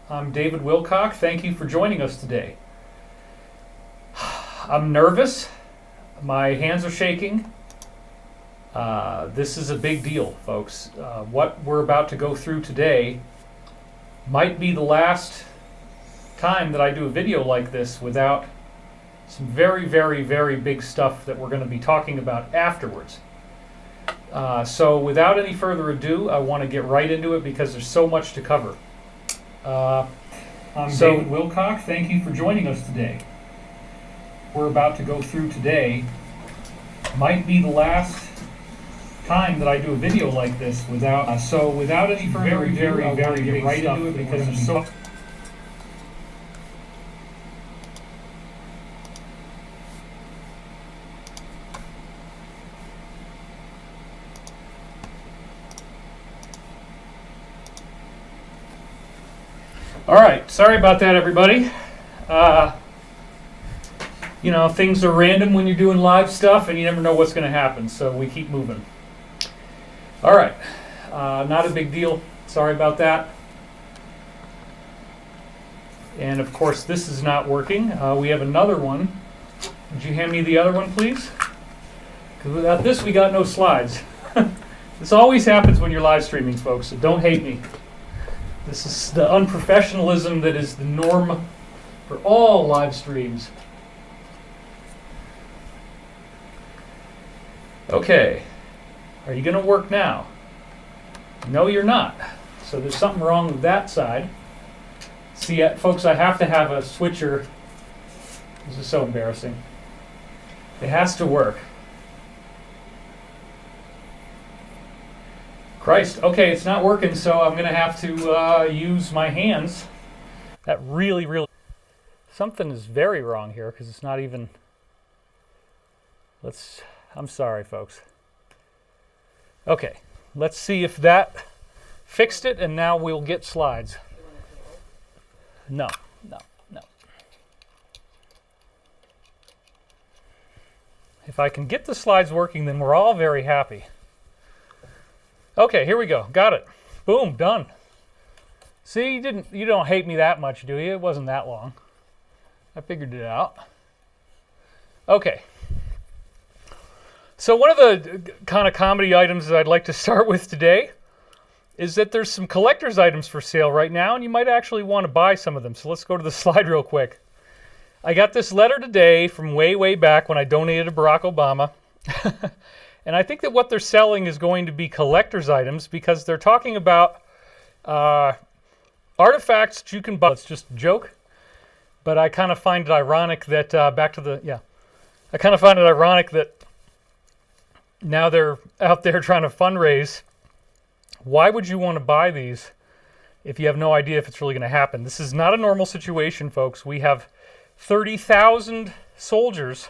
I'm David Wilcock. Thank you for joining us today. I'm nervous. My hands are shaking. This is a big deal, folks. What we're about to go through today might be the last time that I do a video like this without some very, very, very big stuff that we're going to be talking about afterwards. So without any further ado, I want to get right into it because there's so much to cover. I'm David Wilcock. Thank you for joining us today. We're about to go through today might be the last time that I do a video like this without without any further ado, very, very big right stuff into it because there's so. All right, sorry about that, everybody. You know, things are random when you're doing live stuff, and you never know what's going to happen, so we keep moving. All right, not a big deal. Sorry about that. And of course, this is not working. We have another one. Would you hand me the other one, please? Because without this, we got no slides. This always happens when you're live streaming, folks, so don't hate me. This is the unprofessionalism that is the norm for all live streams. Okay, are you going to work now? No, you're not. So there's something wrong with that side. See, folks, I have to have a switcher. This is so embarrassing. It has to work. Christ, okay, it's not working, so I'm going to have to use my hands. That really, something is very wrong here because it's not even, I'm sorry, folks. Okay, let's see if that fixed it, and now we'll get slides. No. If I can get the slides working, then we're all very happy. Okay, here we go. Got it. Boom, done. See, you don't hate me that much, do you? It wasn't that long. I figured it out. Okay. So one of the kind of comedy items that I'd like to start with today is that there's some collector's items for sale right now, and you might actually want to buy some of them. So let's go to the slide real quick. I got this letter today from way back when I donated to Barack Obama. And I think that what they're selling is going to be collector's items because they're talking about artifacts that you can buy. It's just a joke, but I kind of find it ironic that I kind of find it ironic that now they're out there trying to fundraise. Why would you want to buy these if you have no idea if it's really going to happen? This is not a normal situation, folks. We have 30,000 soldiers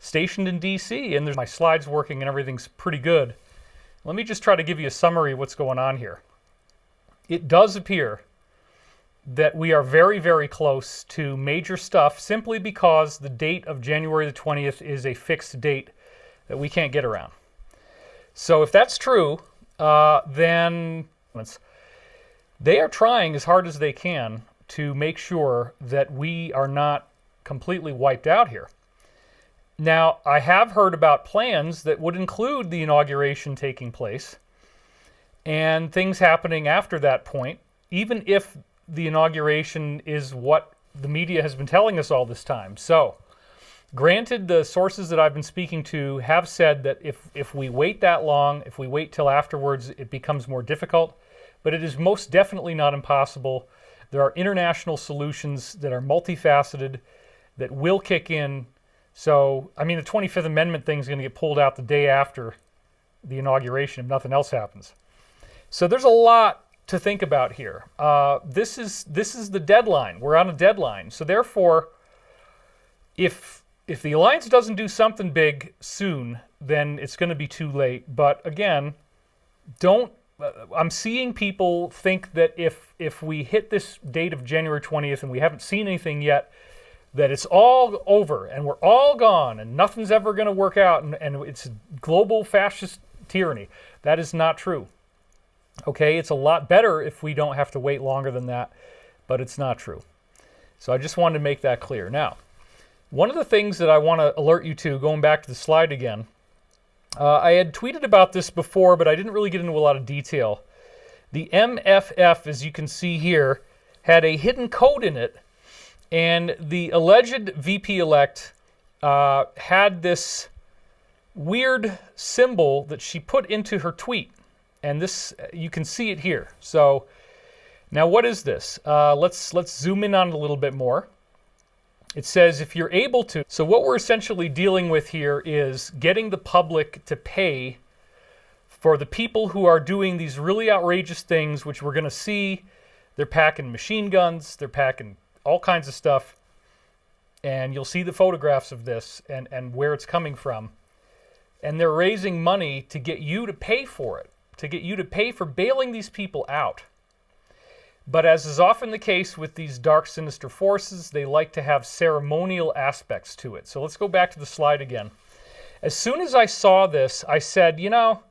stationed in D.C., and there's my slides working and everything's pretty good. Let me just try to give you a summary of what's going on here. It does appear that we are very close to major stuff simply because the date of January the 20th is a fixed date that we can't get around. So if that's true, then they are trying as hard as they can to make sure that we are not completely wiped out here. Now, I have heard about plans that would include the inauguration taking place and things happening after that point, even if the inauguration is what the media has been telling us all this time. So, granted, the sources that I've been speaking to have said that if we wait that long, if we wait till afterwards, it becomes more difficult, but it is most definitely not impossible. There are international solutions that are multifaceted that will kick in. So, I mean, the 25th Amendment thing is going to get pulled out the day after the inauguration if nothing else happens. So there's a lot to think about here. This is the deadline. We're on a deadline. So therefore, if the alliance doesn't do something big soon, then it's going to be too late. But again, I'm seeing people think that if we hit this date of January 20th and we haven't seen anything yet, that it's all over and we're all gone and nothing's ever going to work out and it's global fascist tyranny. That is not true. Okay, it's a lot better if we don't have to wait longer than that. but it's not true. So I just wanted to make that clear. Now, one of the things that I want to alert you to, going back to the slide again, I had tweeted about this before, but I didn't really get into a lot of detail. The MFF, as you can see here, had a hidden code in it, and the alleged VP-elect had this weird symbol that she put into her tweet, and this, you can see it here. So now what is this? Let's zoom in on it a little bit more. It says if you're able to. So what we're essentially dealing with here is getting the public to pay for the people who are doing these really outrageous things, which we're going to see. They're packing machine guns, they're packing all kinds of stuff, and you'll see the photographs of this and where it's coming from. And they're raising money to get you to pay for it, to get you to pay for bailing these people out. But as is often the case with these dark, sinister forces, they like to have ceremonial aspects to it. So let's go back to the slide again. As soon as I saw this, I said, you know,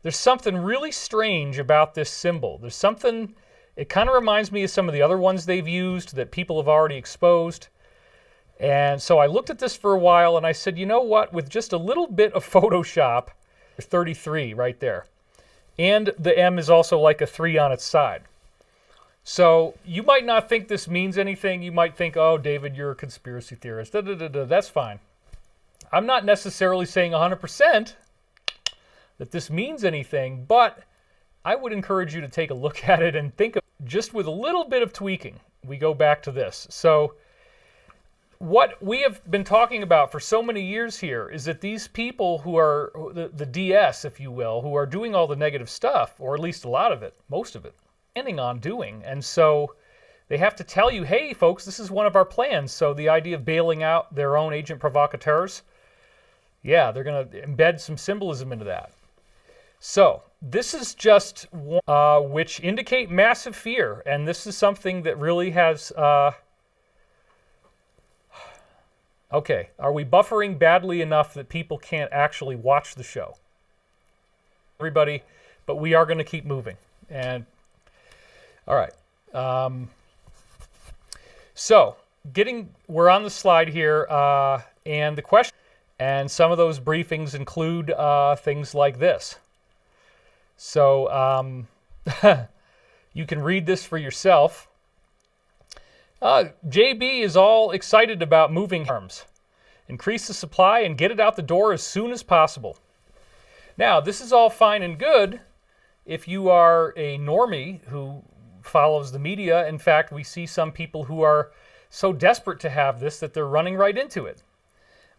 there's something really strange about this symbol. There's something, it kind of reminds me of some of the other ones they've used that people have already exposed. And so I looked at this for a while and I said, you know what, with just a little bit of Photoshop, 33 right there. And the M is also like a 3 on its side. So you might not think this means anything. You might think, oh, David, you're a conspiracy theorist. That's fine. I'm not necessarily saying 100% that this means anything, but I would encourage you to take a look at it and think of just with a little bit of tweaking. We go back to this. So what we have been talking about for so many years here is that these people who are the DS, if you will, who are doing all the negative stuff, or at least a lot of it, most of it, planning on doing. And so they have to tell you, hey, folks, this is one of our plans. So the idea of bailing out their own agent provocateurs, yeah, they're going to embed some symbolism into that. So this is just one, which indicate massive fear. And this is something that really has... okay, are we buffering badly enough that people can't actually watch the show? Everybody, but we are going to keep moving. And all right. So we're on the slide here, and the question, and some of those briefings include things like this. So you can read this for yourself. JB is all excited about moving arms. Increase the supply and get it out the door as soon as possible. Now, this is all fine and good if you are a normie who follows the media. In fact, we see some people who are so desperate to have this that they're running right into it.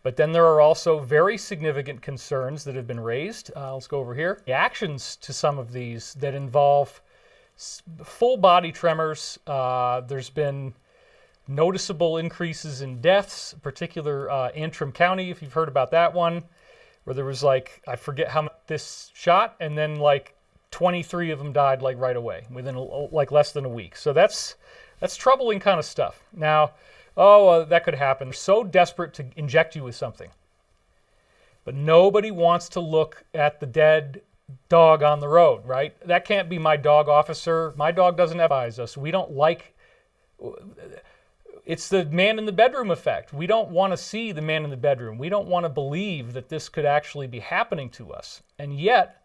But then there are also very significant concerns that have been raised. Let's go over here. Reactions to some of these that involve full body tremors. There's been noticeable increases in deaths, particular Antrim County, if you've heard about that one, where there was like, I forget how much this shot, and then like 23 of them died like right away within like less than a week. So that's troubling kind of stuff. Now, that could happen. They're so desperate to inject you with something. But nobody wants to look at the dead dog on the road, right? That can't be my dog, officer. My dog doesn't advise us. We don't like... It's the man in the bedroom effect. We don't want to see the man in the bedroom. We don't want to believe that this could actually be happening to us. And yet,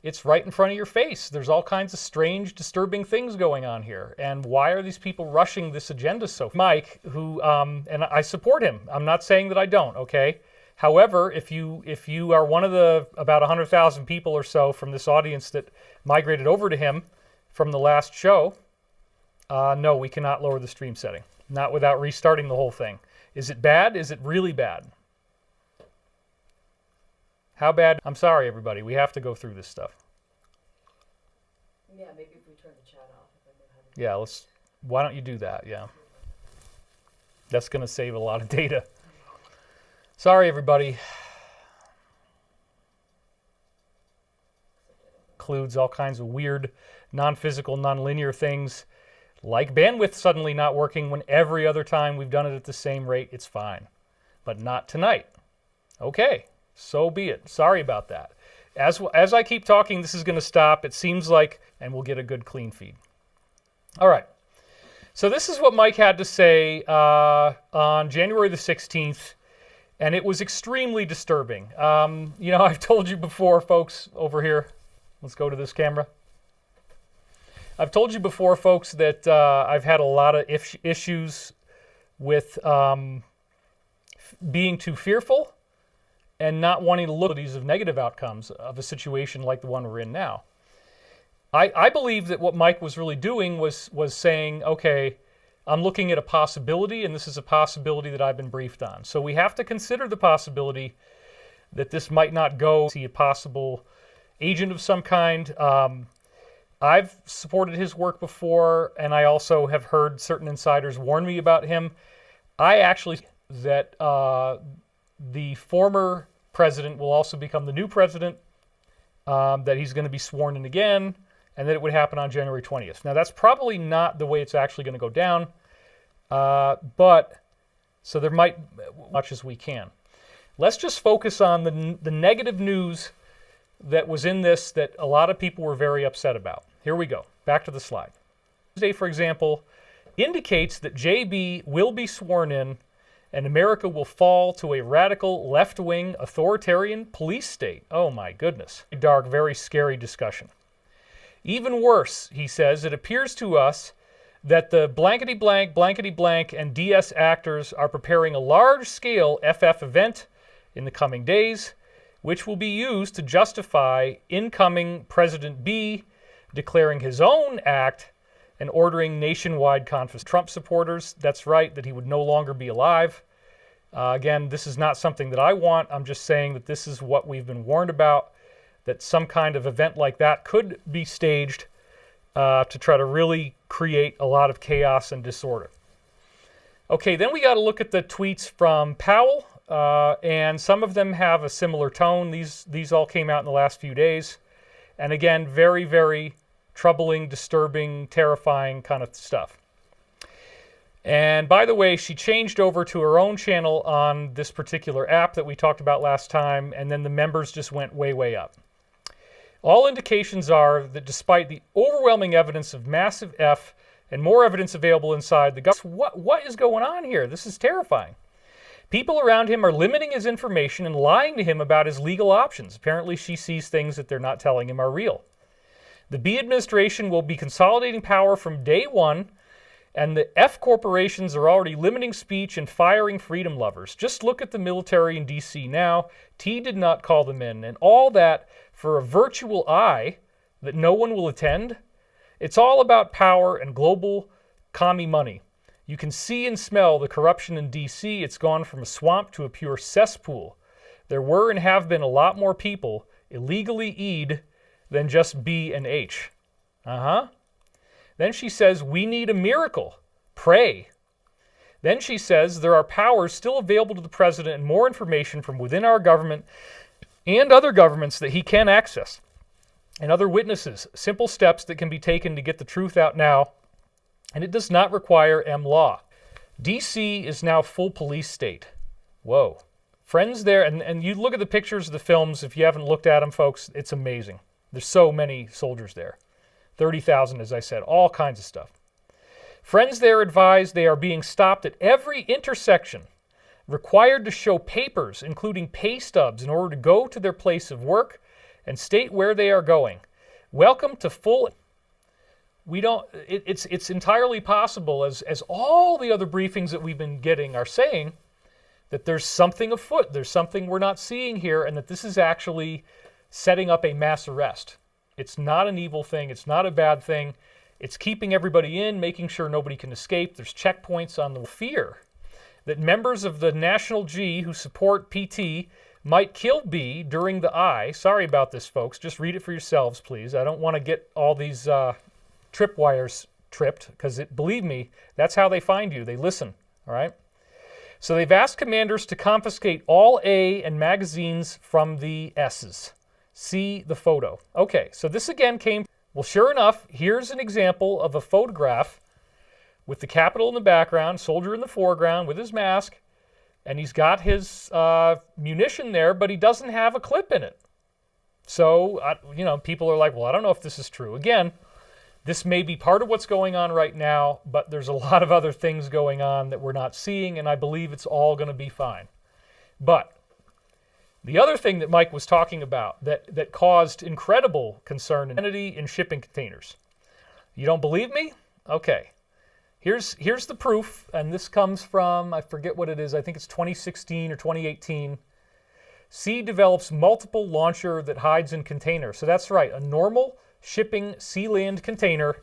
it's right in front of your face. There's all kinds of strange, disturbing things going on here. And why are these people rushing this agenda so far? Mike, who, and I support him. I'm not saying that I don't, okay? However, if you are one of the about 100,000 people or so from this audience that migrated over to him from the last show, no, we cannot lower the stream setting. Not without restarting the whole thing. Is it bad? Is it really bad? How bad? I'm sorry, everybody. We have to go through this stuff. Yeah, maybe if we turn the chat off. Yeah, why don't you do that? Yeah. That's going to save a lot of data. Sorry, everybody. Includes all kinds of weird, non-physical, non-linear things. Like bandwidth suddenly not working when every other time we've done it at the same rate, it's fine. But not tonight. Okay, so be it. Sorry about that. As I keep talking, this is going to stop. It seems like, and we'll get a good clean feed. All right. So this is what Mike had to say on January the 16th, and it was extremely disturbing. I've told you before, folks, over here. Let's go to this camera. I've told you before, folks, that I've had a lot of issues with being too fearful and not wanting to look at these negative outcomes of a situation like the one we're in now. I believe that what Mike was really doing was saying, okay, I'm looking at a possibility, and this is a possibility that I've been briefed on. So we have to consider the possibility that this might not go. See a possible agent of some kind. I've supported his work before, and I also have heard certain insiders warn me about him. I actually think that the former president will also become the new president, that he's going to be sworn in again, and that it would happen on January 20th. Now, that's probably not the way it's actually going to go down, but so there might much as we can. Let's just focus on the negative news that was in this that a lot of people were very upset about. Here we go. Back to the slide. Today, for example, indicates that JB will be sworn in and America will fall to a radical left-wing authoritarian police state. Oh my goodness. Dark, very scary discussion. Even worse, he says, it appears to us that the blankety blank and DS actors are preparing a large-scale FF event in the coming days, which will be used to justify incoming President B declaring his own act and ordering nationwide confiscation. Trump supporters, that's right, that he would no longer be alive. Again, this is not something that I want. I'm just saying that this is what we've been warned about, that some kind of event like that could be staged to try to really create a lot of chaos and disorder. Okay, then we got to look at the tweets from Powell, and some of them have a similar tone. These all came out in the last few days. And again, very, very troubling, disturbing, terrifying kind of stuff. And by the way, she changed over to her own channel on this particular app that we talked about last time, and then the members just went way, way up. All indications are that despite the overwhelming evidence of massive F and more evidence available inside the government, what is going on here? This is terrifying. People around him are limiting his information and lying to him about his legal options. Apparently, she sees things that they're not telling him are real. The B administration will be consolidating power from day one, and the F corporations are already limiting speech and firing freedom lovers. Just look at the military in D.C. now. T did not call them in, and all that for a virtual eye that no one will attend. It's all about power and global commie money. You can see and smell the corruption in D.C. It's gone from a swamp to a pure cesspool. There were and have been a lot more people illegally E'd than just B and H. Then she says, we need a miracle. Pray. Then she says, there are powers still available to the president and more information from within our government and other governments that he can access. And other witnesses, simple steps that can be taken to get the truth out now. And it does not require M law. D.C. is now full police state. Whoa. Friends there, and you look at the pictures of the films, if you haven't looked at them, folks, it's amazing. There's so many soldiers there. 30,000, as I said, all kinds of stuff. Friends there advise they are being stopped at every intersection, required to show papers, including pay stubs, in order to go to their place of work and state where they are going. Welcome to full... It's entirely possible, as all the other briefings that we've been getting are saying, that there's something afoot, there's something we're not seeing here, and that this is actually setting up a mass arrest. It's not an evil thing. It's not a bad thing. It's keeping everybody in, making sure nobody can escape. There's checkpoints on the fear that members of the National G who support PT might kill B during the I. Sorry about this, folks. Just read it for yourselves, please. I don't want to get all these tripwires tripped, because believe me, that's how they find you. They listen, all right? So they've asked commanders to confiscate all A and magazines from the S's. See the photo. Okay, so this again came... Well, sure enough, here's an example of a photograph with the Capitol in the background, soldier in the foreground with his mask, and he's got his munition there, but he doesn't have a clip in it. So, people are like, well, I don't know if this is true. Again, This may be part of what's going on right now, but there's a lot of other things going on that we're not seeing, and I believe it's all going to be fine. But the other thing that Mike was talking about that caused incredible concern and identity in shipping containers. You don't believe me? Okay. Here's the proof, and this comes from, I forget what it is, I think it's 2016 or 2018. Sea develops multiple launcher that hides in container. So that's right, a normal shipping sea-land container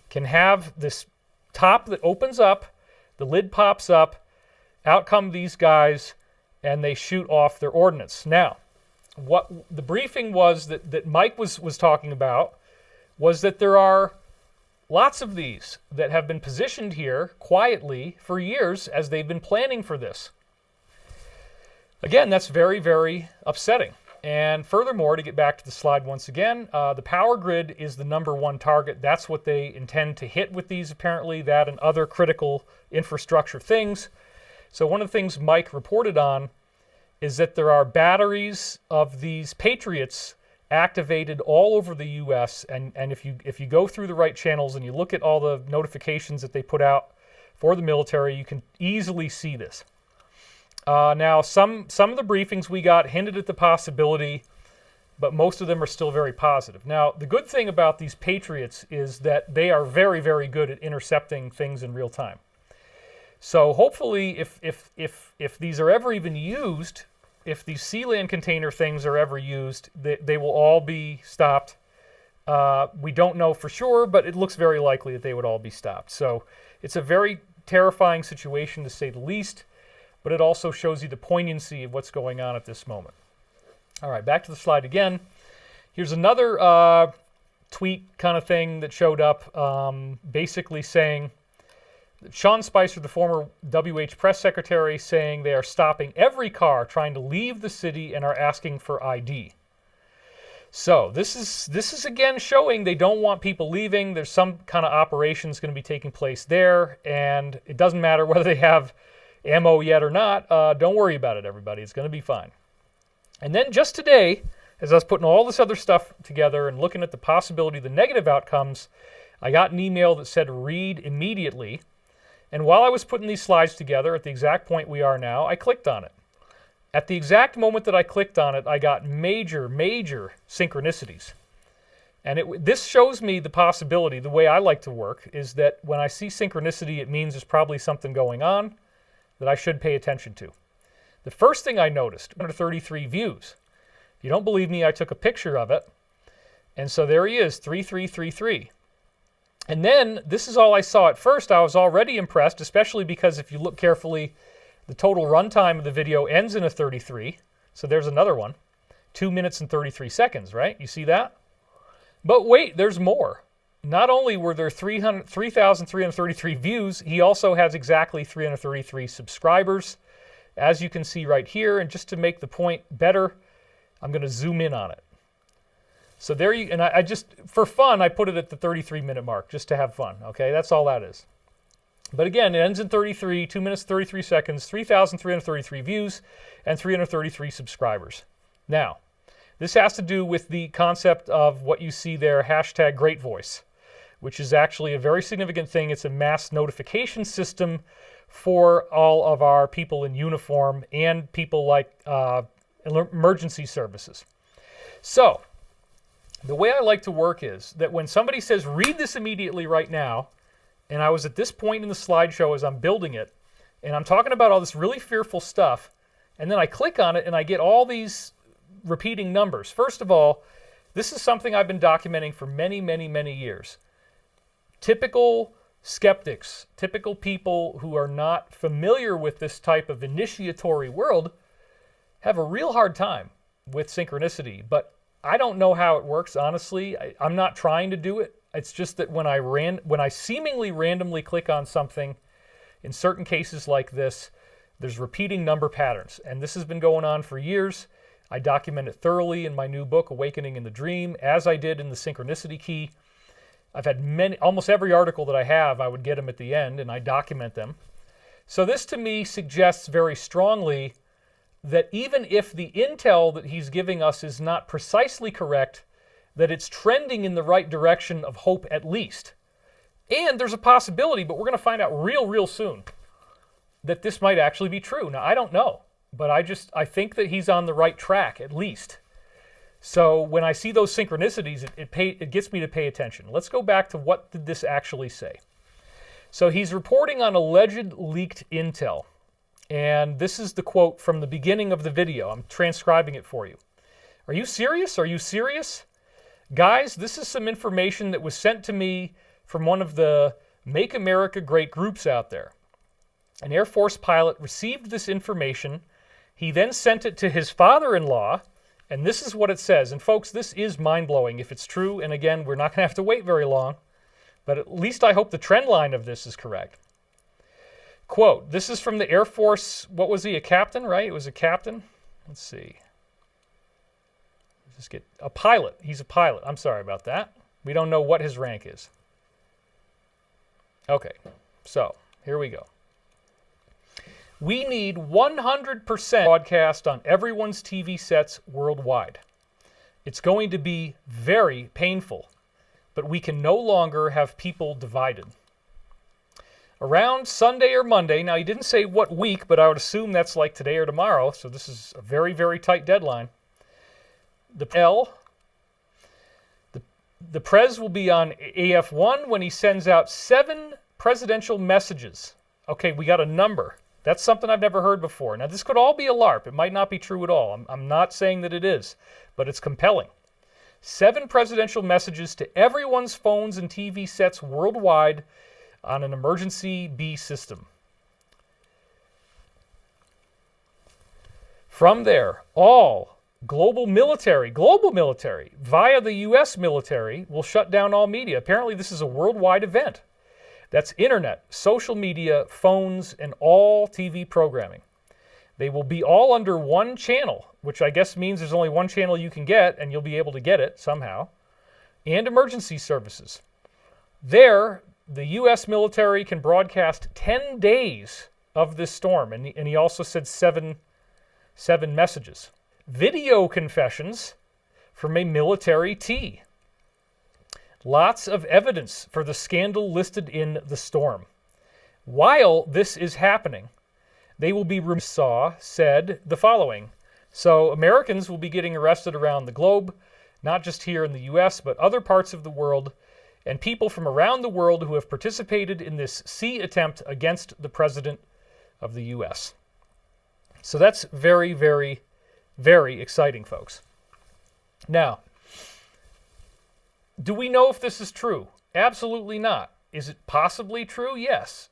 can have this top that opens up, the lid pops up, out come these guys, and they shoot off their ordnance. Now, what the briefing was that Mike was talking about was that there are lots of these that have been positioned here quietly for years as they've been planning for this. Again, that's very, very upsetting. And furthermore, to get back to the slide once again, the power grid is the #1 target. That's what they intend to hit with these, apparently, that and other critical infrastructure things. So one of the things Mike reported on is that there are batteries of these Patriots activated all over the U.S. And if you go through the right channels and you look at all the notifications that they put out for the military, you can easily see this. Now, some of the briefings we got hinted at the possibility, but most of them are still very positive. Now, the good thing about these Patriots is that they are very, very good at intercepting things in real time. So hopefully, if these are ever even used, if these sea-land container things are ever used, they will all be stopped. We don't know for sure, but it looks very likely that they would all be stopped. So it's a very terrifying situation, to say the least, but it also shows you the poignancy of what's going on at this moment. All right, back to the slide again. Here's another tweet kind of thing that showed up, basically saying, Sean Spicer, the former WH press secretary, saying they are stopping every car trying to leave the city and are asking for ID. So this is again showing they don't want people leaving. There's some kind of operations going to be taking place there, and it doesn't matter whether they have ammo yet or not. Don't worry about it, everybody. It's going to be fine. And then just today, as I was putting all this other stuff together and looking at the possibility of the negative outcomes, I got an email that said read immediately. And while I was putting these slides together at the exact point we are now, I clicked on it. At the exact moment that I clicked on it, I got major, major synchronicities. And this shows me the possibility, the way I like to work, is that when I see synchronicity, it means there's probably something going on that I should pay attention to. The first thing I noticed, 133 views. If you don't believe me, I took a picture of it. And so there he is, 3333. And then, this is all I saw at first. I was already impressed, especially because if you look carefully, the total runtime of the video ends in a 33. So there's another one. 2 minutes and 33 seconds, right? You see that? But wait, there's more. Not only were there 3,333 views, he also has exactly 333 subscribers, as you can see right here. And just to make the point better, I'm going to zoom in on it. So there you, and I just, for fun, I put it at the 33-minute mark, just to have fun, okay? That's all that is. But again, it ends in 33, 2 minutes, 33 seconds, 3,333 views, and 333 subscribers. Now, this has to do with the concept of what you see there, hashtag Great Voice, which is actually a very significant thing. It's a mass notification system for all of our people in uniform and people like emergency services. So, the way I like to work is that when somebody says, read this immediately right now, and I was at this point in the slideshow as I'm building it, and I'm talking about all this really fearful stuff, and then I click on it and I get all these repeating numbers. First of all, this is something I've been documenting for many, many, many years. Typical skeptics, typical people who are not familiar with this type of initiatory world have a real hard time with synchronicity, but I don't know how it works, honestly. I'm not trying to do it. It's just that when I seemingly randomly click on something, in certain cases like this, there's repeating number patterns. And this has been going on for years. I document it thoroughly in my new book, Awakening in the Dream, as I did in the Synchronicity Key. I've had almost every article that I have, I would get them at the end, and I document them. So this to me suggests very strongly that even if the intel that he's giving us is not precisely correct, that it's trending in the right direction of hope at least. And there's a possibility, but we're going to find out real soon, that this might actually be true. Now, I don't know, but I think that he's on the right track at least. So when I see those synchronicities, it gets me to pay attention. Let's go back to what did this actually say. So he's reporting on alleged leaked intel. And this is the quote from the beginning of the video. I'm transcribing it for you. Are you serious? Are you serious? Guys, this is some information that was sent to me from one of the Make America Great groups out there. An Air Force pilot received this information. He then sent it to his father-in-law, and this is what it says. And folks, this is mind-blowing if it's true. And again, we're not going to have to wait very long. But at least I hope the trend line of this is correct. Quote, this is from the Air Force, what was he, a captain, right? It was a captain. Let's see. Let's get a pilot. He's a pilot. I'm sorry about that. We don't know what his rank is. Okay, so here we go. We need 100% broadcast on everyone's TV sets worldwide. It's going to be very painful, but we can no longer have people divided. Around Sunday or Monday, now he didn't say what week, but I would assume that's like today or tomorrow, so this is a very tight deadline. The Prez will be on AF1 when he sends out 7 presidential messages. Okay, we got a number. That's something I've never heard before. Now, this could all be a LARP. It might not be true at all. I'm not saying that it is, but it's compelling. 7 presidential messages to everyone's phones and TV sets worldwide on an emergency B system. From there, all global military, via the U.S. military, will shut down all media. Apparently, this is a worldwide event. That's internet, social media, phones, and all TV programming. They will be all under one channel, which I guess means there's only one channel you can get, and you'll be able to get it somehow, and emergency services. There, the U.S. military can broadcast 10 days of this storm, and he also said seven messages. Video confessions from a military T. Lots of evidence for the scandal listed in the storm. While this is happening, they will be said the following. So Americans will be getting arrested around the globe, not just here in the U.S., but other parts of the world, and people from around the world who have participated in this C attempt against the President of the U.S. So that's very exciting, folks. Now, do we know if this is true? Absolutely not. Is it possibly true? Yes.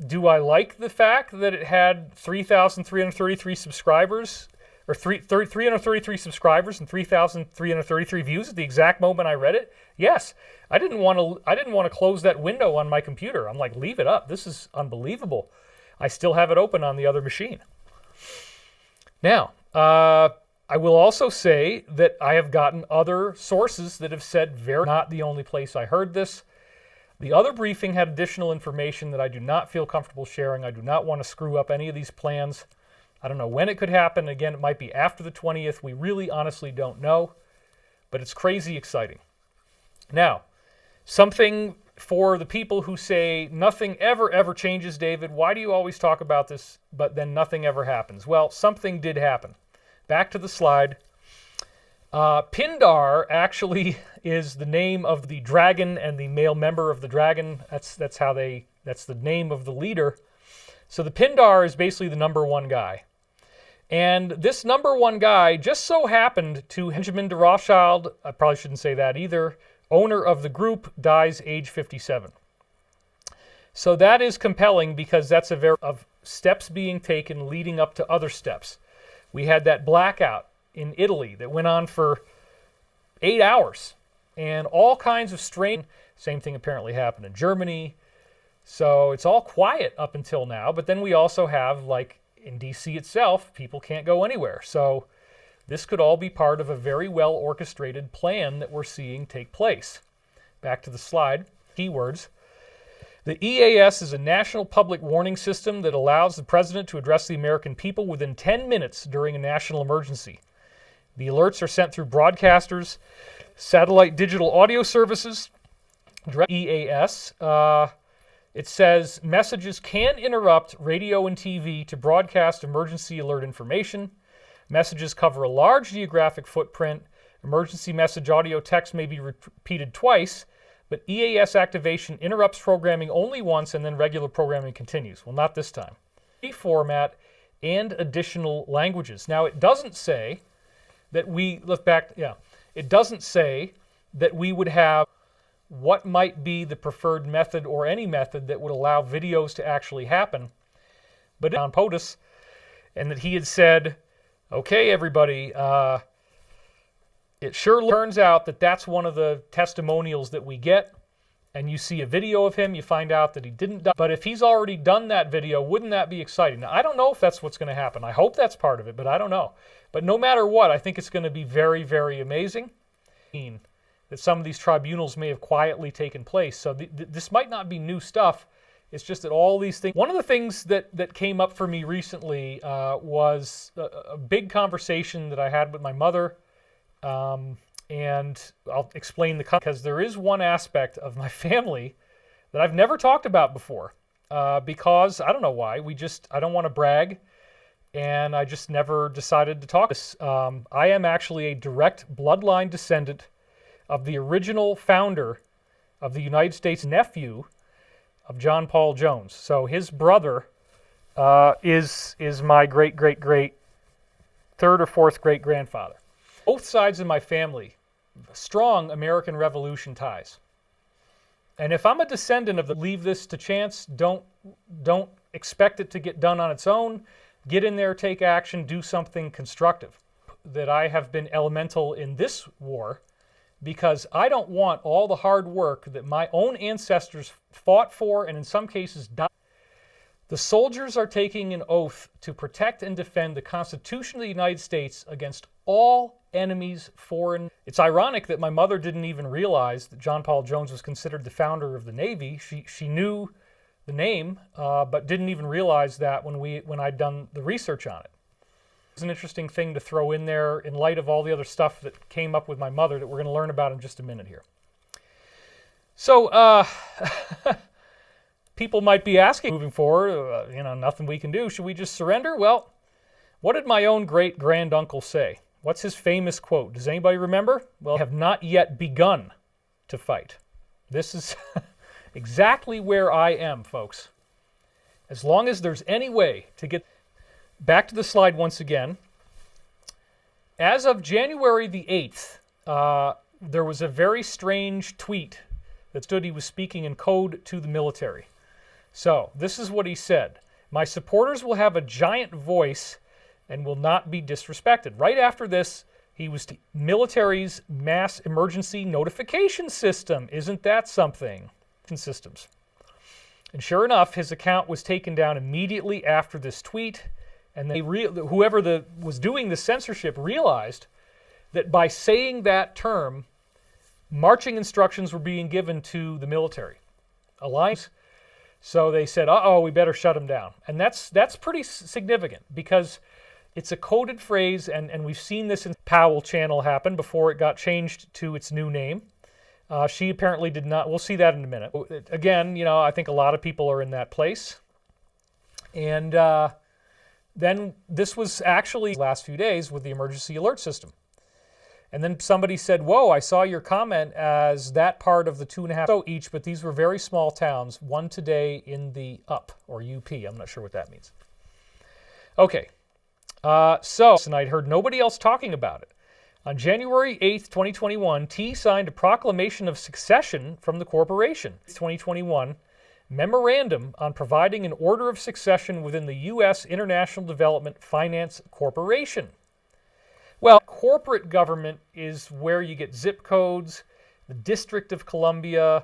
Do I like the fact that it had 3,333 subscribers, or 333 subscribers and 3,333 views at the exact moment I read it? Yes. I didn't want to close that window on my computer. I'm like, leave it up. This is unbelievable. I still have it open on the other machine. Now, I will also say that I have gotten other sources that have said not the only place I heard this. The other briefing had additional information that I do not feel comfortable sharing. I do not want to screw up any of these plans. I don't know when it could happen. Again, it might be after the 20th. We really honestly don't know, but it's crazy exciting. Now, something for the people who say nothing ever changes, David. Why do you always talk about this, but then nothing ever happens? Well, something did happen. Back to the slide. Pindar actually is the name of the dragon and the male member of the dragon. That's the name of the leader. So the Pindar is basically the number one guy. And this number one guy just so happened to Benjamin de Rothschild, I probably shouldn't say that either, owner of the group, dies age 57. So that is compelling because that's of steps being taken leading up to other steps. We had that blackout in Italy that went on for 8 hours, and all kinds of strange. Same thing apparently happened in Germany. So it's all quiet up until now, but then we also have, like in D.C. itself, people can't go anywhere. So this could all be part of a very well orchestrated plan that we're seeing take place. Back to the slide. Keywords. The EAS is a national public warning system that allows the president to address the American people within 10 minutes during a national emergency. The alerts are sent through broadcasters, satellite digital audio services, EAS. It says messages can interrupt radio and TV to broadcast emergency alert information. Messages cover a large geographic footprint. Emergency message audio text may be repeated twice, but EAS activation interrupts programming only once and then regular programming continues. Well, not this time. Format and additional languages. Now, it doesn't say that it doesn't say that we would have what might be the preferred method or any method that would allow videos to actually happen. But on POTUS, and that he had said, okay, everybody, it sure turns out that that's one of the testimonials that we get, and you see a video of him, you find out that he didn't die. But if he's already done that video, wouldn't that be exciting? Now, I don't know if that's what's going to happen. I hope that's part of it, but I don't know. But no matter what, I think it's going to be very, very amazing that some of these tribunals may have quietly taken place. So this might not be new stuff. It's just that all these things... One of the things that came up for me recently was a big conversation that I had with my mother. And I'll explain because there is one aspect of my family that I've never talked about before. Because, I don't know why, I don't want to brag, and I just never decided to talk. I am actually a direct bloodline descendant of the original founder of the United States, nephew of John Paul Jones. So his brother is my great-great-great third or fourth great-grandfather. Both sides of my family, strong American Revolution ties. And if I'm a descendant of leave this to chance, don't expect it to get done on its own. Get in there, take action, do something constructive. That I have been elemental in this war because I don't want all the hard work that my own ancestors fought for and in some cases died. The soldiers are taking an oath to protect and defend the Constitution of the United States against all enemies, foreign. It's ironic that my mother didn't even realize that John Paul Jones was considered the founder of the Navy. She knew the name, but didn't even realize that when I'd done the research on it. It's an interesting thing to throw in there in light of all the other stuff that came up with my mother that we're going to learn about in just a minute here. So, people might be asking, moving forward, nothing we can do. Should we just surrender? Well, what did my own great-granduncle say? What's his famous quote? Does anybody remember? Well, I have not yet begun to fight. This is exactly where I am, folks. As long as there's any way to get... Back to the slide once again. As of January the 8th, there was a very strange tweet that stood he was speaking in code to the military. So, this is what he said. My supporters will have a giant voice and will not be disrespected. Right after this, he was military's mass emergency notification system. Isn't that something? Systems. And sure enough, his account was taken down immediately after this tweet. And whoever was doing the censorship realized that by saying that term, marching instructions were being given to the military alliance. So they said, uh-oh, we better shut him down. And that's pretty significant because it's a coded phrase, and we've seen this in Powell channel happen before it got changed to its new name. She apparently did not. We'll see that in a minute. Again, I think a lot of people are in that place. And then this was actually the last few days with the emergency alert system. And then somebody said, whoa, I saw your comment as that part of the 2.5 so each, but these were very small towns, one today in the UP, or UP. I'm not sure what that means. Okay. And I'd heard nobody else talking about it. On January 8th, 2021, T signed a proclamation of succession from the corporation. 2021, memorandum on providing an order of succession within the U.S. International Development Finance Corporation. Well, corporate government is where you get zip codes, the District of Columbia,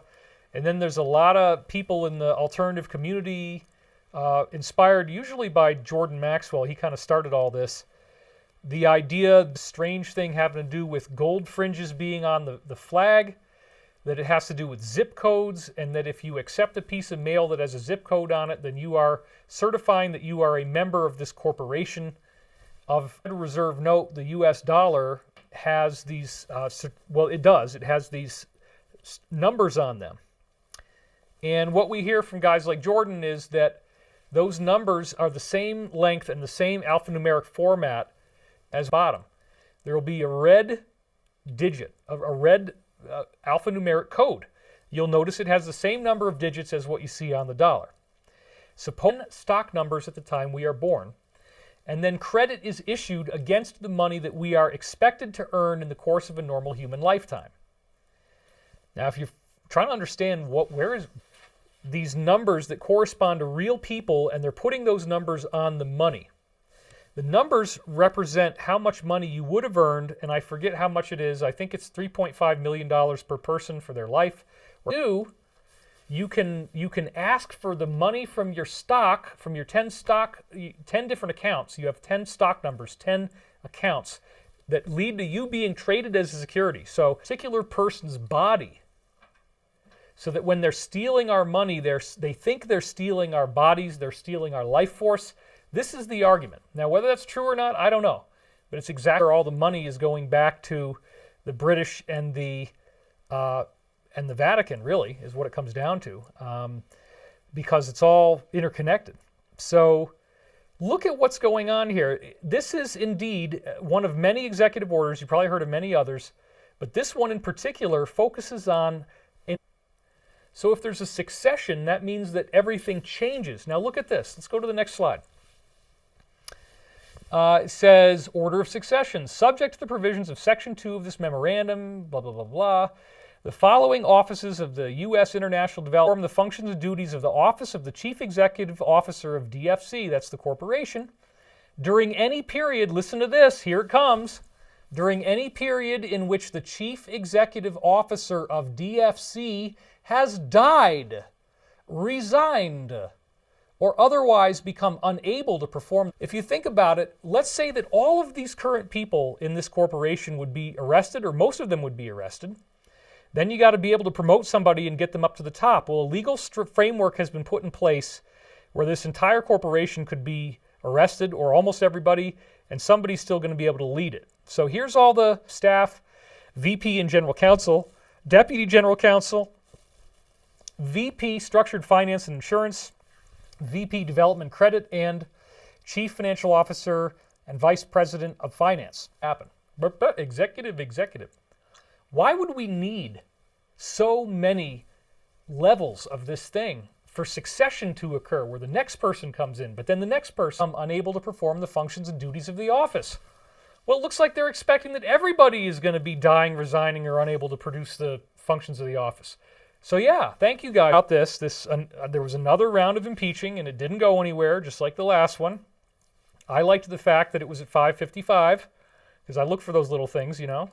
and then there's a lot of people in the alternative community, inspired usually by Jordan Maxwell. He kind of started all this. The idea, the strange thing having to do with gold fringes being on the flag, that it has to do with zip codes, and that if you accept a piece of mail that has a zip code on it, then you are certifying that you are a member of this corporation. of Federal Reserve note, the U.S. dollar has these, well, it does. It has these numbers on them. And what we hear from guys like Jordan is that those numbers are the same length and the same alphanumeric format as bottom. There will be a red digit, a red alphanumeric code. You'll notice it has the same number of digits as what you see on the dollar. Suppose stock numbers at the time we are born, and then credit is issued against the money that we are expected to earn in the course of a normal human lifetime. Now, if you're trying to understand where is these numbers that correspond to real people, and they're putting those numbers on the money. The numbers represent how much money you would have earned, and I forget how much it is. I think it's $3.5 million per person for their life. You can ask for the money from your stock, from your 10 different accounts. You have 10 stock numbers, 10 accounts that lead to you being traded as a security. So a particular person's body, so that when they're stealing our money, they think they're stealing our bodies, they're stealing our life force. This is the argument. Now, whether that's true or not, I don't know. But it's exactly where all the money is going back to the British and the Vatican, really, is what it comes down to, because it's all interconnected. So look at what's going on here. This is indeed one of many executive orders. You probably heard of many others, but this one in particular focuses on. So if there's a succession, that means that everything changes. Now look at this. Let's go to the next slide. It says, order of succession. Subject to the provisions of Section 2 of this memorandum, blah, blah, blah, blah. The following offices of the U.S. International Development, the functions and duties of the Office of the Chief Executive Officer of DFC, that's the corporation, during any period, listen to this, here it comes, during any period in which the Chief Executive Officer of DFC has died, resigned, or otherwise become unable to perform. If you think about it, let's say that all of these current people in this corporation would be arrested, or most of them would be arrested. Then you got to be able to promote somebody and get them up to the top. Well, a legal framework has been put in place where this entire corporation could be arrested, or almost everybody, and somebody's still going to be able to lead it. So here's all the staff: VP and General Counsel, Deputy General Counsel, VP Structured Finance and Insurance, VP Development Credit, and Chief Financial Officer and Vice President of Finance. Executive. Why would we need so many levels of this thing for succession to occur, where the next person comes in, but then the next person unable to perform the functions and duties of the office? Well, it looks like they're expecting that everybody is going to be dying, resigning, or unable to produce the functions of the office. So yeah, thank you guys about this. There was another round of impeaching, and it didn't go anywhere, just like the last one. I liked the fact that it was at 5:55, because I look for those little things, you know.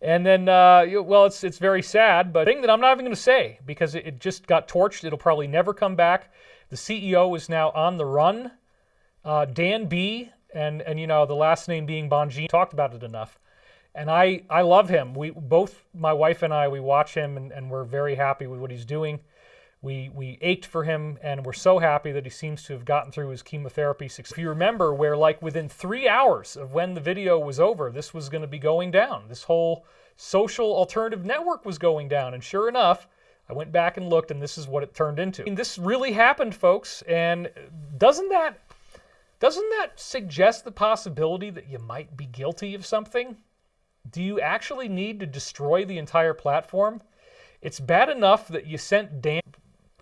And then, well, it's very sad, but thing that I'm not even going to say, because it just got torched. It'll probably never come back. The CEO is now on the run. Dan B, and you know, the last name being Bonjean, talked about it enough. And I love him. My wife and I, we watch him, and we're very happy with what he's doing. We ached for him, and we're so happy that he seems to have gotten through his chemotherapy. If you remember, where like within 3 hours of when the video was over, this was going to be going down. This whole social alternative network was going down. And sure enough, I went back and looked, and this is what it turned into. I mean, this really happened, folks. And doesn't that suggest the possibility that you might be guilty of something? Do you actually need to destroy the entire platform? It's bad enough that you sent Dan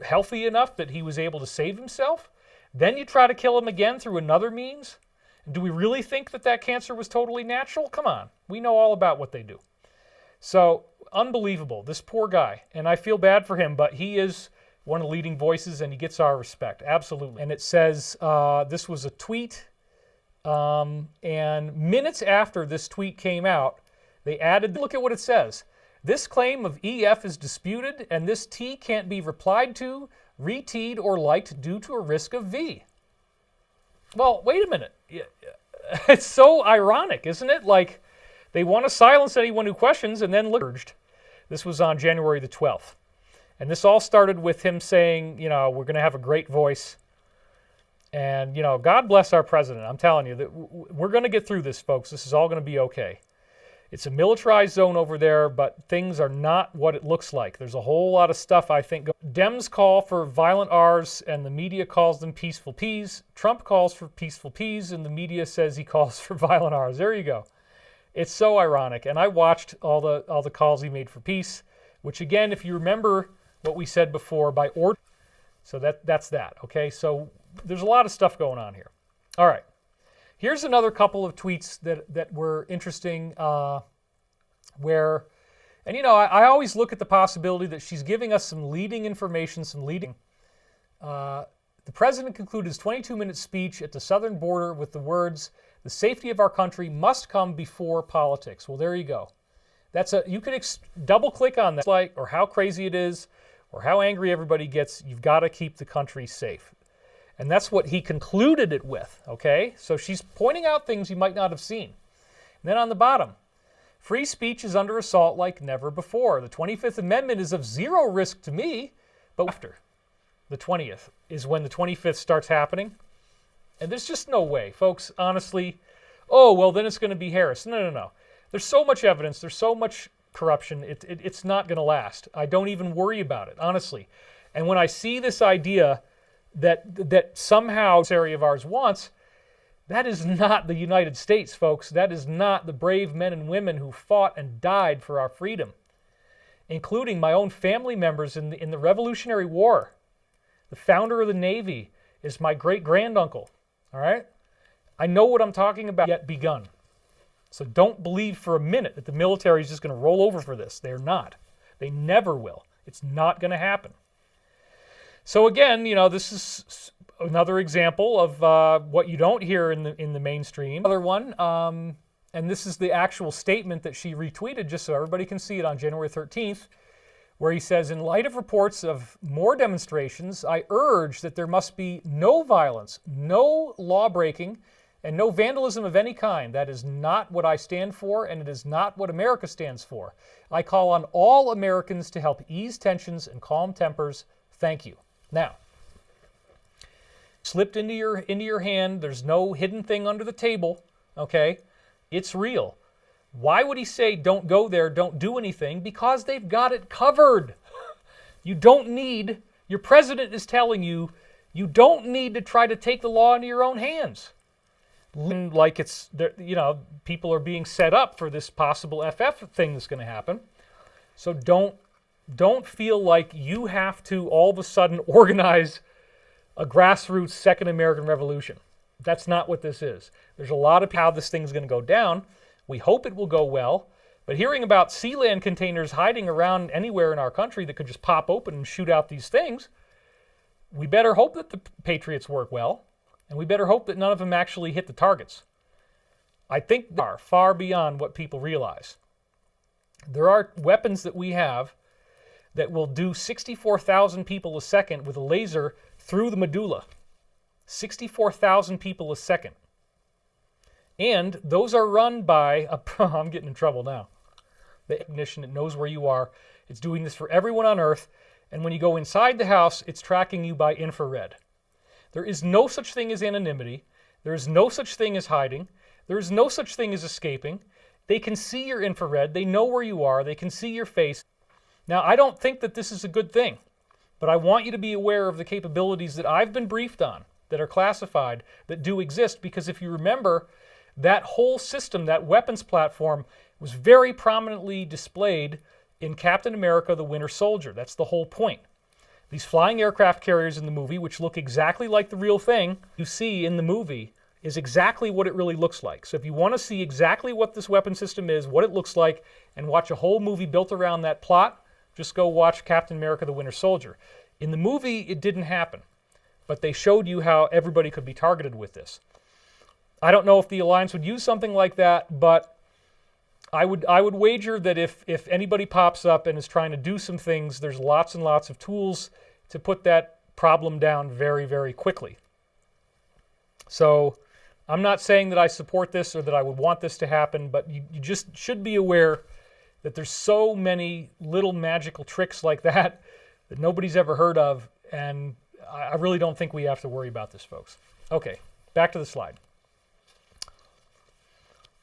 healthy enough that he was able to save himself. Then you try to kill him again through another means. Do we really think that cancer was totally natural? Come on. We know all about what they do. So, unbelievable. This poor guy. And I feel bad for him, but he is one of the leading voices, and he gets our respect. Absolutely. And it says, this was a tweet, and minutes after this tweet came out, they added, look at what it says. This claim of EF is disputed, and this T can't be replied to, reteed, or liked due to a risk of V. Well, wait a minute. It's so ironic, isn't it? Like, they want to silence anyone who questions, and then urged. This was on January the 12th. And this all started with him saying, you know, we're going to have a great voice. And, God bless our president. I'm telling you that we're going to get through this, folks. This is all going to be okay. It's a militarized zone over there, but things are not what it looks like. There's a whole lot of stuff, I think. Dems call for violent R's, and the media calls them peaceful P's. Trump calls for peaceful P's, and the media says he calls for violent R's. There you go. It's so ironic. And I watched all the calls he made for peace, which, again, if you remember what we said before, by order. So that's that, okay? So there's a lot of stuff going on here. All right. Here's another couple of tweets that were interesting where, and I always look at the possibility that she's giving us some leading information, the president concluded his 22-minute speech at the southern border with the words, "The safety of our country must come before politics." Well, there you go. You can double click on that, or how crazy it is, or how angry everybody gets. You've got to keep the country safe. And that's what he concluded it with, okay? So she's pointing out things you might not have seen. And then on the bottom, free speech is under assault like never before. The 25th Amendment is of zero risk to me, but after the 20th is when the 25th starts happening. And there's just no way, folks, honestly, then it's going to be Harris. No. There's so much evidence. There's so much corruption. It's not going to last. I don't even worry about it, honestly. And when I see this idea that somehow this area of ours wants, that is not the United States, folks. That is not the brave men and women who fought and died for our freedom, including my own family members in the Revolutionary War. The founder of the Navy is my great-granduncle, all right? I know what I'm talking about, yet begun. So don't believe for a minute that the military is just going to roll over for this. They're not. They never will. It's not going to happen. So again, this is another example of what you don't hear in the mainstream. Another one, and this is the actual statement that she retweeted, just so everybody can see it, on January 13th, where he says, "In light of reports of more demonstrations, I urge that there must be no violence, no law breaking, and no vandalism of any kind. That is not what I stand for, and it is not what America stands for. I call on all Americans to help ease tensions and calm tempers. Thank you." Now, slipped into your hand. There's no hidden thing under the table, okay? It's real. Why would he say don't go there, don't do anything? Because they've got it covered. You don't need, your president is telling you, you don't need to try to take the law into your own hands. Like it's, people are being set up for this possible FF thing that's going to happen. So don't feel like you have to all of a sudden organize a grassroots second American Revolution. That's not what this is. There's a lot of how this thing's going to go down. We hope it will go well. But hearing about sea land containers hiding around anywhere in our country that could just pop open and shoot out these things, we better hope that the Patriots work well, and we better hope that none of them actually hit the targets. I think they are far beyond what people realize. There are weapons that we have that will do 64,000 people a second with a laser through the medulla. 64,000 people a second. And those are run by, I'm getting in trouble now. The ignition, it knows where you are. It's doing this for everyone on Earth. And when you go inside the house, it's tracking you by infrared. There is no such thing as anonymity. There is no such thing as hiding. There is no such thing as escaping. They can see your infrared. They know where you are. They can see your face. Now, I don't think that this is a good thing, but I want you to be aware of the capabilities that I've been briefed on, that are classified, that do exist, because if you remember, that whole system, that weapons platform, was very prominently displayed in Captain America: The Winter Soldier. That's the whole point. These flying aircraft carriers in the movie, which look exactly like the real thing you see in the movie, is exactly what it really looks like. So if you want to see exactly what this weapon system is, what it looks like, and watch a whole movie built around that plot, just go watch Captain America: The Winter Soldier. In the movie, it didn't happen, but they showed you how everybody could be targeted with this. I don't know if the Alliance would use something like that, but I would wager that if anybody pops up and is trying to do some things, there's lots and lots of tools to put that problem down very, very quickly. So I'm not saying that I support this or that I would want this to happen, but you just should be aware that there's so many little magical tricks like that that nobody's ever heard of, and I really don't think we have to worry about this, folks. Okay, back to the slide.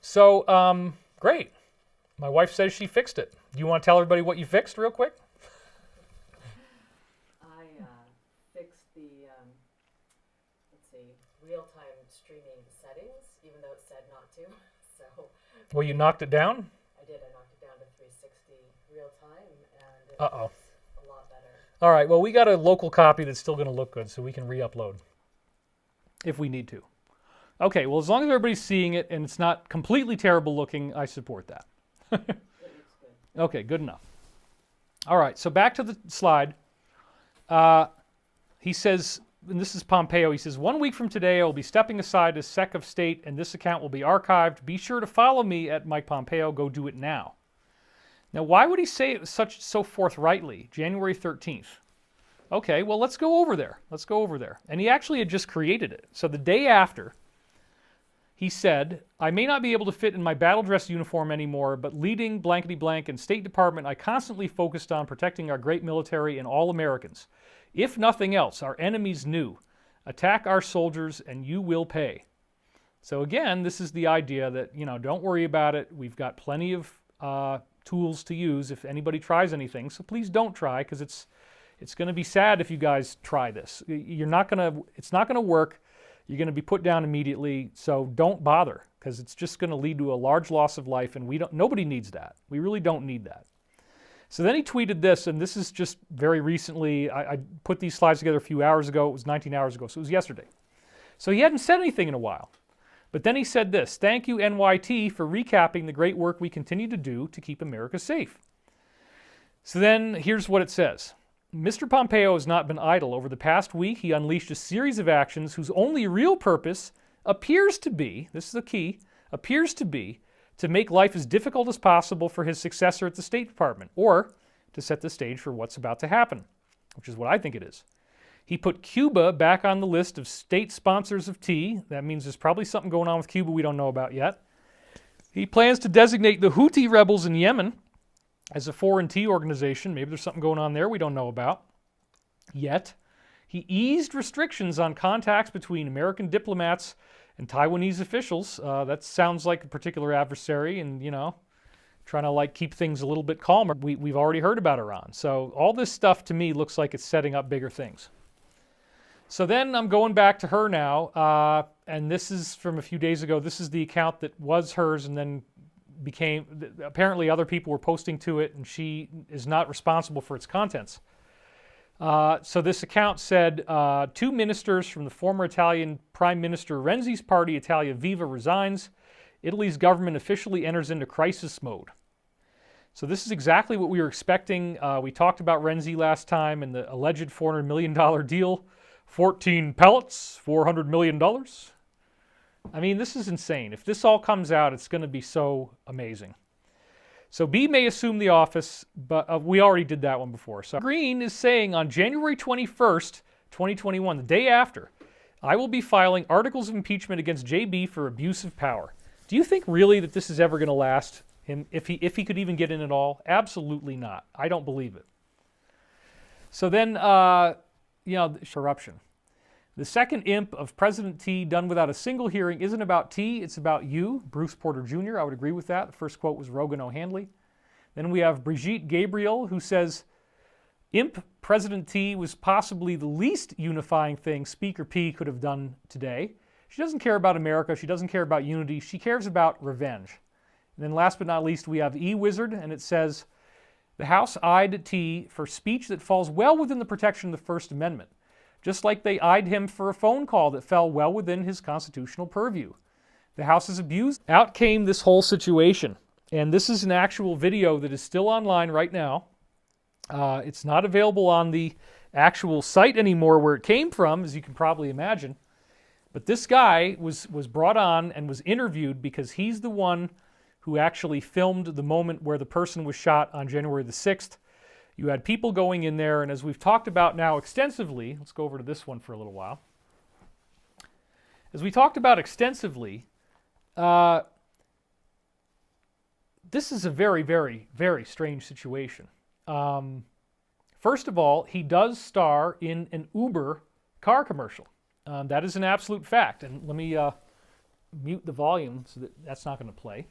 So, great. My wife says she fixed it. Do you want to tell everybody what you fixed real quick? I fixed the, let's see, real-time streaming settings, even though it said not to. So. Well, you knocked it down? I did. I knocked it down to 360 real-time, and it Uh-oh. was a lot better. All right, well, we got a local copy that's still going to look good, so we can re-upload if we need to. Okay, well, as long as everybody's seeing it and it's not completely terrible looking, I support that. It looks good. Okay, good enough. All right, so back to the slide. He says, and this is Pompeo, he says, 1 week from today, I will be stepping aside as Sec of State, and this account will be archived. Be sure to follow me at Mike Pompeo. Go do it now. Now, why would he say it so forthrightly, January 13th? Okay, well, let's go over there. Let's go over there. And he actually had just created it. So the day after, he said, I may not be able to fit in my battle dress uniform anymore, but leading blankety blank and State Department, I constantly focused on protecting our great military and all Americans. If nothing else, our enemies knew. Attack our soldiers and you will pay. So again, this is the idea that, don't worry about it. We've got plenty of tools to use if anybody tries anything. So please don't try, because it's going to be sad if you guys try this. It's not going to work. You're going to be put down immediately. So don't bother, because it's just going to lead to a large loss of life, and nobody needs that. We really don't need that. So then he tweeted this, and this is just very recently. I put these slides together a few hours ago. It was 19 hours ago, so it was yesterday. So he hadn't said anything in a while. But then he said this, thank you, NYT, for recapping the great work we continue to do to keep America safe. So then here's what it says. Mr. Pompeo has not been idle. Over the past week, he unleashed a series of actions whose only real purpose appears to be, this is the key, appears to be to make life as difficult as possible for his successor at the State Department, or to set the stage for what's about to happen, which is what I think it is. He put Cuba back on the list of state sponsors of tea. That means there's probably something going on with Cuba we don't know about yet. He plans to designate the Houthi rebels in Yemen as a foreign tea organization. Maybe there's something going on there we don't know about yet. He eased restrictions on contacts between American diplomats and Taiwanese officials. That sounds like a particular adversary and, trying to keep things a little bit calmer. We've already heard about Iran. So all this stuff to me looks like it's setting up bigger things. So then I'm going back to her now, and this is from a few days ago. This is the account that was hers and then apparently other people were posting to it, and she is not responsible for its contents. So this account said, 2 ministers from the former Italian Prime Minister Renzi's party, Italia Viva, resigns. Italy's government officially enters into crisis mode. So this is exactly what we were expecting. We talked about Renzi last time and the alleged $400 million deal. 14 pellets, $400 million. I mean, this is insane. If this all comes out, it's going to be so amazing. So B may assume the office, but we already did that one before. So Green is saying on January 21st, 2021, the day after, I will be filing articles of impeachment against JB for abuse of power. Do you think really that this is ever going to last him, if he could even get in at all? Absolutely not. I don't believe it. So then, corruption. The second imp of President T done without a single hearing isn't about T, it's about you, Bruce Porter Jr. I would agree with that. The first quote was Rogan O'Handley. Then we have Brigitte Gabriel, who says, imp President T was possibly the least unifying thing Speaker P could have done today. She doesn't care about America. She doesn't care about unity. She cares about revenge. And then last but not least, we have E-Wizard, and it says, the House eyed T for speech that falls well within the protection of the First Amendment, just like they eyed him for a phone call that fell well within his constitutional purview. The House is abused. Out came this whole situation. And this is an actual video that is still online right now. It's not available on the actual site anymore where it came from, as you can probably imagine. But this guy was brought on and was interviewed because he's the one who actually filmed the moment where the person was shot on January the 6th. You had people going in there, and as we've talked about now extensively, let's go over to this one for a little while. As we talked about extensively, this is a very, very, very strange situation. First of all, he does star in an Uber car commercial. That is an absolute fact. And let me mute the volume so that that's not going to play.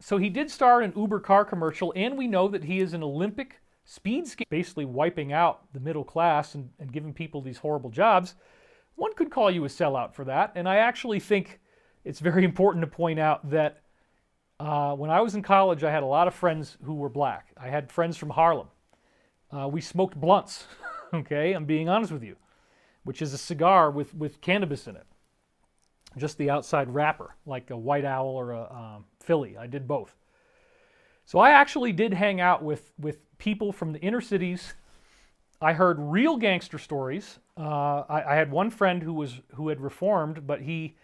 So he did star in an Uber car commercial, and we know that he is an Olympic speed skater, basically wiping out the middle class and giving people these horrible jobs. One could call you a sellout for that, and I actually think it's very important to point out that when I was in college, I had a lot of friends who were black. I had friends from Harlem. We smoked blunts, okay? I'm being honest with you, which is a cigar with cannabis in it. Just the outside wrapper, like a White Owl or a Philly. I did both. So I actually did hang out with people from the inner cities. I heard real gangster stories. I had one friend who had reformed, but he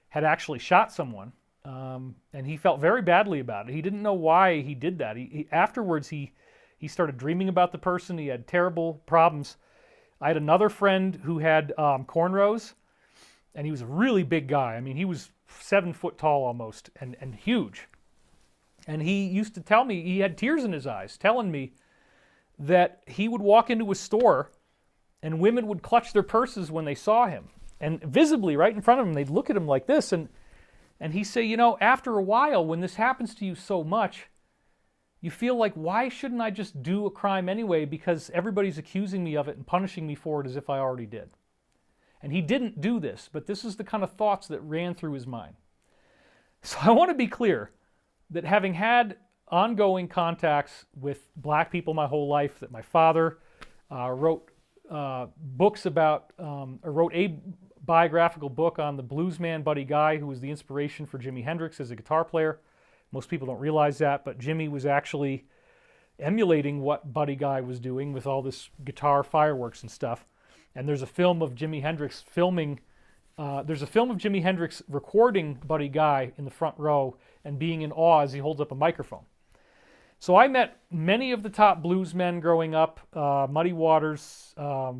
had actually shot someone, and he felt very badly about it. He didn't know why he did that. Afterwards, he started dreaming about the person. He had terrible problems. I had another friend who had cornrows, and he was a really big guy. I mean, he was 7 foot tall almost, and huge. And he used to tell me, he had tears in his eyes, telling me that he would walk into a store and women would clutch their purses when they saw him. And visibly, right in front of him, they'd look at him like this. And he'd say, you know, after a while, when this happens to you so much, you feel like, why shouldn't I just do a crime anyway? Because everybody's accusing me of it and punishing me for it as if I already did. And he didn't do this, but this is the kind of thoughts that ran through his mind. So I want to be clear that having had ongoing contacts with black people my whole life, that my father wrote books about, or wrote a biographical book on the bluesman Buddy Guy, who was the inspiration for Jimi Hendrix as a guitar player. Most people don't realize that, but Jimmy was actually emulating what Buddy Guy was doing with all this guitar fireworks and stuff. And there's a film of Jimi Hendrix recording Buddy Guy in the front row and being in awe as he holds up a microphone. So I met many of the top bluesmen growing up, Muddy Waters,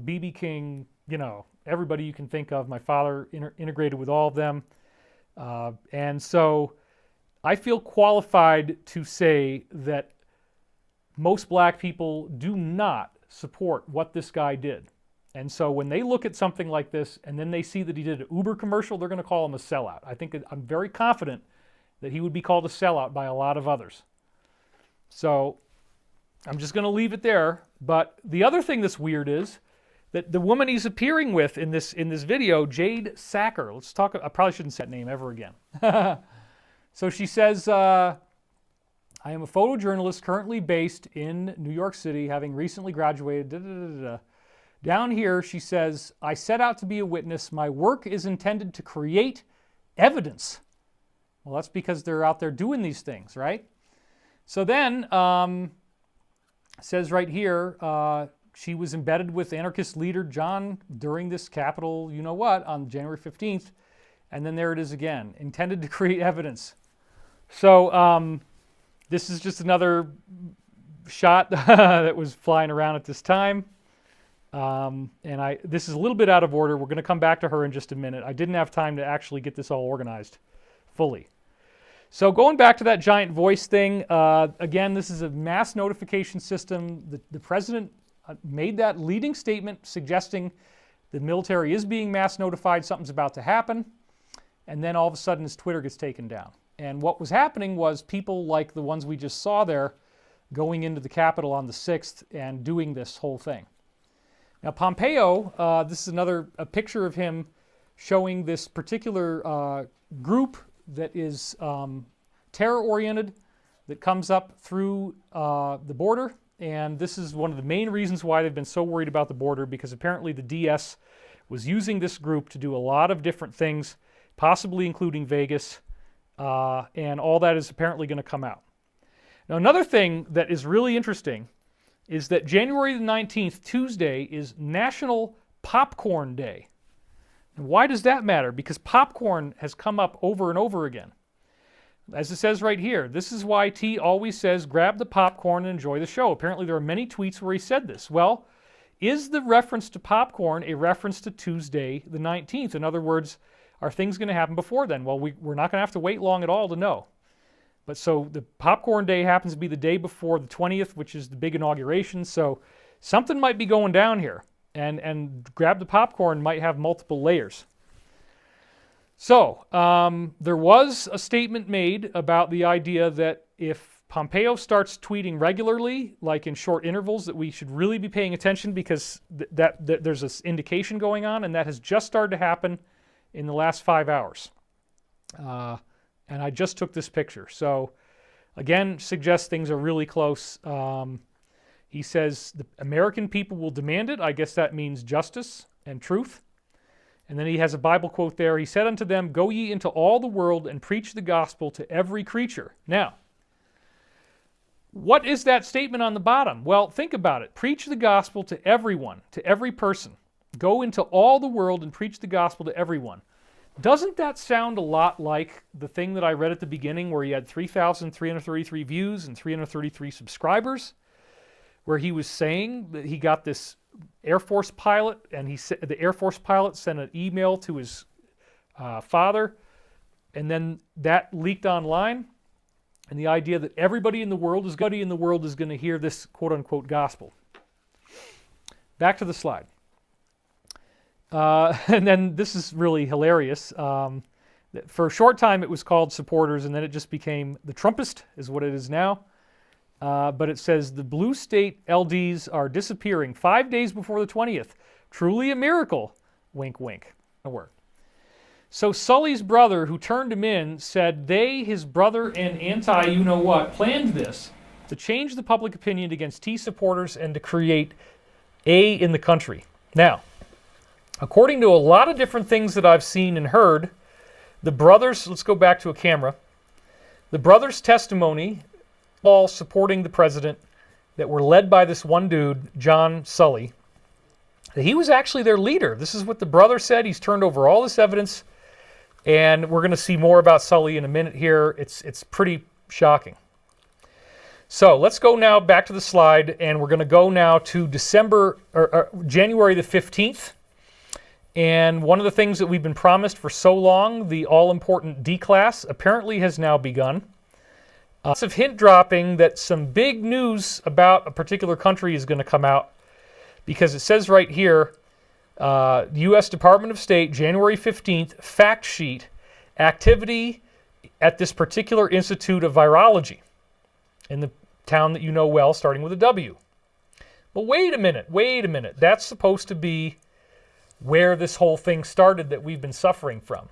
B.B. King, you know, everybody you can think of. My father integrated with all of them. And so I feel qualified to say that most black people do not support what this guy did. And so when they look at something like this and then they see that he did an Uber commercial, they're going to call him a sellout. I'm very confident that he would be called a sellout by a lot of others. So I'm just going to leave it there. But the other thing that's weird is that the woman he's appearing with in this video, Jade Sacker, let's talk. I probably shouldn't say that name ever again. So she says, I am a photojournalist currently based in New York City, having recently graduated. Down here, she says, I set out to be a witness. My work is intended to create evidence. Well, that's because they're out there doing these things, right? So then, says right here, she was embedded with anarchist leader John during this Capitol, you know what, on January 15th. And then there it is again, intended to create evidence. So this is just another shot that was flying around at this time. This is a little bit out of order. We're going to come back to her in just a minute. I didn't have time to actually get this all organized fully. So going back to that giant voice thing, again, this is a mass notification system. The president made that leading statement suggesting the military is being mass notified, something's about to happen, and then all of a sudden his Twitter gets taken down. And what was happening was people like the ones we just saw there going into the Capitol on the 6th and doing this whole thing. Now Pompeo, this is a picture of him showing this particular group that is terror-oriented, that comes up through the border. And this is one of the main reasons why they've been so worried about the border, because apparently the DS was using this group to do a lot of different things, possibly including Vegas, and all that is apparently going to come out. Now another thing that is really interesting is that January the 19th, Tuesday, is National Popcorn Day. And why does that matter? Because popcorn has come up over and over again. As it says right here, this is why T always says, grab the popcorn and enjoy the show. Apparently there are many tweets where he said this. Well, is the reference to popcorn a reference to Tuesday the 19th? In other words, are things going to happen before then? Well, we're not going to have to wait long at all to know. But so the popcorn day happens to be the day before the 20th, which is the big inauguration. So something might be going down here. and grab the popcorn might have multiple layers. So there was a statement made about the idea that if Pompeo starts tweeting regularly, like in short intervals, that we should really be paying attention because that there's this indication going on, and that has just started to happen in the last 5 hours. And I just took this picture. So again, suggests things are really close. He says the American people will demand it. I guess that means justice and truth. And then he has a Bible quote there. He said unto them, "Go ye into all the world and preach the gospel to every creature." Now, what is that statement on the bottom? Well, think about it. Preach the gospel to everyone, to every person. Go into all the world and preach the gospel to everyone. Doesn't that sound a lot like the thing that I read at the beginning where he had 3,333 views and 333 subscribers? Where he was saying that he got this Air Force pilot, and the Air Force pilot sent an email to his father, and then that leaked online. And the idea that everybody in the world is going to hear this quote-unquote gospel. Back to the slide. And then this is really hilarious. For a short time it was called Supporters, and then it just became the Trumpist, is what it is now. But it says the blue state LDs are disappearing 5 days before the 20th. Truly a miracle. Wink, wink. A word. So Sully's brother, who turned him in, said his brother and anti-you-know-what, planned this to change the public opinion against T supporters and to create A in the country. Now, according to a lot of different things that I've seen and heard, the brothers, let's go back to a camera, the brothers' testimony, all supporting the president, that were led by this one dude, John Sully, that he was actually their leader. This is what the brother said. He's turned over all this evidence, and we're going to see more about Sully in a minute here. It's pretty shocking. So let's go now back to the slide, and we're going to go now to January the 15th. And one of the things that we've been promised for so long, the all-important D-class, apparently has now begun. Lots of hint dropping that some big news about a particular country is going to come out, because it says right here, U.S. Department of State, January 15th, fact sheet, activity at this particular Institute of Virology in the town that you know well, starting with a W. But wait a minute. That's supposed to be where this whole thing started that we've been suffering from.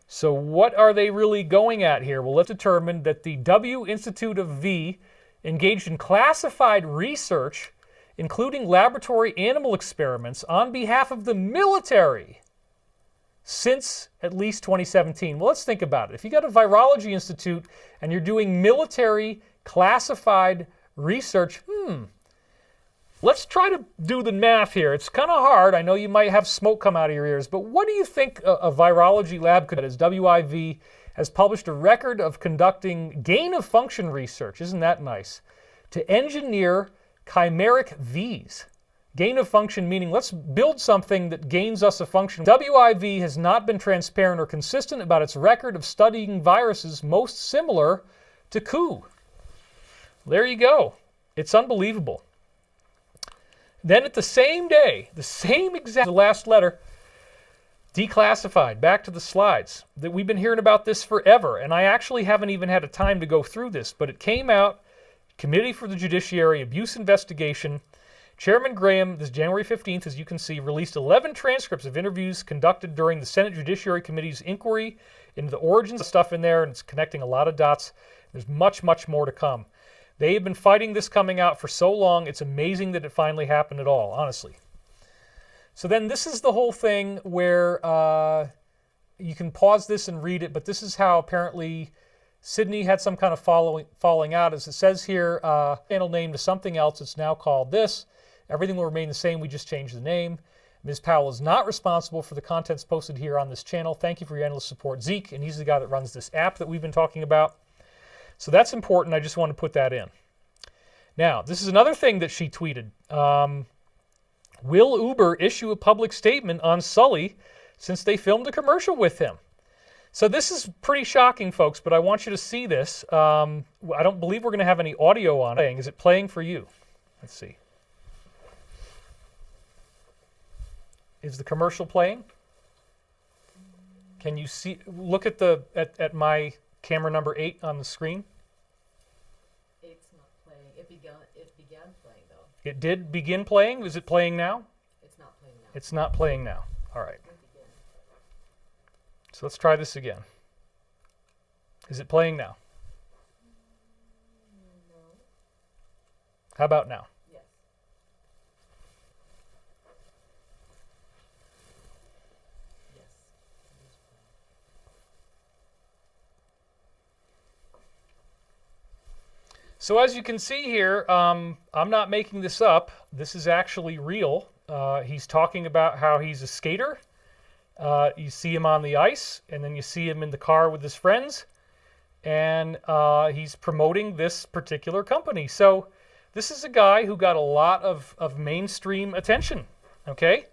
So what are they really going at here? Well, let's determine that the W Institute of V engaged in classified research, including laboratory animal experiments, on behalf of the military since at least 2017. Well, let's think about it. If you got a virology institute and you're doing military classified research, let's try to do the math here. It's kind of hard. I know you might have smoke come out of your ears, but what do you think a virology lab could, as WIV has published a record of conducting gain-of-function research, isn't that nice, to engineer chimeric Vs. Gain of function meaning let's build something that gains us a function. WIV has not been transparent or consistent about its record of studying viruses most similar to coup. There you go. It's unbelievable. Then at the same day, the same exact last letter, declassified, back to the slides, that we've been hearing about this forever, and I actually haven't even had a time to go through this, but it came out, Committee for the Judiciary Abuse Investigation. Chairman Graham, this January 15th, as you can see, released 11 transcripts of interviews conducted during the Senate Judiciary Committee's inquiry into the origins of stuff in there, and it's connecting a lot of dots. There's much, much more to come. They have been fighting this coming out for so long, it's amazing that it finally happened at all, honestly. So then this is the whole thing where you can pause this and read it, but this is how apparently Sydney had some kind of falling out. As it says here, channel name to something else. It's now called this. Everything will remain the same. We just changed the name. Ms. Powell is not responsible for the contents posted here on this channel. Thank you for your endless support, Zeke, and he's the guy that runs this app that we've been talking about. So that's important. I just want to put that in. Now, this is another thing that she tweeted. Will Uber issue a public statement on Sully since they filmed a commercial with him? So this is pretty shocking, folks, but I want you to see this. I don't believe we're going to have any audio on it. Is it playing for you? Let's see. Is the commercial playing? Can you see? Look at at my camera number 8 on the screen. 8's not playing. It began playing though. It did begin playing. Is it playing now? It's not playing now. It's not playing now. All right. It began. So let's try this again. Is it playing now? No. How about now? Yes. Yes. It is playing. So as you can see here, I'm not making this up. This is actually real. He's talking about how he's a skater. You see him on the ice, and then you see him in the car with his friends, and he's promoting this particular company. So this is a guy who got a lot of mainstream attention, okay?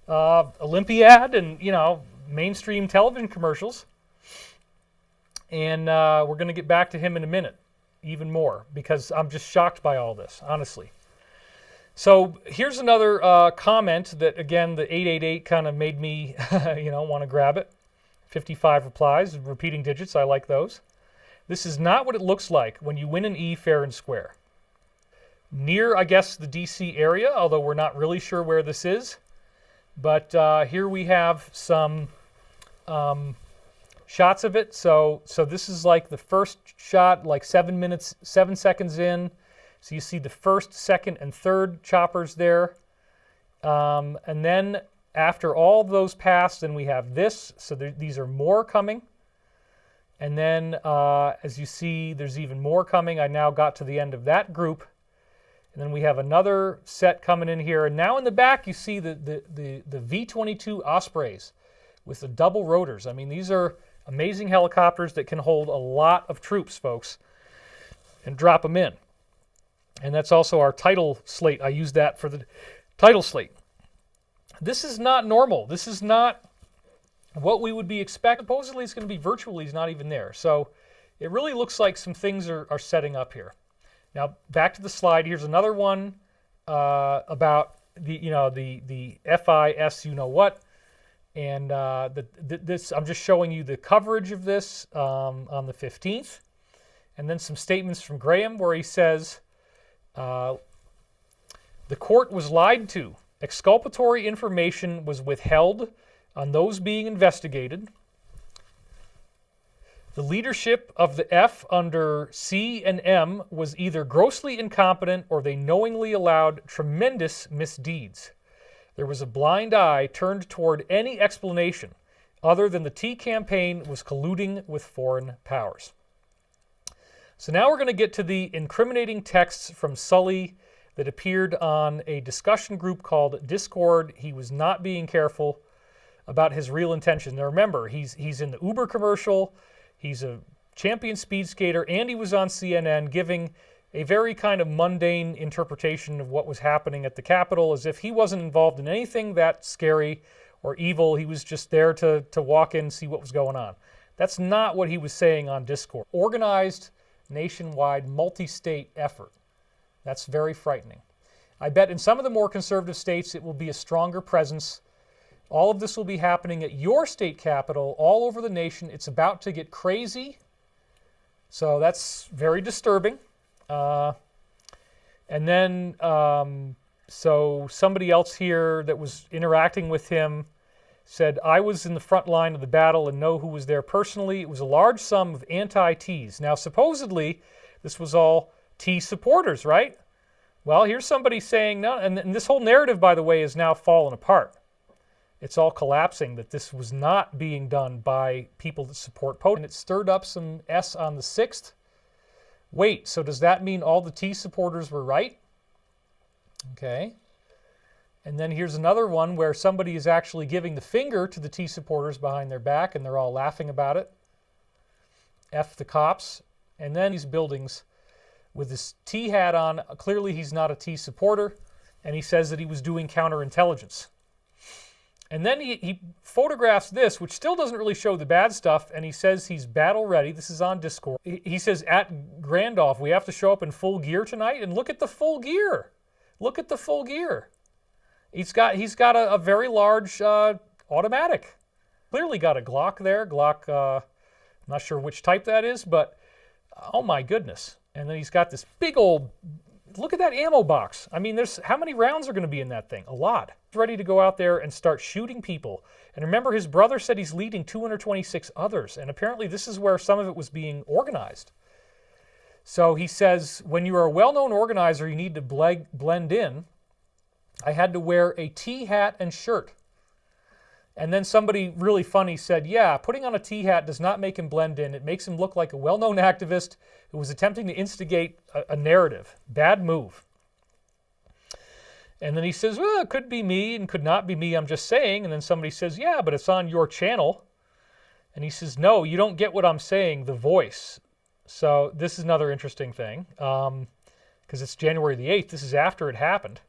Olympiad and, mainstream television commercials. And we're going to get back to him in a minute, even more, because I'm just shocked by all this, honestly. So here's another comment that, again, the 888 kind of made me, want to grab it. 55 replies, repeating digits, I like those. This is not what it looks like when you win an E fair and square. Near, I guess, the D.C. area, although we're not really sure where this is. But here we have some shots of it. So this is like the first shot, like 7 seconds in. So you see the first, second, and third choppers there. And then after all those pass, then we have this. So these are more coming. And then, as you see, there's even more coming. I now got to the end of that group. And then we have another set coming in here. And now in the back, you see the V-22 Ospreys with the double rotors. I mean, these are amazing helicopters that can hold a lot of troops, folks, and drop them in. And that's also our title slate. I use that for the title slate. This is not normal. This is not what we would be expecting. Supposedly it's going to be virtually, he's not even there. So it really looks like some things are setting up here. Now back to the slide. Here's another one about the FIS what, and this I'm just showing you the coverage of this on the 15th, and then some statements from Graham where he says the court was lied to. Exculpatory information was withheld on those being investigated. The leadership of the F under C and M was either grossly incompetent or they knowingly allowed tremendous misdeeds. There was a blind eye turned toward any explanation other than the T campaign was colluding with foreign powers. So now we're going to get to the incriminating texts from Sully that appeared on a discussion group called Discord. He was not being careful about his real intention. Now remember, he's in the Uber commercial, he's a champion speed skater, and he was on CNN giving a very kind of mundane interpretation of what was happening at the Capitol, as if he wasn't involved in anything that scary or evil. He was just there to walk in and see what was going on. That's not what he was saying on Discord. Organized, nationwide, multi-state effort. That's very frightening. I bet in some of the more conservative states it will be a stronger presence. All of this will be happening at your state capital all over the nation. It's about to get crazy. So that's very disturbing. And then, so somebody else here that was interacting with him said, I was in the front line of the battle and know who was there personally. It was a large sum of anti-Ts. Now, supposedly, this was all T supporters, right? Well, here's somebody saying, no, and this whole narrative, by the way, is now fallen apart. It's all collapsing, that this was not being done by people that support Putin. And it stirred up some S on the 6th. Wait, so does that mean all the T supporters were right? Okay. And then here's another one where somebody is actually giving the finger to the T supporters behind their back, and they're all laughing about it. F the cops. And then these buildings with his T hat on. Clearly he's not a T supporter, and he says that he was doing counterintelligence. And then he photographs this, which still doesn't really show the bad stuff, and he says he's battle ready. This is on Discord. He says, at Randolph, we have to show up in full gear tonight, and look at the full gear. Look at the full gear. He's got a very large automatic. Clearly got a Glock there. Glock, I'm not sure which type that is, but oh my goodness. And then he's got this big old, look at that ammo box. I mean, how many rounds are going to be in that thing? A lot. He's ready to go out there and start shooting people. And remember, his brother said he's leading 226 others. And apparently this is where some of it was being organized. So he says, when you are a well-known organizer, you need to blend in. I had to wear a T-hat and shirt. And then somebody really funny said, yeah, putting on a T-hat does not make him blend in. It makes him look like a well-known activist who was attempting to instigate a narrative. Bad move. And then he says, well, it could be me and could not be me, I'm just saying. And then somebody says, yeah, but it's on your channel. And he says, no, you don't get what I'm saying, the voice. So this is another interesting thing, because it's January the 8th. This is after it happened.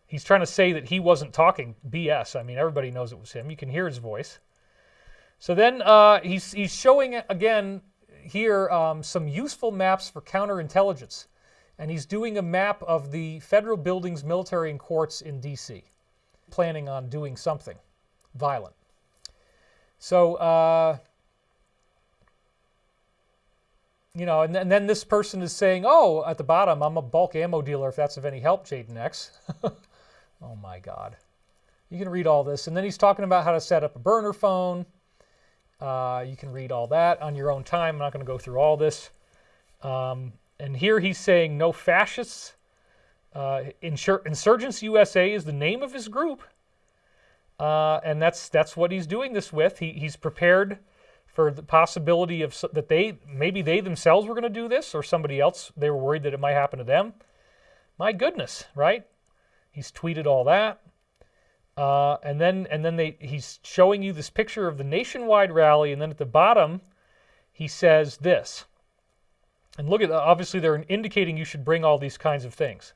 He's trying to say that he wasn't talking BS. I mean, everybody knows it was him. You can hear his voice. So then he's showing, again, here some useful maps for counterintelligence. And he's doing a map of the federal buildings, military, and courts in D.C., planning on doing something violent. So, you know, and then this person is saying, oh, at the bottom, I'm a bulk ammo dealer, if that's of any help, Jaden X. Oh, my God. You can read all this. And then he's talking about how to set up a burner phone. You can read all that on your own time. I'm not going to go through all this. And here he's saying no fascists. Insurgents USA is the name of his group. And that's what he's doing this with. He's prepared for the possibility of that maybe they themselves were going to do this, or somebody else, they were worried that it might happen to them. My goodness, right? He's tweeted all that. And then he's showing you this picture of the nationwide rally, and then at the bottom he says this. And look at, obviously they're indicating you should bring all these kinds of things.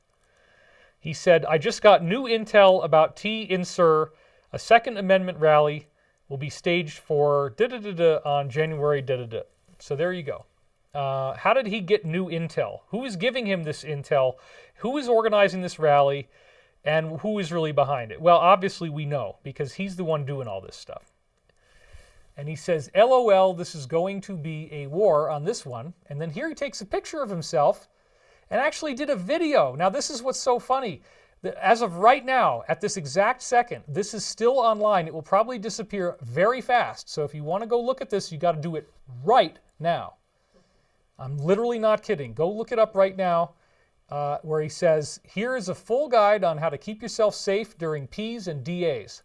He said, I just got new intel about T-Insur, a Second Amendment rally will be staged for on January da-da-da. So there you go. How did he get new intel? Who is giving him this intel? Who is organizing this rally? And who is really behind it? Well, obviously we know, because he's the one doing all this stuff. And he says, LOL, this is going to be a war on this one. And then here he takes a picture of himself and actually did a video. Now, this is what's so funny. As of right now, at this exact second, this is still online. It will probably disappear very fast. So if you want to go look at this, you got to do it right now. I'm literally not kidding. Go look it up right now, where he says, here is a full guide on how to keep yourself safe during Ps and DAs.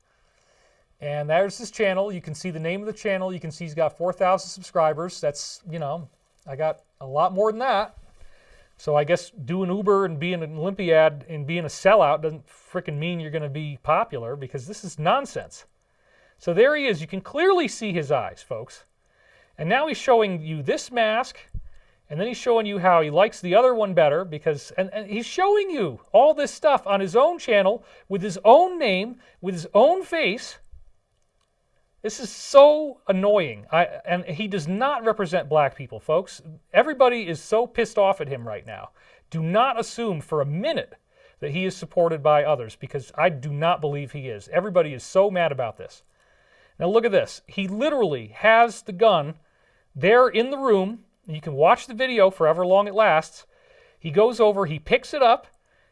And there's his channel. You can see the name of the channel. You can see he's got 4,000 subscribers. That's, you know, I got a lot more than that. So I guess doing Uber and being an Olympiad and being a sellout doesn't frickin' mean you're going to be popular, because this is nonsense. So there he is. You can clearly see his eyes, folks. And now he's showing you this mask, and then he's showing you how he likes the other one better, because, and he's showing you all this stuff on his own channel with his own name, with his own face. This is so annoying. And he does not represent black people, folks. Everybody is so pissed off at him right now. Do not assume for a minute that he is supported by others, because I do not believe he is. Everybody is so mad about this. Now look at this. He literally has the gun there in the room. You can watch the video for however long it lasts. He goes over, he picks it up,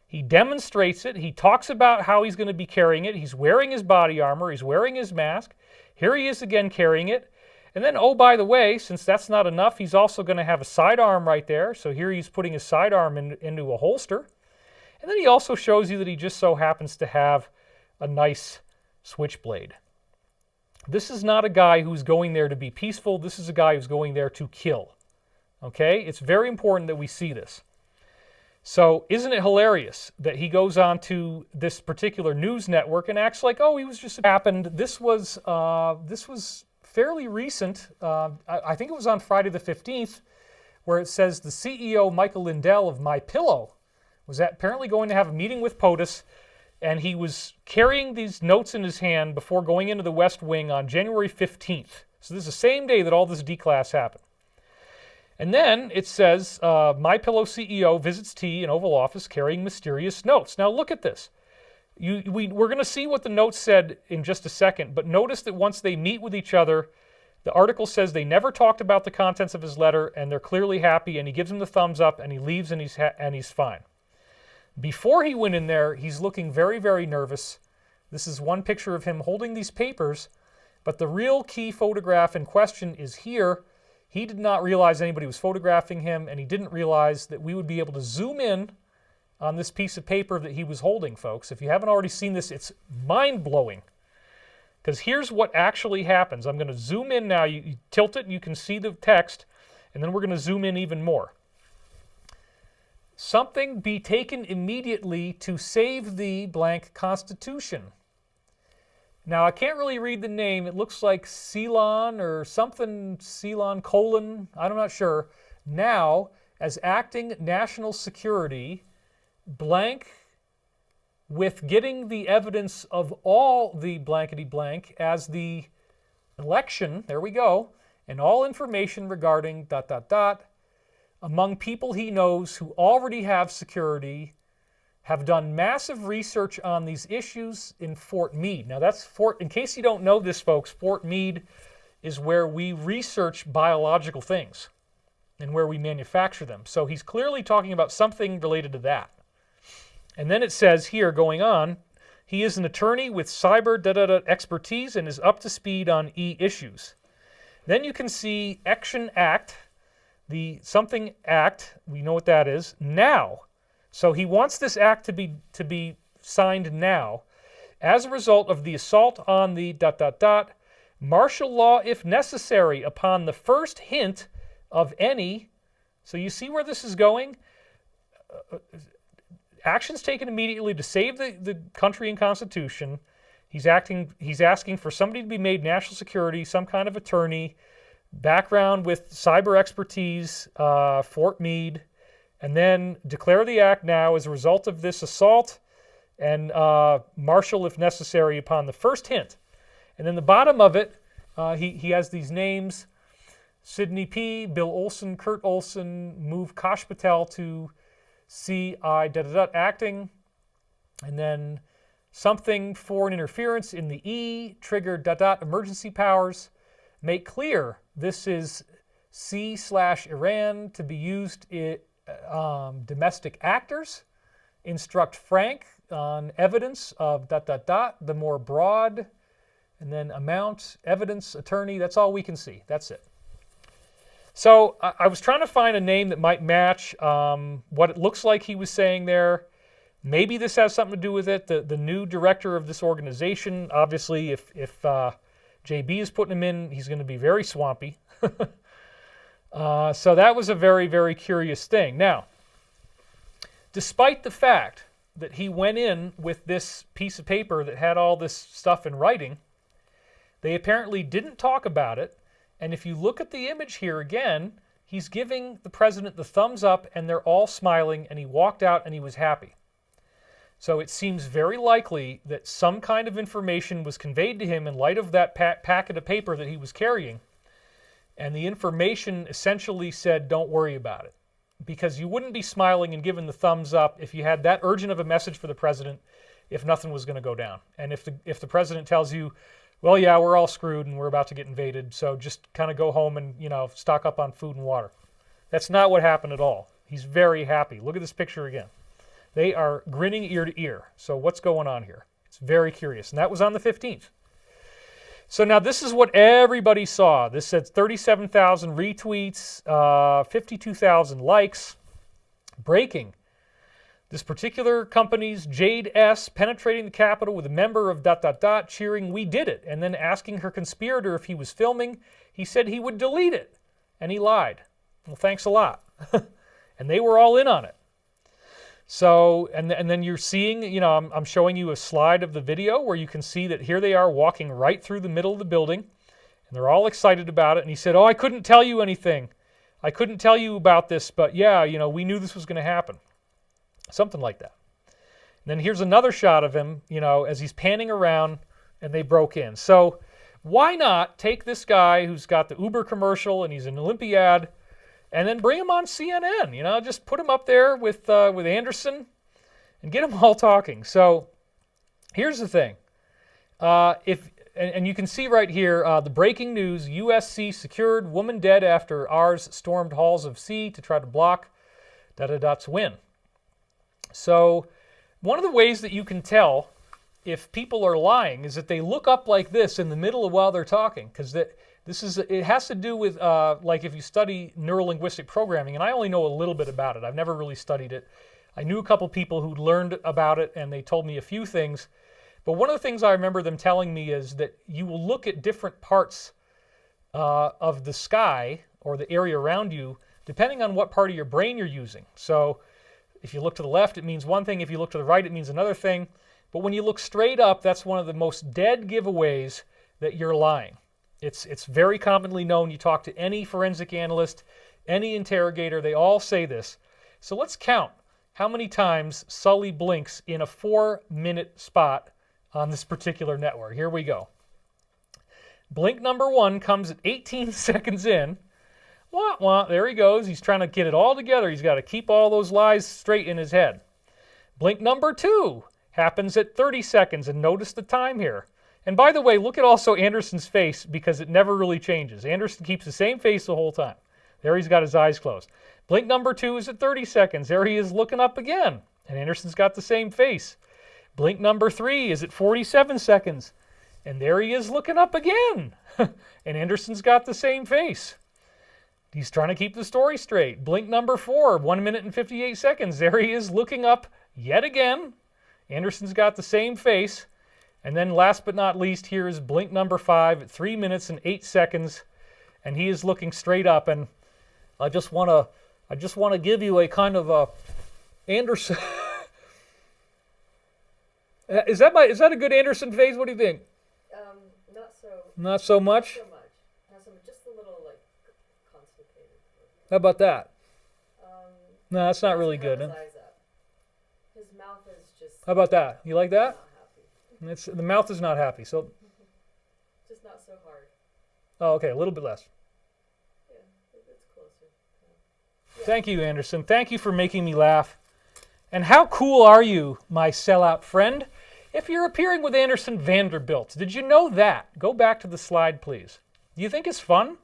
he demonstrates it, he talks about how he's going to be carrying it. He's wearing his body armor, he's wearing his mask. Here he is again carrying it. And then, oh, by the way, since that's not enough, he's also going to have a sidearm right there. So here he's putting his sidearm into a holster. And then he also shows you that he just so happens to have a nice switchblade. This is not a guy who's going there to be peaceful. This is a guy who's going there to kill. Okay? It's very important that we see this. So isn't it hilarious that he goes on to this particular news network and acts like, oh, he was just happened. This was fairly recent. I think it was on Friday the 15th, where it says the CEO, Michael Lindell of MyPillow, was apparently going to have a meeting with POTUS, and he was carrying these notes in his hand before going into the West Wing on January 15th. So this is the same day that all this D-class happened. And then it says, MyPillow CEO visits T in Oval Office carrying mysterious notes. Now look at this. We're going to see what the notes said in just a second, but notice that once they meet with each other, the article says they never talked about the contents of his letter, and they're clearly happy, and he gives him the thumbs up, and he leaves, and he's fine. Before he went in there, he's looking very, very nervous. This is one picture of him holding these papers, but the real key photograph in question is here. He did not realize anybody was photographing him, and he didn't realize that we would be able to zoom in on this piece of paper that he was holding, folks. If you haven't already seen this, it's mind-blowing. Because here's what actually happens. I'm going to zoom in now. You tilt it, and you can see the text, and then we're going to zoom in even more. Something be taken immediately to save the blank Constitution. Now, I can't really read the name. It looks like Ceylon or something, Ceylon colon, I'm not sure. Now, as acting national security, blank, with getting the evidence of all the blankety blank as the election, there we go, and all information regarding ... among people he knows who already have security, have done massive research on these issues in Fort Meade. Now that's in case you don't know this, folks, Fort Meade is where we research biological things and where we manufacture them. So he's clearly talking about something related to that. And then it says here, going on, he is an attorney with cyber expertise and is up to speed on issues. Then you can see Action Act, the something act, we know what that is, now. So he wants this act to be signed now. As a result of the assault on the ... martial law if necessary upon the first hint of any. So you see where this is going? Actions taken immediately to save the country and Constitution. He's asking for somebody to be made national security, some kind of attorney, background with cyber expertise, Fort Meade, and then declare the act now as a result of this assault and martial if necessary upon the first hint. And then the bottom of it, he has these names: Sidney P., Bill Olson, Kurt Olson, move Kash Patel to C.I. acting, and then something foreign interference in the E, trigger ... emergency powers, make clear this is C/Iran to be used in domestic actors, instruct Frank on evidence of ... the more broad, and then amount, evidence, attorney, that's all we can see, that's it. So I was trying to find a name that might match what it looks like he was saying there. Maybe this has something to do with it. The new director of this organization, obviously, if JB is putting him in, he's going to be very swampy. So that was a very, very curious thing. Now, despite the fact that he went in with this piece of paper that had all this stuff in writing, they apparently didn't talk about it. And if you look at the image here again, he's giving the president the thumbs up, and they're all smiling, and he walked out and he was happy. So it seems very likely that some kind of information was conveyed to him in light of that packet of paper that he was carrying. And the information essentially said, don't worry about it. Because you wouldn't be smiling and giving the thumbs up if you had that urgent of a message for the president if nothing was going to go down. And if the president tells you, well, yeah, we're all screwed and we're about to get invaded, so just kind of go home and, stock up on food and water. That's not what happened at all. He's very happy. Look at this picture again. They are grinning ear to ear. So what's going on here? It's very curious. And that was on the 15th. So now this is what everybody saw. This said 37,000 retweets, 52,000 likes. Breaking. This particular company's Jade S. penetrating the Capitol with a member of ... cheering, "We did it," and then asking her conspirator if he was filming. He said he would delete it, and he lied. Well, thanks a lot. And they were all in on it. So, and then you're seeing, I'm showing you a slide of the video where you can see that here they are walking right through the middle of the building, and they're all excited about it. And he said, "Oh, I couldn't tell you anything. I couldn't tell you about this, but yeah, we knew this was going to happen." Something like that. And then here's another shot of him, as he's panning around, and they broke in. So why not take this guy who's got the Uber commercial and he's an Olympiad, and then bring him on CNN? Just put him up there with Anderson and get them all talking. So Here's the thing. And you can see right here, the breaking news, USC secured, woman dead after Rs stormed halls of C to try to block da-da-dot's win. So one of the ways that you can tell if people are lying is that they look up like this in the middle of while they're talking, because it has to do with, like if you study neurolinguistic programming, and I only know a little bit about it. I've never really studied it. I knew a couple people who learned about it, and they told me a few things. But one of the things I remember them telling me is that you will look at different parts of the sky or the area around you, depending on what part of your brain you're using. So if you look to the left, it means one thing. If you look to the right, it means another thing. But when you look straight up, that's one of the most dead giveaways that you're lying. It's very commonly known. You talk to any forensic analyst, any interrogator, they all say this. So let's count how many times Sully blinks in a 4-minute spot on this particular network. Here we go. Blink number 1 comes at 18 seconds in. Wah, wah, there he goes. He's trying to get it all together. He's got to keep all those lies straight in his head. Blink number 2 happens at 30 seconds, and notice the time here. And by the way, look at also Anderson's face, because it never really changes. Anderson keeps the same face the whole time. There he's got his eyes closed. Blink number 2 is at 30 seconds. There he is looking up again, and Anderson's got the same face. Blink number 3 is at 47 seconds, and there he is looking up again, and Anderson's got the same face. He's trying to keep the story straight. Blink number 4, 1 minute and 58 seconds. There he is looking up yet again. Anderson's got the same face. And then last but not least, here is blink number 5 at 3 minutes and 8 seconds. And he is looking straight up. And I just want to give you a kind of a Anderson. Is that a good Anderson face? What do you think? Not so. Not so much? So much. Just a little like constipated. How about that? No, that's not really good. His eyes up. His mouth is just. How about that? You like that? Not happy. The mouth is not happy. So. Just not so hard. Oh, okay, a little bit less. Yeah, it's closer. Yeah. Thank you, Anderson. Thank you for making me laugh. And how cool are you, my sellout friend, if you're appearing with Anderson Vanderbilt? Did you know that? Go back to the slide, please. Do you think it's fun?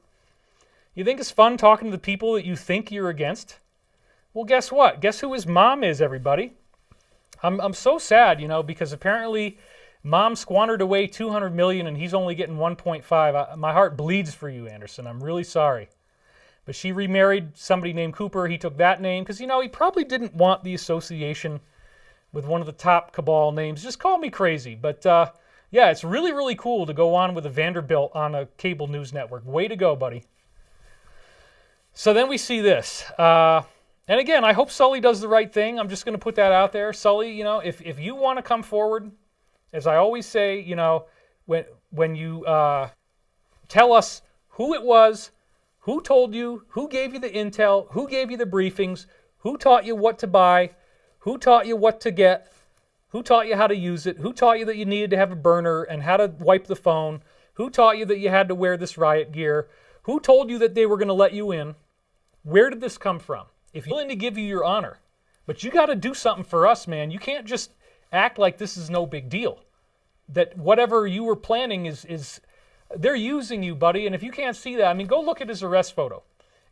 You think it's fun talking to the people that you think you're against? Well, guess what? Guess who his mom is, everybody? I'm so sad, because apparently mom squandered away $200 million and he's only getting 1.5. My heart bleeds for you, Anderson. I'm really sorry. But she remarried somebody named Cooper. He took that name because, he probably didn't want the association with one of the top cabal names. Just call me crazy. But, yeah, it's really, really cool to go on with a Vanderbilt on a cable news network. Way to go, buddy. So then we see this. And again, I hope Sully does the right thing. I'm just going to put that out there. Sully, if you want to come forward, as I always say, when you tell us who it was, who told you, who gave you the intel, who gave you the briefings, who taught you what to buy, who taught you what to get, who taught you how to use it, who taught you that you needed to have a burner and how to wipe the phone, who taught you that you had to wear this riot gear, who told you that they were going to let you in, where did this come from? If you're willing to give you your honor, but you got to do something for us, man. You can't just act like this is no big deal. That whatever you were planning is they're using you, buddy. And if you can't see that, go look at his arrest photo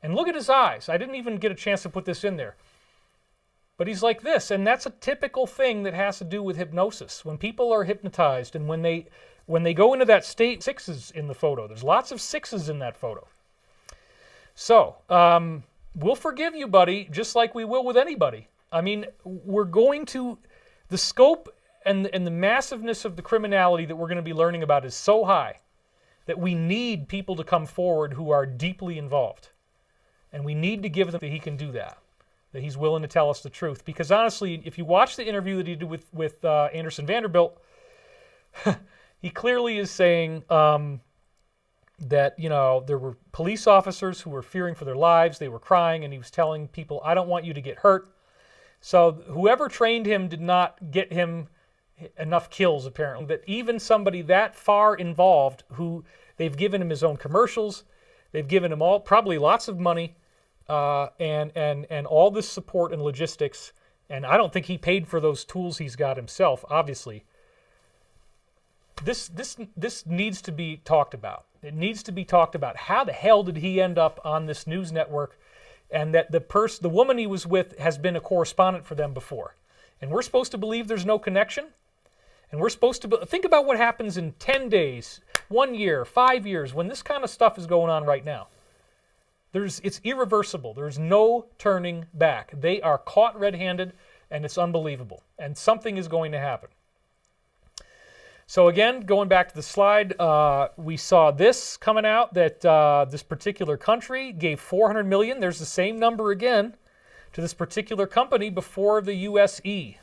and look at his eyes. I didn't even get a chance to put this in there. But he's like this, and that's a typical thing that has to do with hypnosis. When people are hypnotized and when they go into that state, 6s in the photo. There's lots of 6s in that photo. So, we'll forgive you, buddy, just like we will with anybody. We're going to, the scope and the massiveness of the criminality that we're going to be learning about is so high that we need people to come forward who are deeply involved. And we need to give them that he can do that he's willing to tell us the truth. Because honestly, if you watch the interview that he did with Anderson Vanderbilt, he clearly is saying that, there were police officers who were fearing for their lives. They were crying, and he was telling people, I don't want you to get hurt. So whoever trained him did not get him enough kills, apparently. That even somebody that far involved, who they've given him his own commercials, they've given him probably lots of money, and all this support and logistics, and I don't think he paid for those tools he's got himself, obviously. this needs to be talked about. It needs to be talked about. How the hell did he end up on this news network? And that the woman he was with has been a correspondent for them before. And we're supposed to believe there's no connection? And we're supposed to think about what happens in 10 days, 1 year, 5 years, when this kind of stuff is going on right now. It's irreversible. There's no turning back. They are caught red-handed, and it's unbelievable. And something is going to happen. So again, going back to the slide, we saw this coming out, that this particular country gave $400 million. There's the same number again to this particular company before the USE.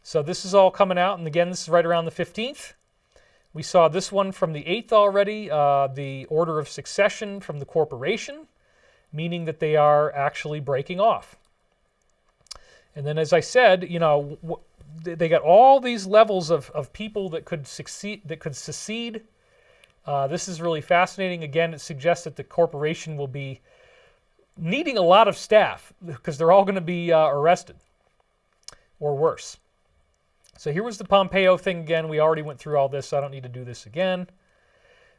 So this is all coming out, and again, this is right around the 15th. We saw this one from the 8th already, the order of succession from the corporation, meaning that they are actually breaking off. And then, as I said, you know, they got all these levels of people that could succeed, that could secede. This is really fascinating. Again, it suggests that the corporation will be needing a lot of staff because they're all going to be arrested or worse. So here was the Pompeo thing again. We already went through all this, so I don't need to do this again.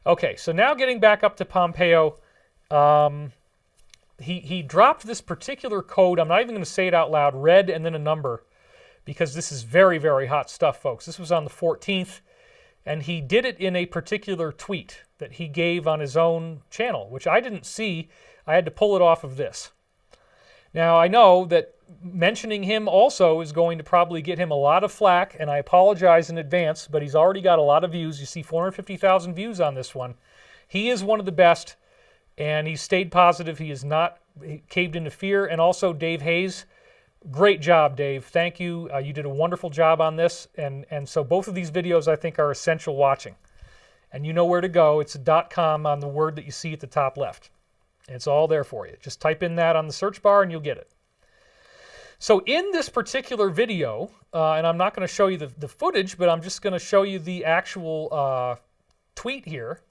Okay, so now getting back up to Pompeo, he dropped this particular code. I'm not even going to say it out loud, red and then a number, because this is very, very hot stuff, folks. This was on the 14th, and he did it in a particular tweet that he gave on his own channel, which I didn't see. I had to pull it off of this. Now, I know that mentioning him also is going to probably get him a lot of flack, and I apologize in advance, but he's already got a lot of views. You see 450,000 views on this one. He is one of the best, and he's stayed positive. He is not caved into fear. And also Dave Hayes, great job, Dave. Thank you. You did a wonderful job on this, and so both of these videos I think are essential watching. And you know where to go. It's a .com on the word that you see at the top left. It's all there for you. Just type in that on the search bar and you'll get it. So in this particular video, and I'm not going to show you the footage, but I'm just going to show you the actual tweet here.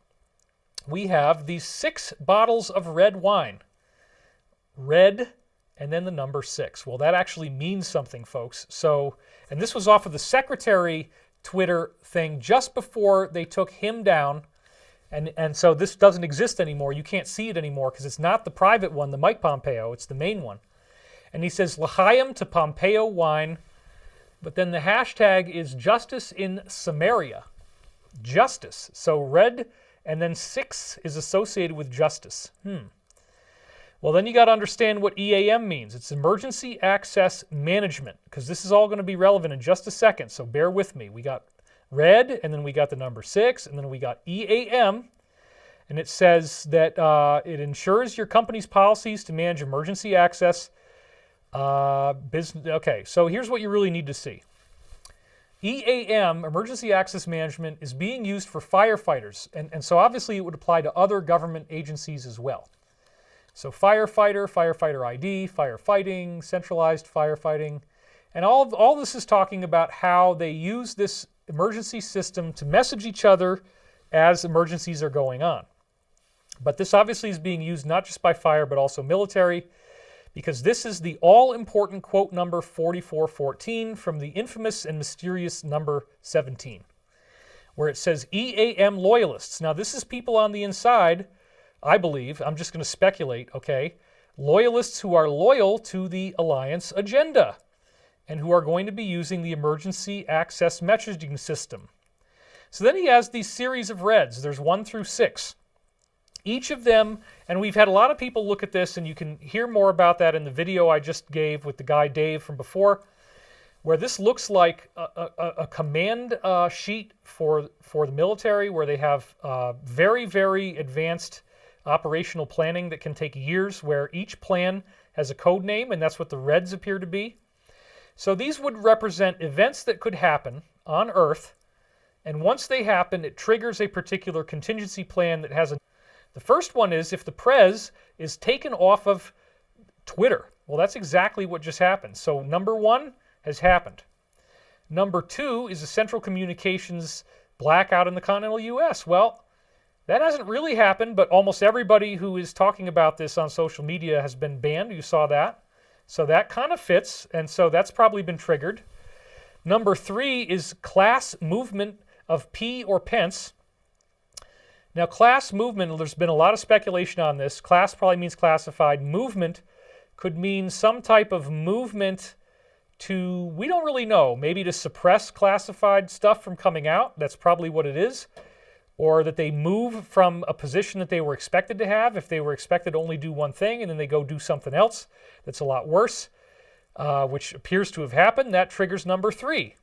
We have these 6 bottles of red wine. Red and then the number 6. Well, that actually means something, folks. So, and this was off of the secretary Twitter thing just before they took him down. And so this doesn't exist anymore. You can't see it anymore because it's not the private one, the Mike Pompeo. It's the main one. And he says, L'chaim to Pompeo wine. But then the hashtag is justice in Samaria. Justice. So red and then 6 is associated with justice. Well, then you got to understand what EAM means. It's Emergency Access Management, because this is all going to be relevant in just a second, so bear with me. We got red, and then we got the number 6, and then we got EAM, and it says that it ensures your company's policies to manage emergency access. Okay, so here's what you really need to see. EAM, Emergency Access Management, is being used for firefighters, and so obviously it would apply to other government agencies as well. So firefighter, firefighter ID, firefighting, centralized firefighting, and all this is talking about how they use this emergency system to message each other as emergencies are going on. But this obviously is being used not just by fire, but also military, because this is the all-important quote number 4414 from the infamous and mysterious number 17, where it says EAM loyalists. Now, this is people on the inside, I believe, I'm just going to speculate, okay, loyalists who are loyal to the alliance agenda and who are going to be using the emergency access messaging system. So then he has these series of reds. There's 1 through 6. Each of them, and we've had a lot of people look at this, and you can hear more about that in the video I just gave with the guy Dave from before, where this looks like a command sheet for the military, where they have very, very advanced operational planning that can take years, where each plan has a code name, and that's what the reds appear to be. So these would represent events that could happen on Earth, and once they happen, it triggers a particular contingency plan that has a... The first one is if the Prez is taken off of Twitter. Well, that's exactly what just happened. So number 1 has happened. Number 2 is a Central Communications blackout in the continental U.S. Well, that hasn't really happened, but almost everybody who is talking about this on social media has been banned. You saw that. So that kind of fits, and so that's probably been triggered. Number 3 is class movement of P or pence. Now, class movement, there's been a lot of speculation on this. Class probably means classified. Movement could mean some type of movement to, we don't really know, maybe to suppress classified stuff from coming out. That's probably what it is. Or that they move from a position that they were expected to have. If they were expected to only do one thing and then they go do something else that's a lot worse, which appears to have happened, that triggers number 3.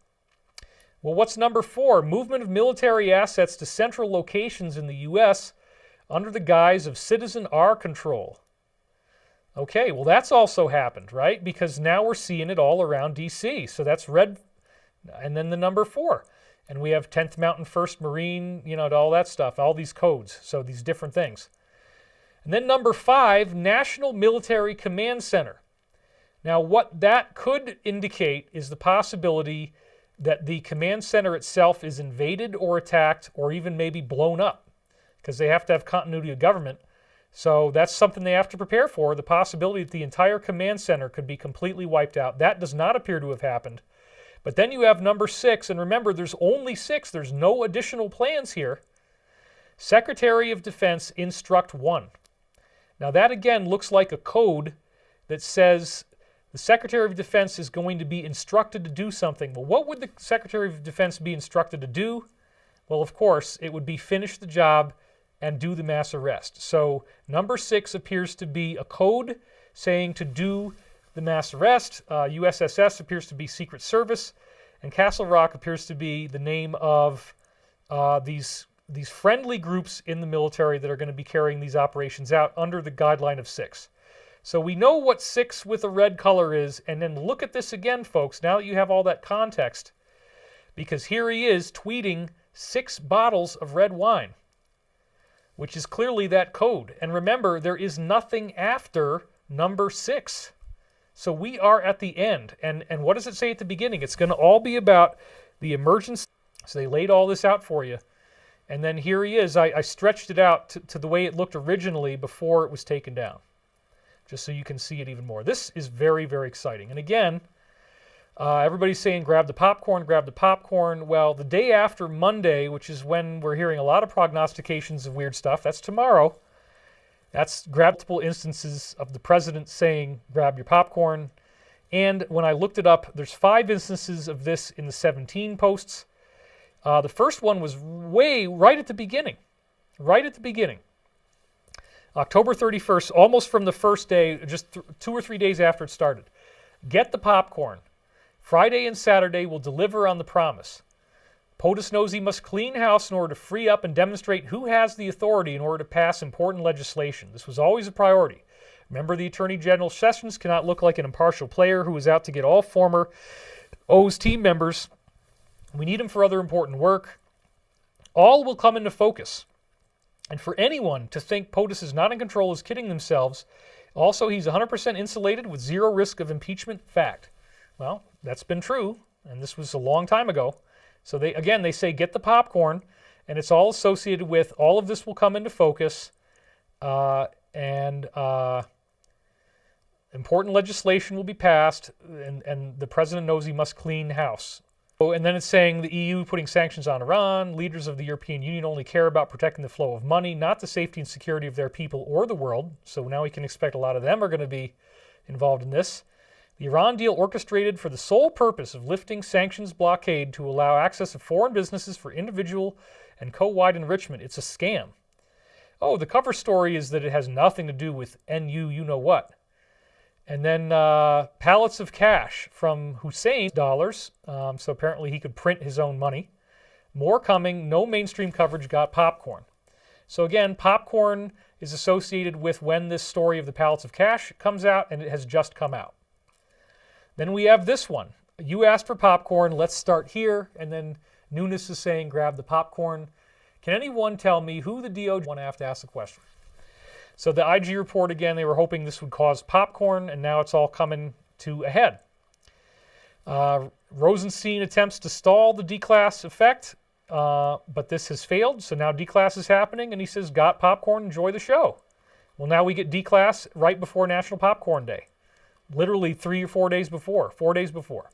Well, what's number 4? Movement of military assets to central locations in the U.S. under the guise of citizen R control. Okay, well, that's also happened, right? Because now we're seeing it all around D.C. So that's red, and then the number 4. And we have 10th Mountain 1st Marine, all that stuff, all these codes, so these different things. And then number 5, National Military Command Center. Now, what that could indicate is the possibility that the command center itself is invaded or attacked or even maybe blown up, because they have to have continuity of government. So that's something they have to prepare for, the possibility that the entire command center could be completely wiped out. That does not appear to have happened. But then you have number 6, and remember, there's only 6. There's no additional plans here. Secretary of Defense Instruct 1. Now that again looks like a code that says the Secretary of Defense is going to be instructed to do something. Well, what would the Secretary of Defense be instructed to do? Well, of course, it would be finish the job and do the mass arrest. So number 6 appears to be a code saying to do the mass arrest. USSS appears to be Secret Service, and Castle Rock appears to be the name of these friendly groups in the military that are going to be carrying these operations out under the guideline of 6. So we know what 6 with a red color is, and then look at this again, folks, now that you have all that context, because here he is tweeting 6 bottles of red wine, which is clearly that code. And remember, there is nothing after number 6. So we are at the end. And what does it say at the beginning? It's going to all be about the emergency. So they laid all this out for you. And then here he is. I stretched it out to the way it looked originally before it was taken down, just so you can see it even more. This is very, very exciting. And again, everybody's saying grab the popcorn, grab the popcorn. Well, the day after Monday, which is when we're hearing a lot of prognostications of weird stuff, that's tomorrow. That's multiple instances of the president saying, grab your popcorn. And when I looked it up, there's 5 instances of this in the 17 posts. The first one was right at the beginning. Right at the beginning. October 31st, almost from the first day, just 2 or 3 days after it started. Get the popcorn. Friday and Saturday will deliver on the promise. POTUS knows he must clean house in order to free up and demonstrate who has the authority in order to pass important legislation. This was always a priority. Remember, the Attorney General Sessions cannot look like an impartial player who is out to get all former O's team members. We need him for other important work. All will come into focus. And for anyone to think POTUS is not in control is kidding themselves. Also, he's 100% insulated with zero risk of impeachment. Fact. Well, that's been true, and this was a long time ago. So they say get the popcorn, and it's all associated with all of this will come into focus, and important legislation will be passed, and the president knows he must clean house. Oh, and then it's saying the EU putting sanctions on Iran, leaders of the European Union only care about protecting the flow of money, not the safety and security of their people or the world. So now we can expect a lot of them are going to be involved in this. The Iran deal orchestrated for the sole purpose of lifting sanctions blockade to allow access of foreign businesses for individual and co-wide enrichment. It's a scam. Oh, the cover story is that it has nothing to do with you-know-what. And then pallets of cash from Hussein's dollars. So apparently he could print his own money. More coming. No mainstream coverage. Got popcorn. So again, popcorn is associated with when this story of the pallets of cash comes out, and it has just come out. Then we have this one. You asked for popcorn. Let's start here. And then Nunes is saying, grab the popcorn. Can anyone tell me who the DOJ want to have to ask the question? So the IG report, again, they were hoping this would cause popcorn, and now it's all coming to a head. Rosenstein attempts to stall the declass effect, but this has failed. So now declass is happening, and he says, got popcorn, enjoy the show. Well, now we get declass right before National Popcorn Day. Literally 3 or 4 days before, 4 days before.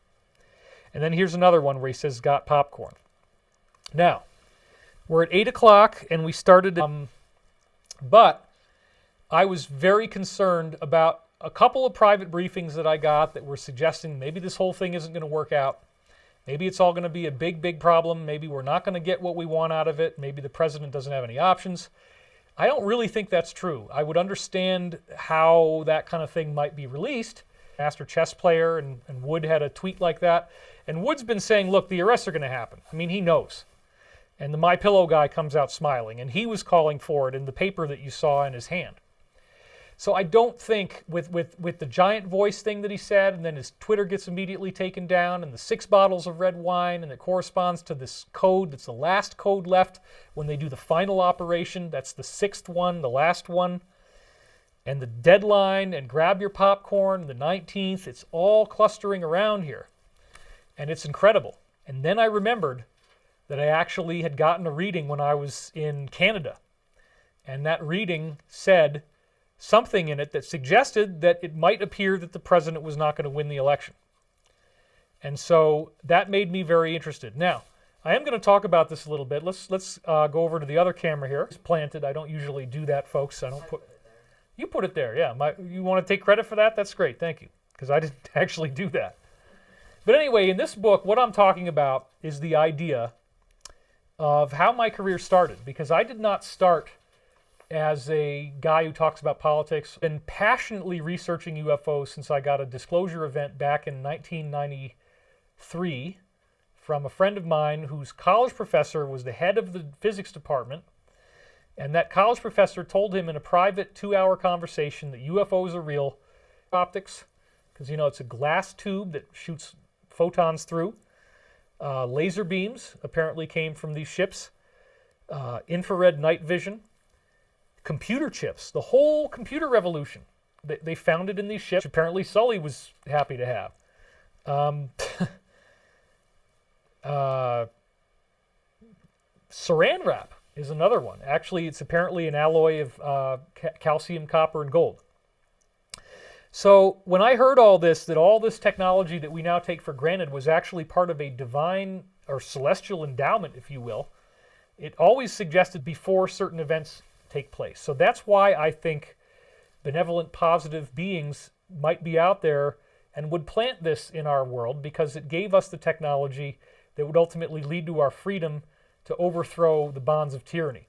And then here's another one where he says, got popcorn. Now, we're at 8 o'clock, and we started, but I was very concerned about a couple of private briefings that I got that were suggesting maybe this whole thing isn't going to work out. Maybe it's all going to be a big, big problem. Maybe we're not going to get what we want out of it. Maybe the president doesn't have any options. I don't really think that's true. I would understand how that kind of thing might be released. Master chess player, and Wood had a tweet like that. And Wood's been saying, look, the arrests are going to happen. I mean, he knows. And the My Pillow guy comes out smiling, and he was calling for it in the paper that you saw in his hand. So I don't think with the giant voice thing that he said, and then his Twitter gets immediately taken down, and the 6 bottles of red wine, and it corresponds to this code that's the last code left when they do the final operation. That's the 6th one, the last one. And the deadline, and grab your popcorn, the 19th, it's all clustering around here. And it's incredible. And then I remembered that I actually had gotten a reading when I was in Canada. And that reading said something in it that suggested that it might appear that the president was not going to win the election. And so that made me very interested. Now, I am going to talk about this a little bit. Let's go over to the other camera here. It's planted. I don't usually do that, folks. I don't put it there. You put it there, yeah. You want to take credit for that? That's great. Thank you. Because I didn't actually do that. But anyway, in this book, what I'm talking about is the idea of how my career started, because I did not start as a guy who talks about politics. I've been passionately researching UFOs since I got a disclosure event back in 1993 from a friend of mine whose college professor was the head of the physics department, and that college professor told him in a private 2-hour conversation that UFOs are real. Optics, because it's a glass tube that shoots photons through. Laser beams apparently came from these ships. Infrared night vision. Computer chips. The whole computer revolution. They found it in these ships. Apparently Sully was happy to have. Saran wrap is another one. Actually, it's apparently an alloy of calcium, copper, and gold. So when I heard all this, that all this technology that we now take for granted was actually part of a divine or celestial endowment, if you will, it always suggested before certain events take place. So that's why I think benevolent, positive beings might be out there and would plant this in our world, because it gave us the technology that would ultimately lead to our freedom to overthrow the bonds of tyranny.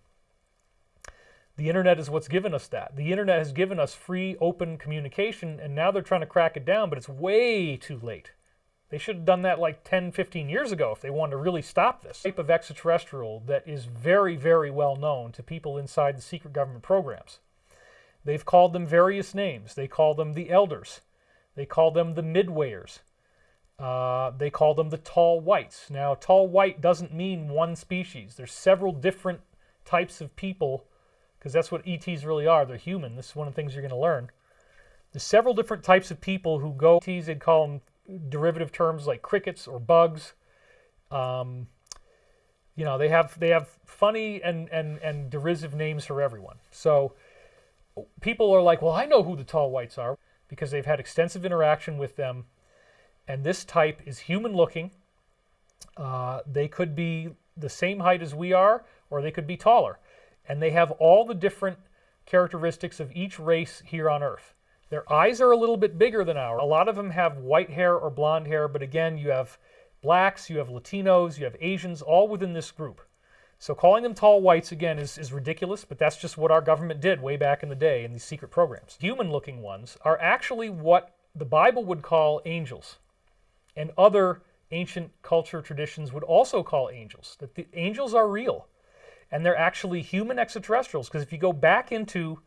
The internet is what's given us that. The internet has given us free, open communication, and now they're trying to crack it down, but it's way too late. They should have done that like 10, 15 years ago if they wanted to really stop this. Type of extraterrestrial that is very, very well known to people inside the secret government programs. They've called them various names. They call them the elders. They call them the midwayers. They call them the tall whites. Now, tall white doesn't mean one species. There's several different types of people, because that's what ETs really are. They're human. This is one of the things you're going to learn. There's several different types of people who go ETs. They'd call them derivative terms like crickets or bugs. They have funny and derisive names for everyone. So people are like, well, I know who the tall whites are, because they've had extensive interaction with them. And this type is human looking. They could be the same height as we are, or they could be taller. And they have all the different characteristics of each race here on Earth. Their eyes are a little bit bigger than ours. A lot of them have white hair or blonde hair, but again, you have blacks, you have Latinos, you have Asians, all within this group. So calling them tall whites, again, is ridiculous, but that's just what our government did way back in the day in these secret programs. Human-looking ones are actually what the Bible would call angels, and other ancient culture traditions would also call angels, that the angels are real. And they're actually human extraterrestrials, because if you go back into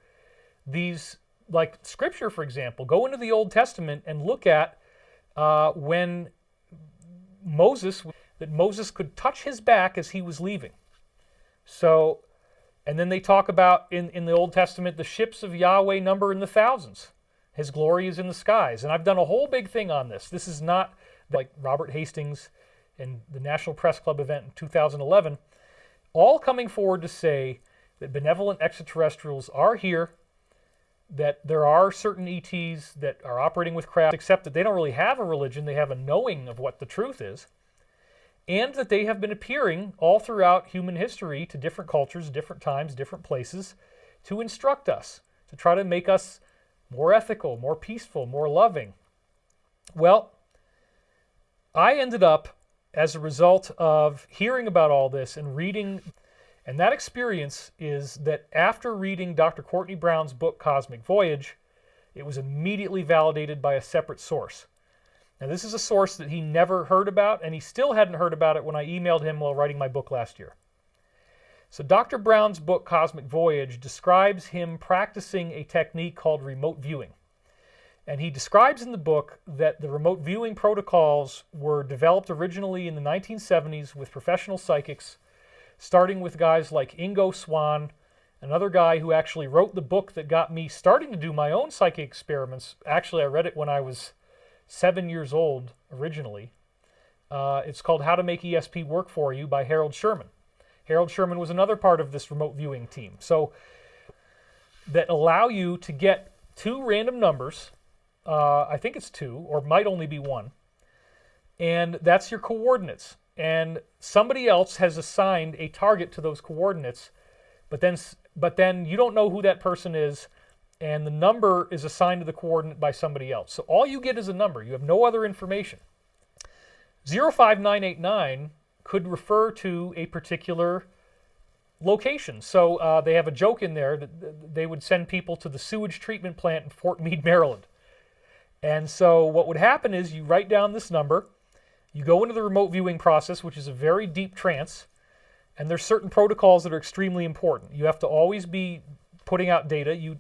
these, like Scripture, for example, go into the Old Testament and look at when Moses could touch his back as he was leaving. So, and then they talk about in the Old Testament, the ships of Yahweh number in the thousands. His glory is in the skies. And I've done a whole big thing on this. This is not like Robert Hastings and the National Press Club event in 2011. All coming forward to say that benevolent extraterrestrials are here, that there are certain ETs that are operating with craft, except that they don't really have a religion. They have a knowing of what the truth is. and that they have been appearing all throughout human history to different cultures, different times, different places, to instruct us, to try to make us more ethical, more peaceful, more loving. Well, I ended up, as a result of hearing about all this and reading, and that experience is that after reading Dr. Courtney Brown's book, Cosmic Voyage, it was immediately validated by a separate source. Now, this is a source that he never heard about, and he still hadn't heard about it when I emailed him while writing my book last year. So Dr. Brown's book, Cosmic Voyage, describes him practicing a technique called remote viewing. And he describes in the book that the remote viewing protocols were developed originally in the 1970s with professional psychics, starting with guys like Ingo Swann, another guy who actually wrote the book that got me starting to do my own psychic experiments. Actually, I read it when I was 7 years old originally. It's called How to Make ESP Work For You by Harold Sherman. Harold Sherman was another part of this remote viewing team. So that allow you to get two random numbers, I think it's two, or might only be one, and that's your coordinates. And somebody else has assigned a target to those coordinates, but then you don't know who that person is, and the number is assigned to the coordinate by somebody else. So all you get is a number. You have no other information. 05989 could refer to a particular location. So they have a joke in there that they would send people to the sewage treatment plant in Fort Meade, Maryland. And so what would happen is you write down this number, you go into the remote viewing process, which is a very deep trance, and there's certain protocols that are extremely important. You have to always be putting out data. You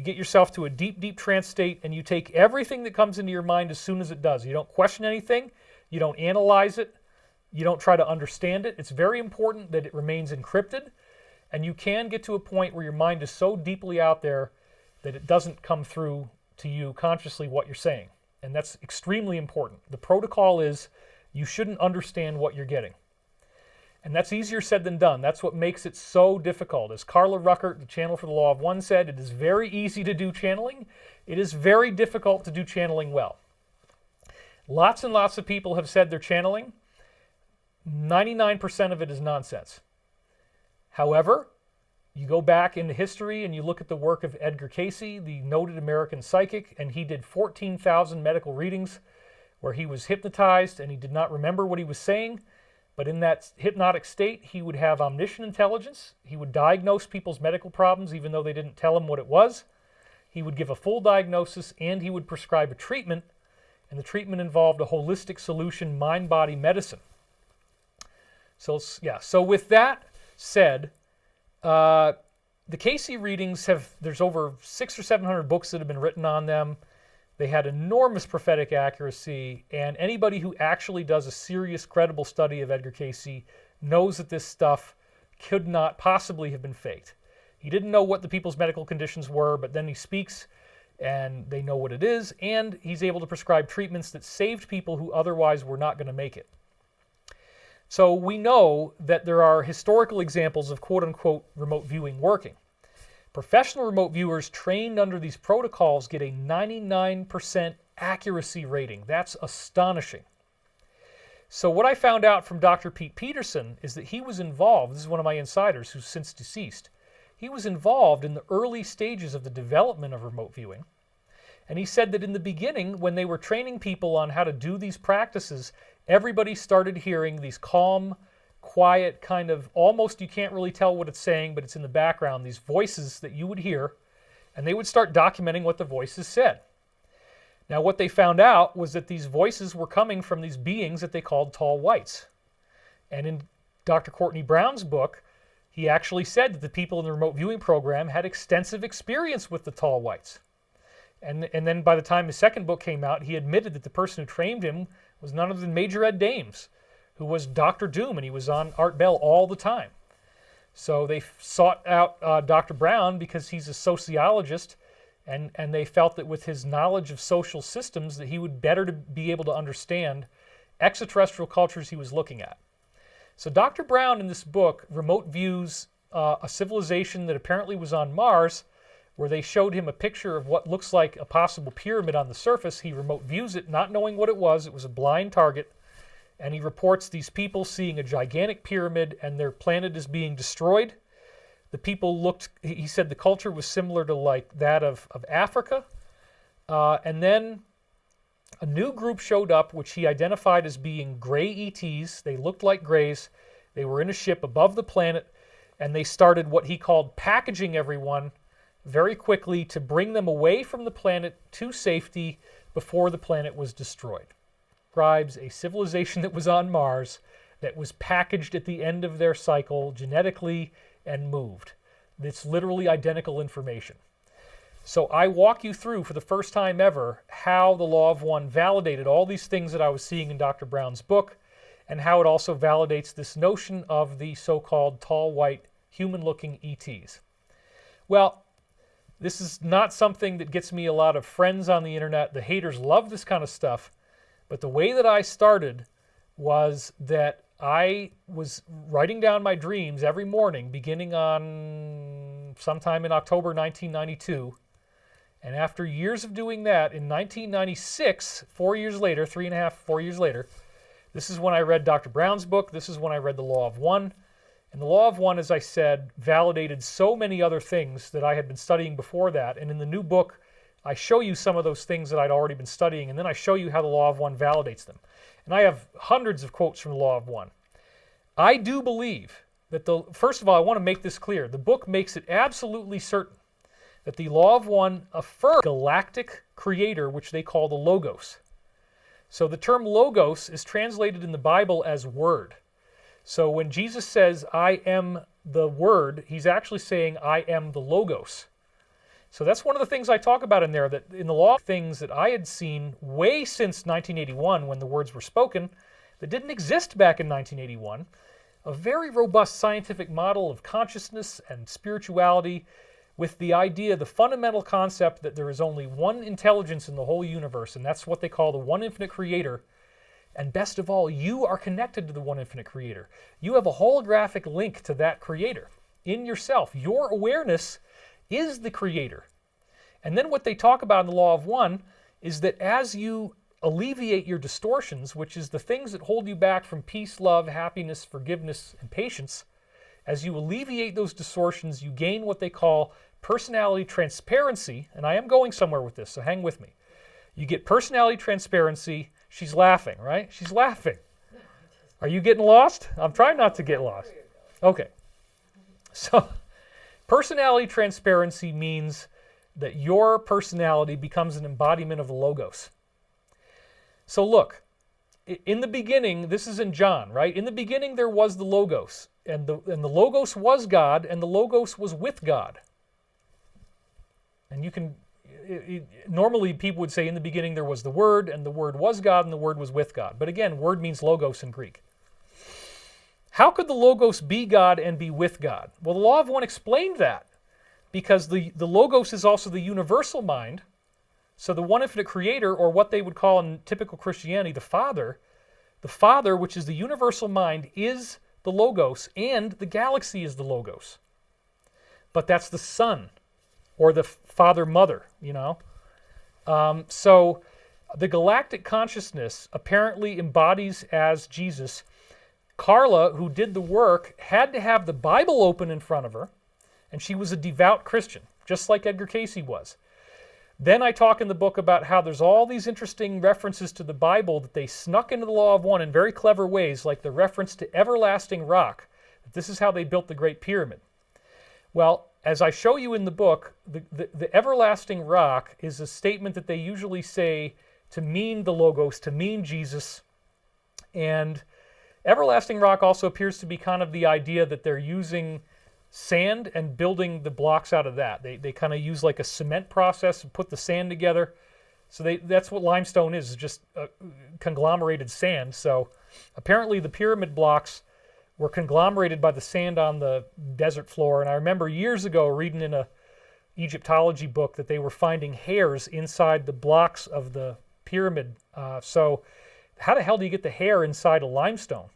get yourself to a deep, deep trance state, and you take everything that comes into your mind as soon as it does. You don't question anything. You don't analyze it. You don't try to understand it. It's very important that it remains encrypted, and you can get to a point where your mind is so deeply out there that it doesn't come through to you consciously what you're saying. And that's extremely important. The protocol is you shouldn't understand what you're getting. And that's easier said than done. That's what makes it so difficult. As Carla Ruckert, the Channel for the Law of One, said, it is very easy to do channeling. It is very difficult to do channeling well. Lots and lots of people have said they're channeling. 99% of it is nonsense. However, you go back into history and you look at the work of Edgar Cayce, the noted American psychic, and he did 14,000 medical readings where he was hypnotized and he did not remember what he was saying. But in that hypnotic state, he would have omniscient intelligence. He would diagnose people's medical problems even though they didn't tell him what it was. He would give a full diagnosis and he would prescribe a treatment. And the treatment involved a holistic solution, mind-body medicine. So with that said, the Cayce readings there's over 600 or 700 books that have been written on them. They had enormous prophetic accuracy, and anybody who actually does a serious, credible study of Edgar Cayce knows that this stuff could not possibly have been faked. He didn't know what the people's medical conditions were, but then he speaks, and they know what it is, and he's able to prescribe treatments that saved people who otherwise were not going to make it. So we know that there are historical examples of quote-unquote remote viewing working. Professional remote viewers trained under these protocols get a 99% accuracy rating. That's astonishing. So what I found out from Dr. Pete Peterson is that he was involved, this is one of my insiders who's since deceased, he was involved in the early stages of the development of remote viewing. And he said that in the beginning, when they were training people on how to do these practices, everybody started hearing these calm, quiet, kind of almost you can't really tell what it's saying, but it's in the background, these voices that you would hear, and they would start documenting what the voices said. Now, what they found out was that these voices were coming from these beings that they called tall whites. And in Dr. Courtney Brown's book, he actually said that the people in the remote viewing program had extensive experience with the tall whites. And then by the time his second book came out, he admitted that the person who trained him was none other than Major Ed Dames, who was Dr. Doom, and he was on Art Bell all the time. So they sought out Dr. Brown because he's a sociologist, and they felt that with his knowledge of social systems that he would better to be able to understand extraterrestrial cultures he was looking at. So Dr. Brown in this book remote views a civilization that apparently was on Mars, where they showed him a picture of what looks like a possible pyramid on the surface. He remote views it, not knowing what it was. It was a blind target. And he reports these people seeing a gigantic pyramid and their planet is being destroyed. The people looked, he said the culture was similar to like that of Africa. And then a new group showed up, which he identified as being gray ETs. They looked like grays. They were in a ship above the planet, and they started what he called packaging everyone very quickly to bring them away from the planet to safety before the planet was destroyed. Describes a civilization that was on Mars that was packaged at the end of their cycle genetically and moved. It's literally identical information. So I walk you through for the first time ever how the Law of One validated all these things that I was seeing in Dr. Brown's book, and how it also validates this notion of the so-called tall, white, human-looking ETs. Well, this is not something that gets me a lot of friends on the internet. The haters love this kind of stuff. But the way that I started was that I was writing down my dreams every morning, beginning on sometime in October 1992. And after years of doing that, in 1996, 4 years later, 3.5, 4 years later, this is when I read Dr. Brown's book. This is when I read The Law of One. And The Law of One, as I said, validated so many other things that I had been studying before that. And in the new book, I show you some of those things that I'd already been studying, and then I show you how the Law of One validates them. And I have hundreds of quotes from the Law of One. I do believe that first of all, I want to make this clear. The book makes it absolutely certain that the Law of One affirms galactic creator, which they call the Logos. So the term Logos is translated in the Bible as word. So when Jesus says, I am the Word, he's actually saying, I am the Logos. So that's one of the things I talk about in there, that in the law, things that I had seen way since 1981 when the words were spoken, that didn't exist back in 1981, a very robust scientific model of consciousness and spirituality with the idea, the fundamental concept that there is only one intelligence in the whole universe, and that's what they call the one infinite creator. And best of all, you are connected to the one infinite creator. You have a holographic link to that creator in yourself. Your awareness is the creator. And then what they talk about in the Law of One is that as you alleviate your distortions, which is the things that hold you back from peace, love, happiness, forgiveness, and patience, as you alleviate those distortions, you gain what they call personality transparency. And I am going somewhere with this, so hang with me. You get personality transparency. She's laughing, right? She's laughing. Are you getting lost? I'm trying not to get lost. Okay. So personality transparency means that your personality becomes an embodiment of the Logos. So look, in the beginning, this is in John, right? In the beginning there was the Logos, and the Logos was God, and the Logos was with God. And you can, normally people would say in the beginning there was the Word, and the Word was God, and the Word was with God. But again, Word means Logos in Greek. How could the Logos be God and be with God? Well, the Law of One explained that, because the Logos is also the universal mind. So the one infinite creator, or what they would call in typical Christianity, the Father, which is the universal mind, is the Logos, and the galaxy is the Logos. But that's the Son, or the Father-Mother, you know. So the galactic consciousness apparently embodies as Jesus. Carla, who did the work, had to have the Bible open in front of her, and she was a devout Christian, just like Edgar Casey was. Then I talk in the book about how there's all these interesting references to the Bible that they snuck into the Law of One in very clever ways, like the reference to everlasting rock. This is how they built the Great Pyramid. Well, as I show you in the book, the everlasting rock is a statement that they usually say to mean the Logos, to mean Jesus. And everlasting rock also appears to be kind of the idea that they're using sand and building the blocks out of that. They kind of use like a cement process and put the sand together. So that's what limestone is just conglomerated sand. So apparently the pyramid blocks were conglomerated by the sand on the desert floor. And I remember years ago reading in a Egyptology book that they were finding hairs inside the blocks of the pyramid. So how the hell do you get the hair inside a limestone?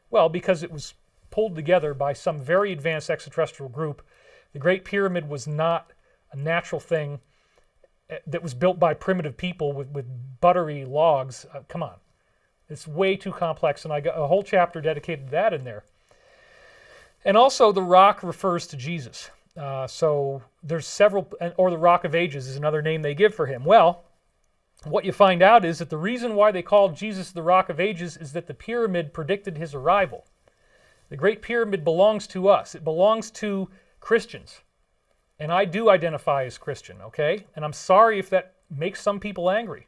Well, because it was pulled together by some very advanced extraterrestrial group. The Great Pyramid was not a natural thing that was built by primitive people with buttery logs. Come on. It's way too complex, and I got a whole chapter dedicated to that in there. And also, the rock refers to Jesus. So there's several, or the Rock of Ages is another name they give for him. Well, what you find out is that the reason why they called Jesus the Rock of Ages is that the pyramid predicted his arrival. The Great Pyramid belongs to us. It belongs to Christians. And I do identify as Christian, okay? And I'm sorry if that makes some people angry.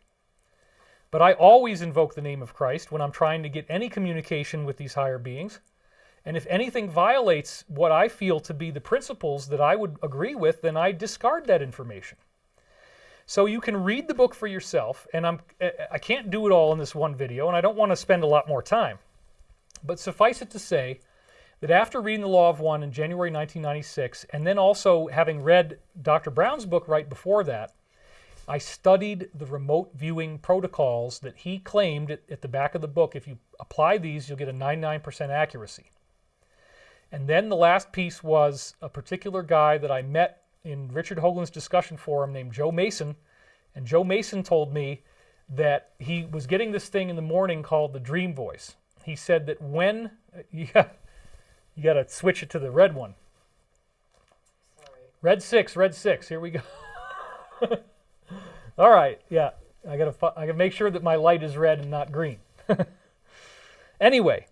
But I always invoke the name of Christ when I'm trying to get any communication with these higher beings. And if anything violates what I feel to be the principles that I would agree with, then I discard that information. So you can read the book for yourself, and I can't do it all in this one video, and I don't want to spend a lot more time. But suffice it to say that after reading The Law of One in January 1996, and then also having read Dr. Brown's book right before that, I studied the remote viewing protocols that he claimed at the back of the book. If you apply these, you'll get a 99% accuracy. And then the last piece was a particular guy that I met in Richard Hoagland's discussion forum named Joe Mason. And Joe Mason told me that he was getting this thing in the morning called the dream voice. He said that when, you got to switch it to the red one. Sorry. Red 6, here we go. All right, yeah, I gotta make sure that my light is red and not green. Anyway,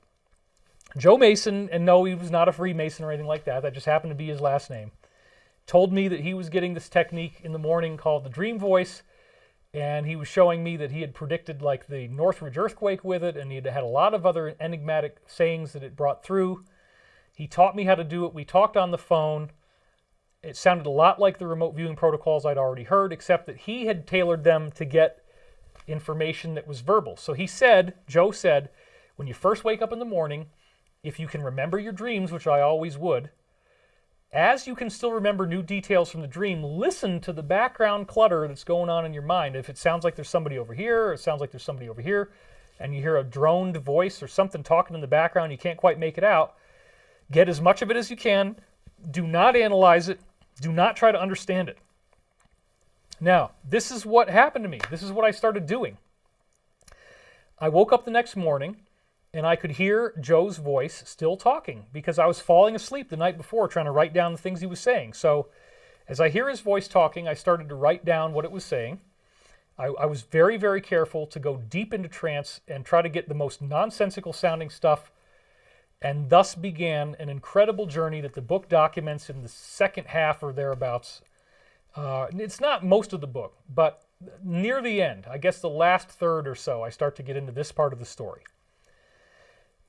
Joe Mason, and no, he was not a Freemason or anything like that. That just happened to be his last name. Told me that he was getting this technique in the morning called the dream voice, and he was showing me that he had predicted like the Northridge earthquake with it, and he had a lot of other enigmatic sayings that it brought through. He taught me how to do it. We talked on the phone. It sounded a lot like the remote viewing protocols I'd already heard, except that he had tailored them to get information that was verbal. So he said, Joe said, when you first wake up in the morning, if you can remember your dreams, which I always would, as you can still remember new details from the dream, listen to the background clutter that's going on in your mind. If it sounds like there's somebody over here, or it sounds like there's somebody over here, and you hear a droned voice or something talking in the background, you can't quite make it out, get as much of it as you can. Do not analyze it. Do not try to understand it. Now, this is what happened to me. This is what I started doing. I woke up the next morning, and I could hear Joe's voice still talking because I was falling asleep the night before trying to write down the things he was saying. So as I hear his voice talking, I started to write down what it was saying. I was very, very careful to go deep into trance and try to get the most nonsensical sounding stuff, and thus began an incredible journey that the book documents in the second half or thereabouts. It's not most of the book, but near the end, I guess the last third or so, I start to get into this part of the story,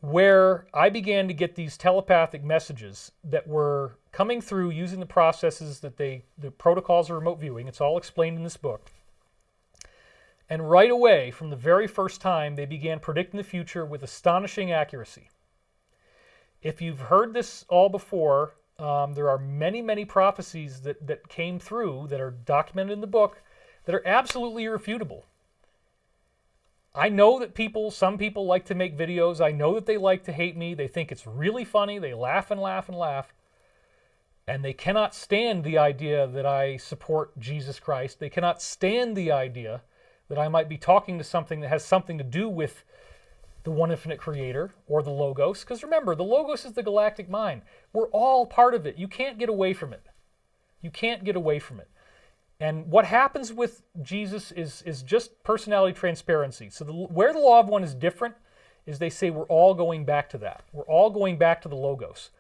where I began to get these telepathic messages that were coming through using the processes that the protocols of remote viewing. It's all explained in this book. And right away, from the very first time, they began predicting the future with astonishing accuracy. If you've heard this all before, there are many, many prophecies that came through that are documented in the book that are absolutely irrefutable. I know that some people like to make videos. I know that they like to hate me. They think it's really funny. They laugh and laugh and laugh. And they cannot stand the idea that I support Jesus Christ. They cannot stand the idea that I might be talking to something that has something to do with the one infinite creator or the Logos. Because remember, the Logos is the galactic mind. We're all part of it. You can't get away from it. You can't get away from it. And what happens with Jesus is just personality transparency. So where the Law of One is different is they say we're all going back to that. We're all going back to the Logos.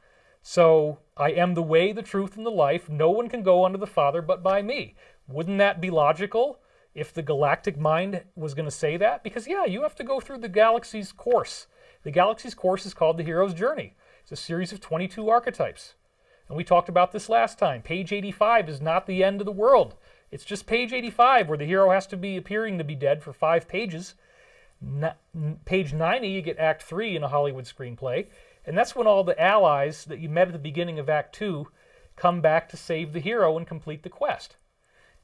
So I am the way, the truth, and the life. No one can go unto the Father but by me. Wouldn't that be logical if the galactic mind was going to say that? Because, yeah, you have to go through the galaxy's course. The galaxy's course is called the hero's journey. It's a series of 22 archetypes. And we talked about this last time. Page 85 is not the end of the world. It's just page 85 where the hero has to be appearing to be dead for 5 pages. Page 90, you get Act 3 in a Hollywood screenplay. And that's when all the allies that you met at the beginning of Act 2 come back to save the hero and complete the quest.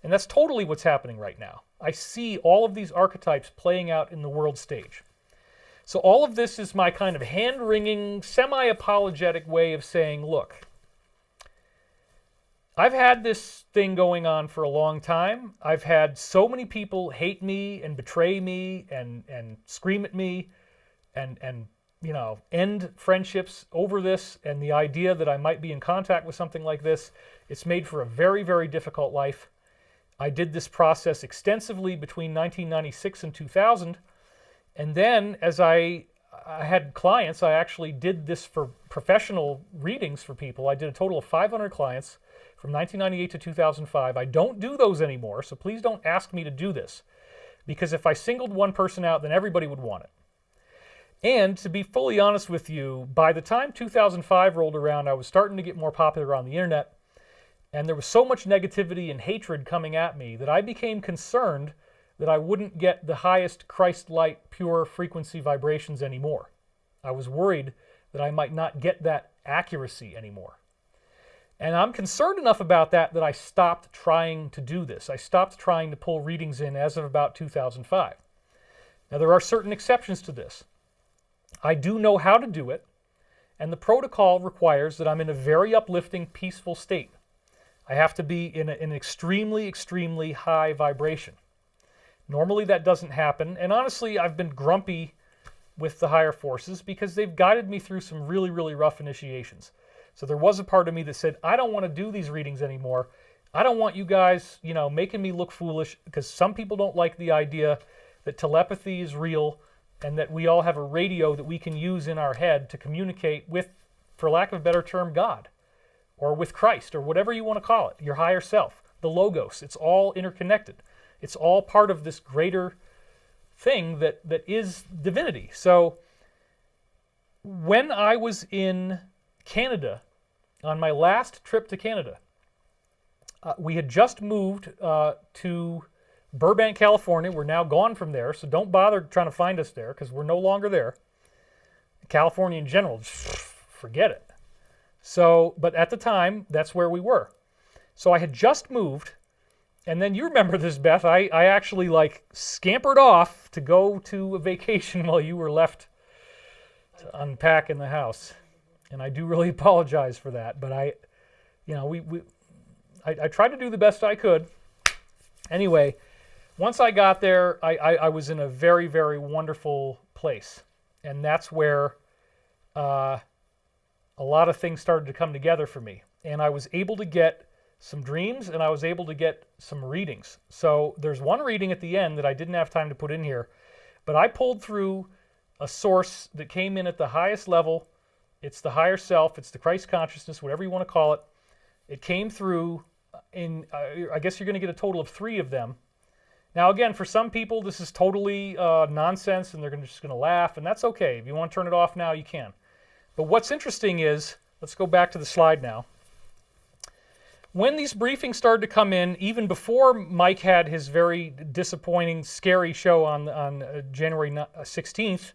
And that's totally what's happening right now. I see all of these archetypes playing out in the world stage. So all of this is my kind of hand-wringing, semi-apologetic way of saying, look, I've had this thing going on for a long time. I've had so many people hate me and betray me and scream at me and end friendships over this, and the idea that I might be in contact with something like this, it's made for a very, very difficult life. I did this process extensively between 1996 and 2000, and then as I had clients, I actually did this for professional readings for people. I did a total of 500 clients from 1998 to 2005. I don't do those anymore, so please don't ask me to do this, because if I singled one person out, then everybody would want it. And to be fully honest with you, by the time 2005 rolled around, I was starting to get more popular on the internet, and there was so much negativity and hatred coming at me that I became concerned that I wouldn't get the highest Christ-light, pure frequency vibrations anymore. I was worried that I might not get that accuracy anymore. And I'm concerned enough about that that I stopped trying to do this. I stopped trying to pull readings in as of about 2005. Now, there are certain exceptions to this. I do know how to do it, and the protocol requires that I'm in a very uplifting, peaceful state. I have to be in an extremely, extremely high vibration. Normally that doesn't happen, and honestly, I've been grumpy with the higher forces because they've guided me through some really, really rough initiations. So there was a part of me that said, I don't want to do these readings anymore. I don't want you guys, making me look foolish, because some people don't like the idea that telepathy is real and that we all have a radio that we can use in our head to communicate with, for lack of a better term, God, or with Christ, or whatever you want to call it, your higher self, the Logos. It's all interconnected. It's all part of this greater thing that is divinity. So when I was in Canada, on my last trip to Canada, we had just moved to Burbank, California. We're now gone from there, so don't bother trying to find us there because we're no longer there. California in general, just forget it. So, but at the time, that's where we were. So I had just moved, and then you remember this, Beth. I actually scampered off to go to a vacation while you were left to unpack in the house. And I do really apologize for that, but I tried to do the best I could. Anyway, once I got there, I was in a very, very wonderful place, and that's where a lot of things started to come together for me. And I was able to get some dreams, and I was able to get some readings. So there's one reading at the end that I didn't have time to put in here, but I pulled through a source that came in at the highest level. It's the higher self, it's the Christ consciousness, whatever you want to call it. It came through in, I guess you're going to get a total of 3 of them. Now again, for some people this is totally nonsense and they're just going to laugh, and that's okay. If you want to turn it off now, you can. But what's interesting is, let's go back to the slide now. When these briefings started to come in, even before Mike had his very disappointing, scary show on January 16th,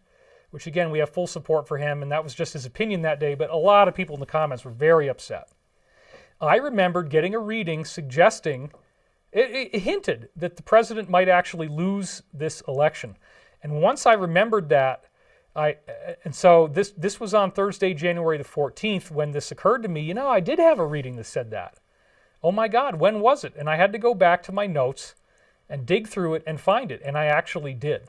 which again, we have full support for him, and that was just his opinion that day, but a lot of people in the comments were very upset. I remembered getting a reading suggesting, it hinted that the president might actually lose this election. And once I remembered that, so this was on Thursday, January the 14th, when this occurred to me. I did have a reading that said that. Oh my God, when was it? And I had to go back to my notes and dig through it and find it, and I actually did.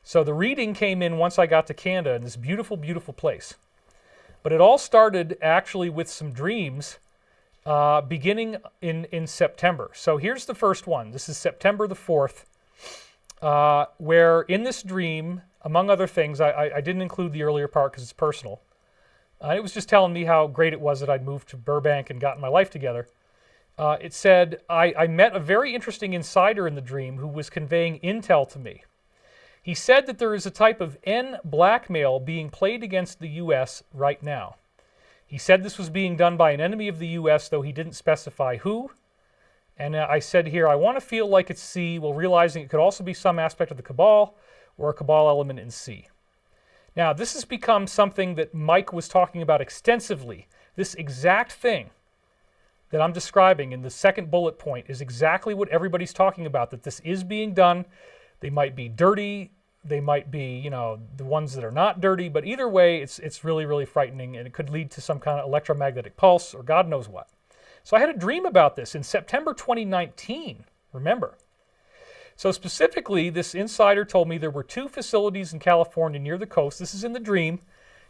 So the reading came in once I got to Canada, in this beautiful, beautiful place. But it all started actually with some dreams beginning in September. So here's the first one. This is September the 4th, where in this dream, among other things, I didn't include the earlier part because it's personal. It was just telling me how great it was that I'd moved to Burbank and gotten my life together. It said, I met a very interesting insider in the dream who was conveying intel to me. He said that there is a type of N blackmail being played against the U.S. right now. He said this was being done by an enemy of the U.S., though he didn't specify who. And I said here, I want to feel like it's C, while realizing it could also be some aspect of the Cabal or a Cabal element in C. Now, this has become something that Mike was talking about extensively. This exact thing that I'm describing in the second bullet point is exactly what everybody's talking about, that this is being done. They might be dirty. They might be, the ones that are not dirty. But either way, it's really, really frightening, and it could lead to some kind of electromagnetic pulse or God knows what. So I had a dream about this in September 2019, remember. So specifically, this insider told me there were 2 facilities in California near the coast. This is in the dream.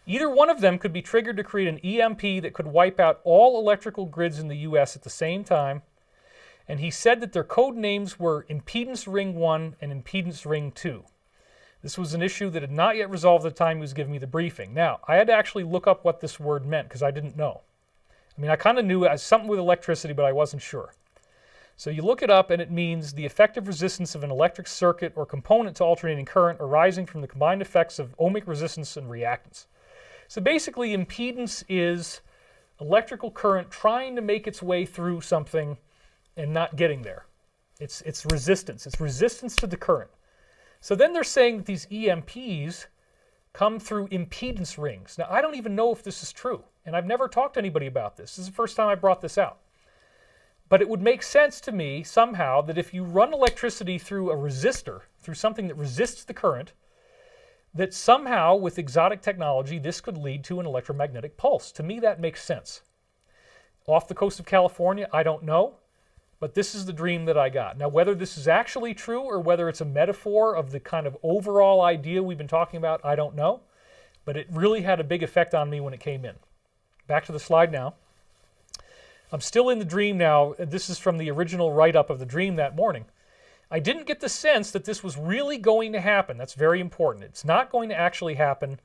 Either one of them could be triggered to create an EMP that could wipe out all electrical grids in the U.S. at the same time. And he said that their code names were Impedance Ring 1 and Impedance Ring 2. This was an issue that had not yet resolved at the time he was giving me the briefing. Now, I had to actually look up what this word meant because I didn't know. I mean, I kind of knew it as something with electricity, but I wasn't sure. So you look it up, and it means the effective resistance of an electric circuit or component to alternating current arising from the combined effects of ohmic resistance and reactance. So basically, impedance is electrical current trying to make its way through something and not getting there. It's resistance. It's resistance to the current. So then they're saying that these EMPs come through impedance rings. Now, I don't even know if this is true, and I've never talked to anybody about this. This is the first time I brought this out. But it would make sense to me somehow that if you run electricity through a resistor, through something that resists the current, that somehow with exotic technology this could lead to an electromagnetic pulse. To me that makes sense. Off the coast of California, I don't know, but this is the dream that I got. Now whether this is actually true or whether it's a metaphor of the kind of overall idea we've been talking about, I don't know. But it really had a big effect on me when it came in. Back to the slide now. I'm still in the dream now. This is from the original write-up of the dream that morning. I didn't get the sense that this was really going to happen. That's very important. It's not going to actually happen,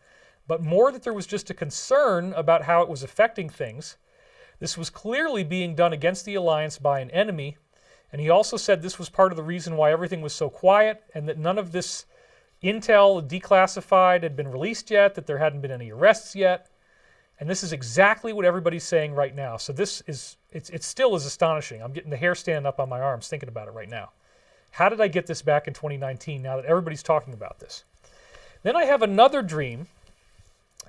but more that there was just a concern about how it was affecting things. This was clearly being done against the alliance by an enemy, and he also said this was part of the reason why everything was so quiet and that none of this intel declassified had been released yet, that there hadn't been any arrests yet. And this is exactly what everybody's saying right now. So this is, it still is astonishing. I'm getting the hair stand up on my arms thinking about it right now. How did I get this back in 2019 now that everybody's talking about this? Then I have another dream,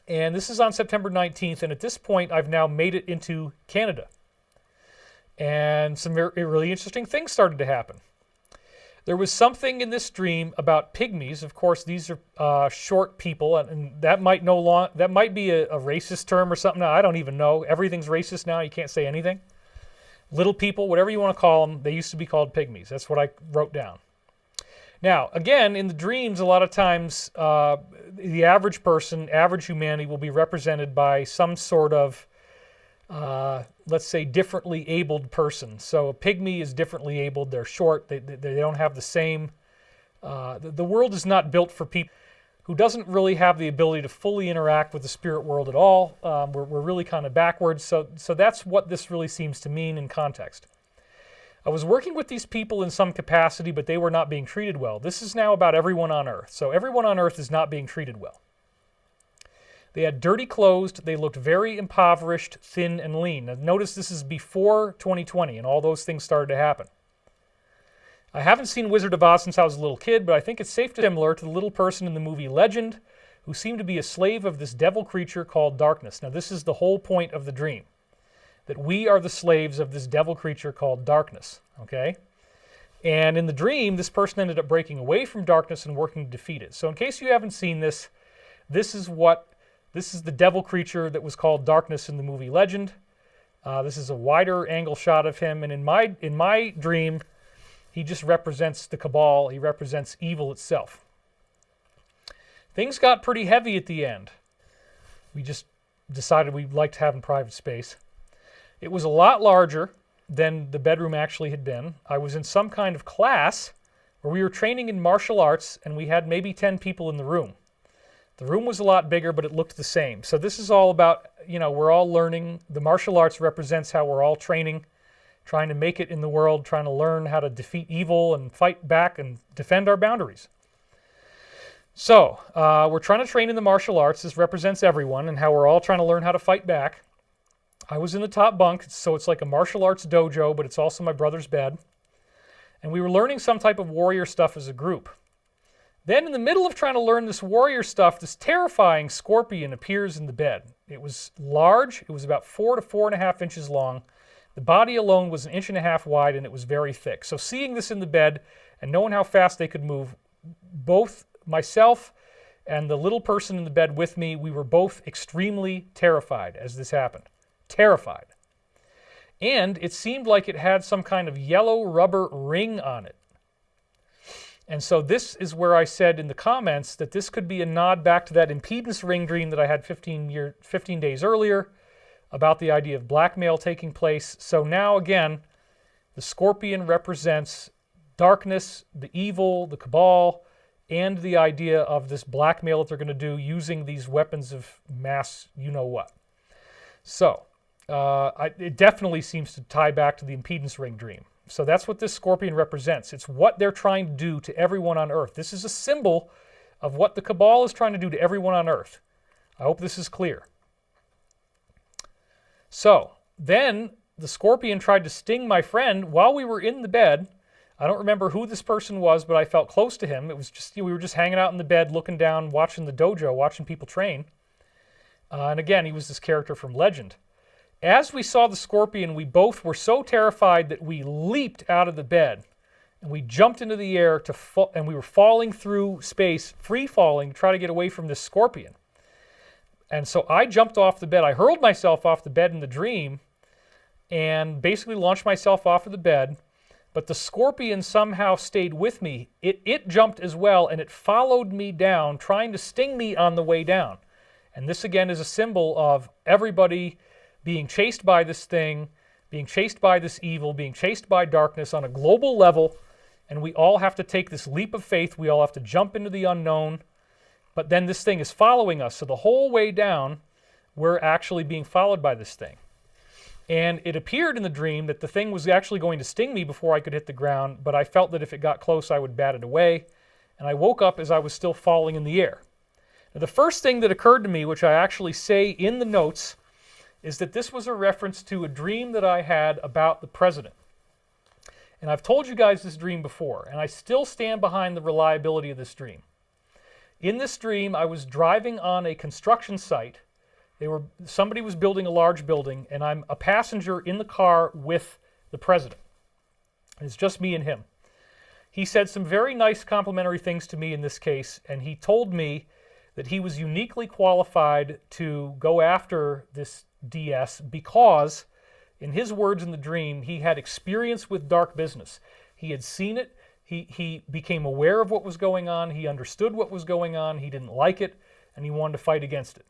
and this is on September 19th, and at this point I've now made it into Canada. And some really interesting things started to happen. There was something in this dream about pygmies. Of course, these are short people, and that might be a racist term or something. I don't even know. Everything's racist now. You can't say anything. Little people, whatever you want to call them, they used to be called pygmies. That's what I wrote down. Now, again, in the dreams, a lot of times the average person, average humanity, will be represented by some sort of let's say, differently abled person. So a pygmy is differently abled. They're short. They don't have the same... the world is not built for people who doesn't really have the ability to fully interact with the spirit world at all. We're really kind of backwards. So that's what this really seems to mean in context. I was working with these people in some capacity, but they were not being treated well. This is now about everyone on Earth. So everyone on Earth is not being treated well. They had dirty clothes. They looked very impoverished, thin, and lean. Now, notice this is before 2020, and all those things started to happen. I haven't seen Wizard of Oz since I was a little kid, but I think it's safe to similar to the little person in the movie Legend, who seemed to be a slave of this devil creature called darkness. Now, this is the whole point of the dream, that we are the slaves of this devil creature called darkness, okay? And in the dream, this person ended up breaking away from darkness and working to defeat it. So in case you haven't seen this, this is the devil creature that was called darkness in the movie Legend. This is a wider angle shot of him, and in my dream, he just represents the cabal. He represents evil itself. Things got pretty heavy at the end. We just decided we liked having private space. It was a lot larger than the bedroom actually had been. I was in some kind of class where we were training in martial arts, and we had maybe 10 people in the room. The room was a lot bigger, but it looked the same. So this is all about, we're all learning. The martial arts represents how we're all training, trying to make it in the world, trying to learn how to defeat evil and fight back and defend our boundaries. So we're trying to train in the martial arts. This represents everyone and how we're all trying to learn how to fight back. I was in the top bunk, so it's like a martial arts dojo, but it's also my brother's bed. And we were learning some type of warrior stuff as a group. Then in the middle of trying to learn this warrior stuff, this terrifying scorpion appears in the bed. It was large. It was about 4 to 4.5 inches long. The body alone was 1.5 inches wide, and it was very thick. So seeing this in the bed and knowing how fast they could move, both myself and the little person in the bed with me, we were both extremely terrified as this happened. Terrified. And it seemed like it had some kind of yellow rubber ring on it. And so this is where I said in the comments that this could be a nod back to that impedance ring dream that I had 15 days earlier about the idea of blackmail taking place. So now again, the scorpion represents darkness, the evil, the cabal, and the idea of this blackmail that they're going to do using these weapons of mass you-know-what. So it definitely seems to tie back to the impedance ring dream. So that's what this scorpion represents. It's what they're trying to do to everyone on Earth. This is a symbol of what the cabal is trying to do to everyone on Earth. I hope this is clear. So then the scorpion tried to sting my friend while we were in the bed. I don't remember who this person was, but I felt close to him. It was just, we were just hanging out in the bed, looking down, watching the dojo, watching people train. And again, he was this character from Legend. As we saw the scorpion, we both were so terrified that we leaped out of the bed and we jumped into the air and we were falling through space, free falling, to try to get away from this scorpion. And so I jumped off the bed. I hurled myself off the bed in the dream and basically launched myself off of the bed. But the scorpion somehow stayed with me. It jumped as well, and it followed me down, trying to sting me on the way down. And this again is a symbol of everybody being chased by this thing, being chased by this evil, being chased by darkness on a global level, and we all have to take this leap of faith. We all have to jump into the unknown, but then this thing is following us. So the whole way down, we're actually being followed by this thing. And it appeared in the dream that the thing was actually going to sting me before I could hit the ground, but I felt that if it got close, I would bat it away. And I woke up as I was still falling in the air. Now, the first thing that occurred to me, which I actually say in the notes, is that this was a reference to a dream that I had about the president. And I've told you guys this dream before, and I still stand behind the reliability of this dream. In this dream, I was driving on a construction site. Somebody was building a large building, and I'm a passenger in the car with the president. It's just me and him. He said some very nice complimentary things to me in this case, and he told me that he was uniquely qualified to go after this DS because, in his words in the dream, he had experience with dark business. He had seen it. He became aware of what was going on. He understood what was going on. He didn't like it, and he wanted to fight against it.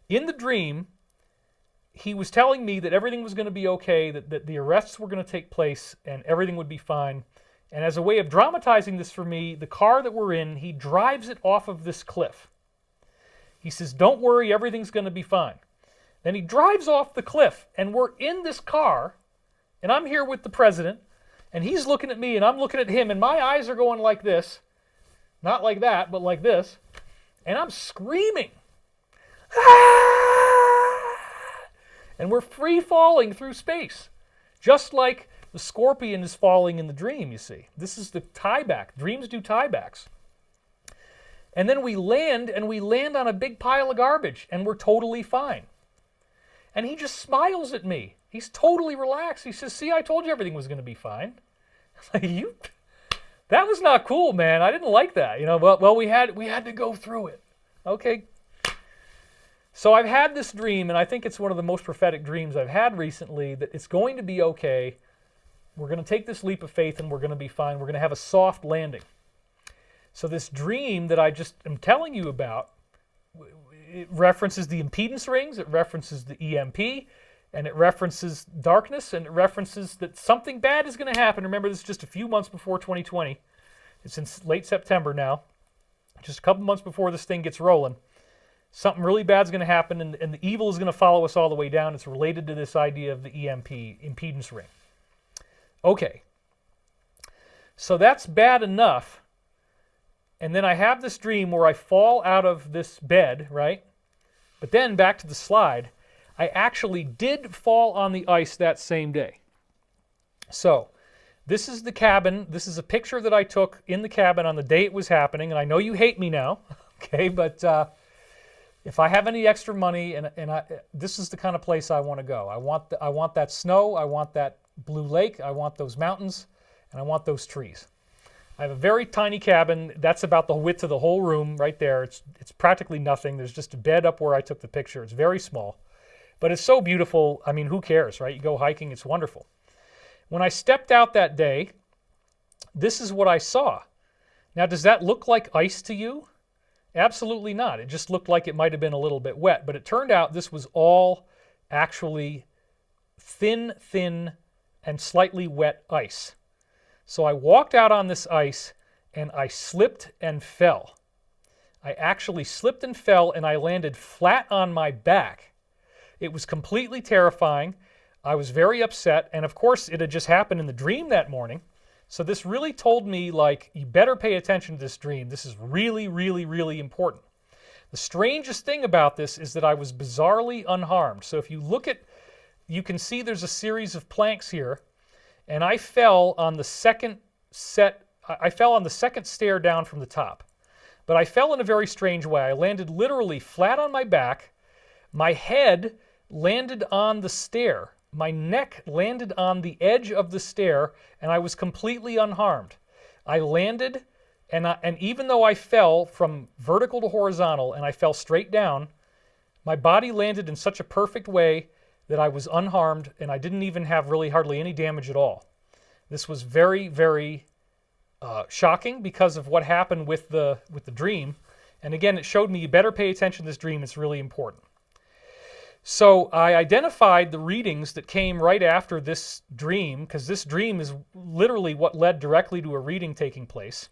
In the dream, he was telling me that everything was going to be okay, that the arrests were going to take place, and everything would be fine. And as a way of dramatizing this for me, the car that we're in, he drives it off of this cliff. He says, "Don't worry, everything's going to be fine." Then he drives off the cliff, and we're in this car, and I'm here with the president, and he's looking at me, and I'm looking at him, and my eyes are going like this. Not like that, but like this. And I'm screaming. Ah! And we're free falling through space, just like the scorpion is falling in the dream, you see. This is the tie-back. Dreams do tie-backs. And then we land, and we land on a big pile of garbage, and we're totally fine. And he just smiles at me. He's totally relaxed. He says, "See, I told you everything was going to be fine." I'm like, that was not cool, man. I didn't like that. Well, we had to go through it. Okay. So I've had this dream, and I think it's one of the most prophetic dreams I've had recently, that it's going to be okay. We're going to take this leap of faith, and we're going to be fine. We're going to have a soft landing. So this dream that I just am telling you about, it references the impedance rings, it references the EMP, and it references darkness, and it references that something bad is going to happen. Remember, this is just a few months before 2020. It's in late September now. Just a couple months before this thing gets rolling. Something really bad is going to happen, and the evil is going to follow us all the way down. It's related to this idea of the EMP, impedance ring. Okay. So that's bad enough. And then I have this dream where I fall out of this bed, right? But then back to the slide, I actually did fall on the ice that same day. So this is the cabin. This is a picture that I took in the cabin on the day it was happening. And I know you hate me now, okay? But if I have any extra money, this is the kind of place I want to go. I want that snow. I want that blue lake. I want those mountains. And I want those trees. I have a very tiny cabin. That's about the width of the whole room right there. It's practically nothing. There's just a bed up where I took the picture. It's very small. But it's so beautiful. I mean, who cares, right? You go hiking. It's wonderful. When I stepped out that day, this is what I saw. Now, does that look like ice to you? Absolutely not. It just looked like it might have been a little bit wet, but it turned out this was all actually thin, and slightly wet ice. So I walked out on this ice and I slipped and fell. I actually slipped and fell and I landed flat on my back. It was completely terrifying. I was very upset, and of course it had just happened in the dream that morning. So this really told me, like, you better pay attention to this dream. This is really, really, really important. The strangest thing about this is that I was bizarrely unharmed. So if you look at, you can see there's a series of planks here, and I fell on the second stair down from the top. But I fell in a very strange way. I landed literally flat on my back. My head landed on the stair. My neck landed on the edge of the stair, and I was completely unharmed. I landed, and even though I fell from vertical to horizontal and I fell straight down, my body landed in such a perfect way that I was unharmed, and I didn't even have really hardly any damage at all. This was very, very shocking because of what happened with the dream. And again, it showed me you better pay attention to this dream. It's really important. So I identified the readings that came right after this dream, because this dream is literally what led directly to a reading taking place.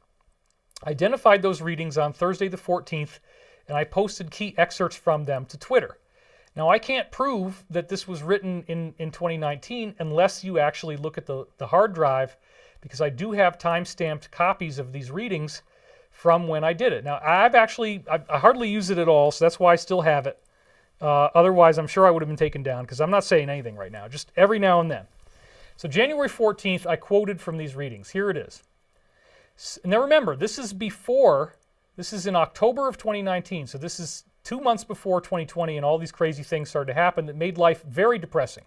I identified those readings on Thursday the 14th, and I posted key excerpts from them to Twitter. Now, I can't prove that this was written in 2019 unless you actually look at the hard drive, because I do have time-stamped copies of these readings from when I did it. Now, I hardly use it at all, so that's why I still have it. Otherwise, I'm sure I would have been taken down, because I'm not saying anything right now, just every now and then. So January 14th, I quoted from these readings. Here it is. Now remember, this is in October of 2019, so this is 2 months before 2020 and all these crazy things started to happen that made life very depressing.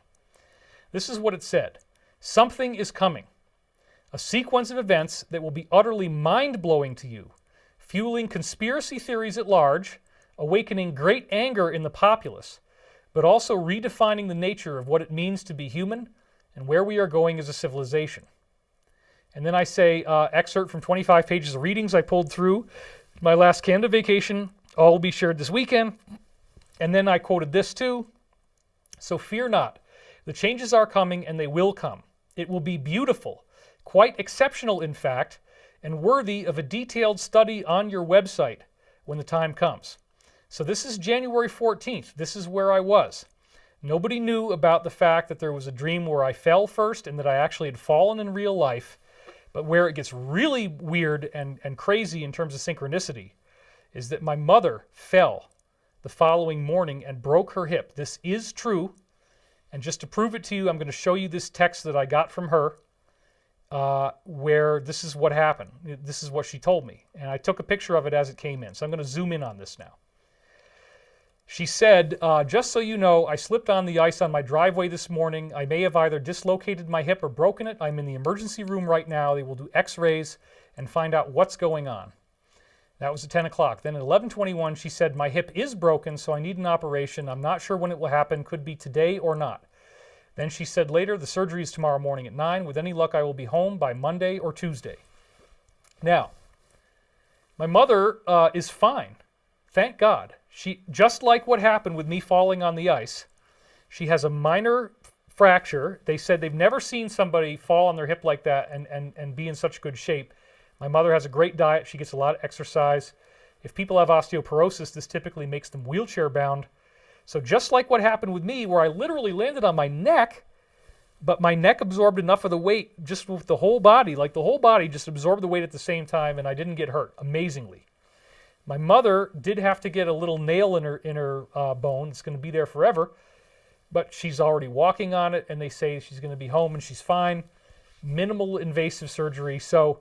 This is what it said. Something is coming. A sequence of events that will be utterly mind-blowing to you, fueling conspiracy theories at large, awakening great anger in the populace, but also redefining the nature of what it means to be human and where we are going as a civilization. And then I say, excerpt from 25 pages of readings I pulled through my last Canada vacation. All will be shared this weekend. And then I quoted this too. So fear not. The changes are coming, and they will come. It will be beautiful, quite exceptional in fact, and worthy of a detailed study on your website when the time comes. So this is January 14th. This is where I was. Nobody knew about the fact that there was a dream where I fell first and that I actually had fallen in real life. But where it gets really weird and crazy in terms of synchronicity is that my mother fell the following morning and broke her hip. This is true. And just to prove it to you, I'm going to show you this text that I got from her where this is what happened. This is what she told me. And I took a picture of it as it came in. So I'm going to zoom in on this now. She said, just so you know, I slipped on the ice on my driveway this morning. I may have either dislocated my hip or broken it. I'm in the emergency room right now. They will do x-rays and find out what's going on. That was at 10 o'clock. Then at 11:21, she said, my hip is broken, so I need an operation. I'm not sure when it will happen. Could be today or not. Then she said later, the surgery is tomorrow morning at 9. With any luck, I will be home by Monday or Tuesday. Now, my mother is fine. Thank God. She, just like what happened with me falling on the ice, she has a minor fracture. They said they've never seen somebody fall on their hip like that and be in such good shape. My mother has a great diet. She gets a lot of exercise. If people have osteoporosis, this typically makes them wheelchair bound. So just like what happened with me, where I literally landed on my neck, but my neck absorbed enough of the weight just with the whole body, like the whole body just absorbed the weight at the same time, and I didn't get hurt, amazingly. My mother did have to get a little nail in her bone. It's going to be there forever, but she's already walking on it, and they say she's going to be home and she's fine. Minimal invasive surgery. So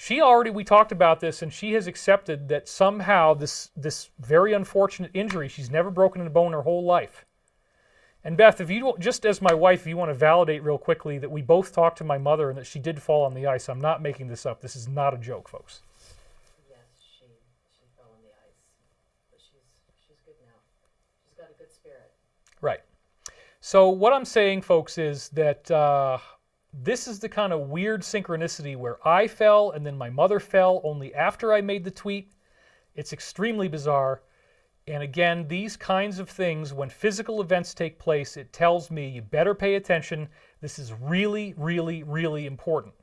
we talked about this, and she has accepted that somehow this very unfortunate injury, she's never broken a bone her whole life. And Beth, if you just as my wife, if you want to validate real quickly that we both talked to my mother and that she did fall on the ice. I'm not making this up. This is not a joke, folks. Got a good spirit. Right. So what I'm saying, folks, is that this is the kind of weird synchronicity where I fell and then my mother fell only after I made the tweet. It's extremely bizarre. And again, these kinds of things, when physical events take place, it tells me you better pay attention. This is really, really, really important.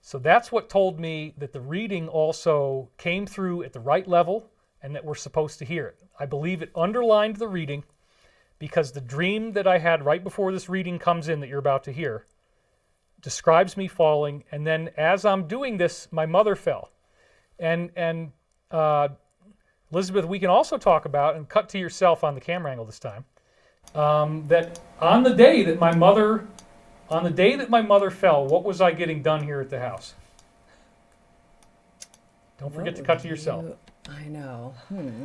So that's what told me that the reading also came through at the right level and that we're supposed to hear it. I believe it underlined the reading because the dream that I had right before this reading comes in that you're about to hear describes me falling, and then as I'm doing this, my mother fell. And Elizabeth, we can also talk about, and cut to yourself on the camera angle this time, that on the day that my mother fell, what was I getting done here at the house? Don't forget to cut to yourself. I know.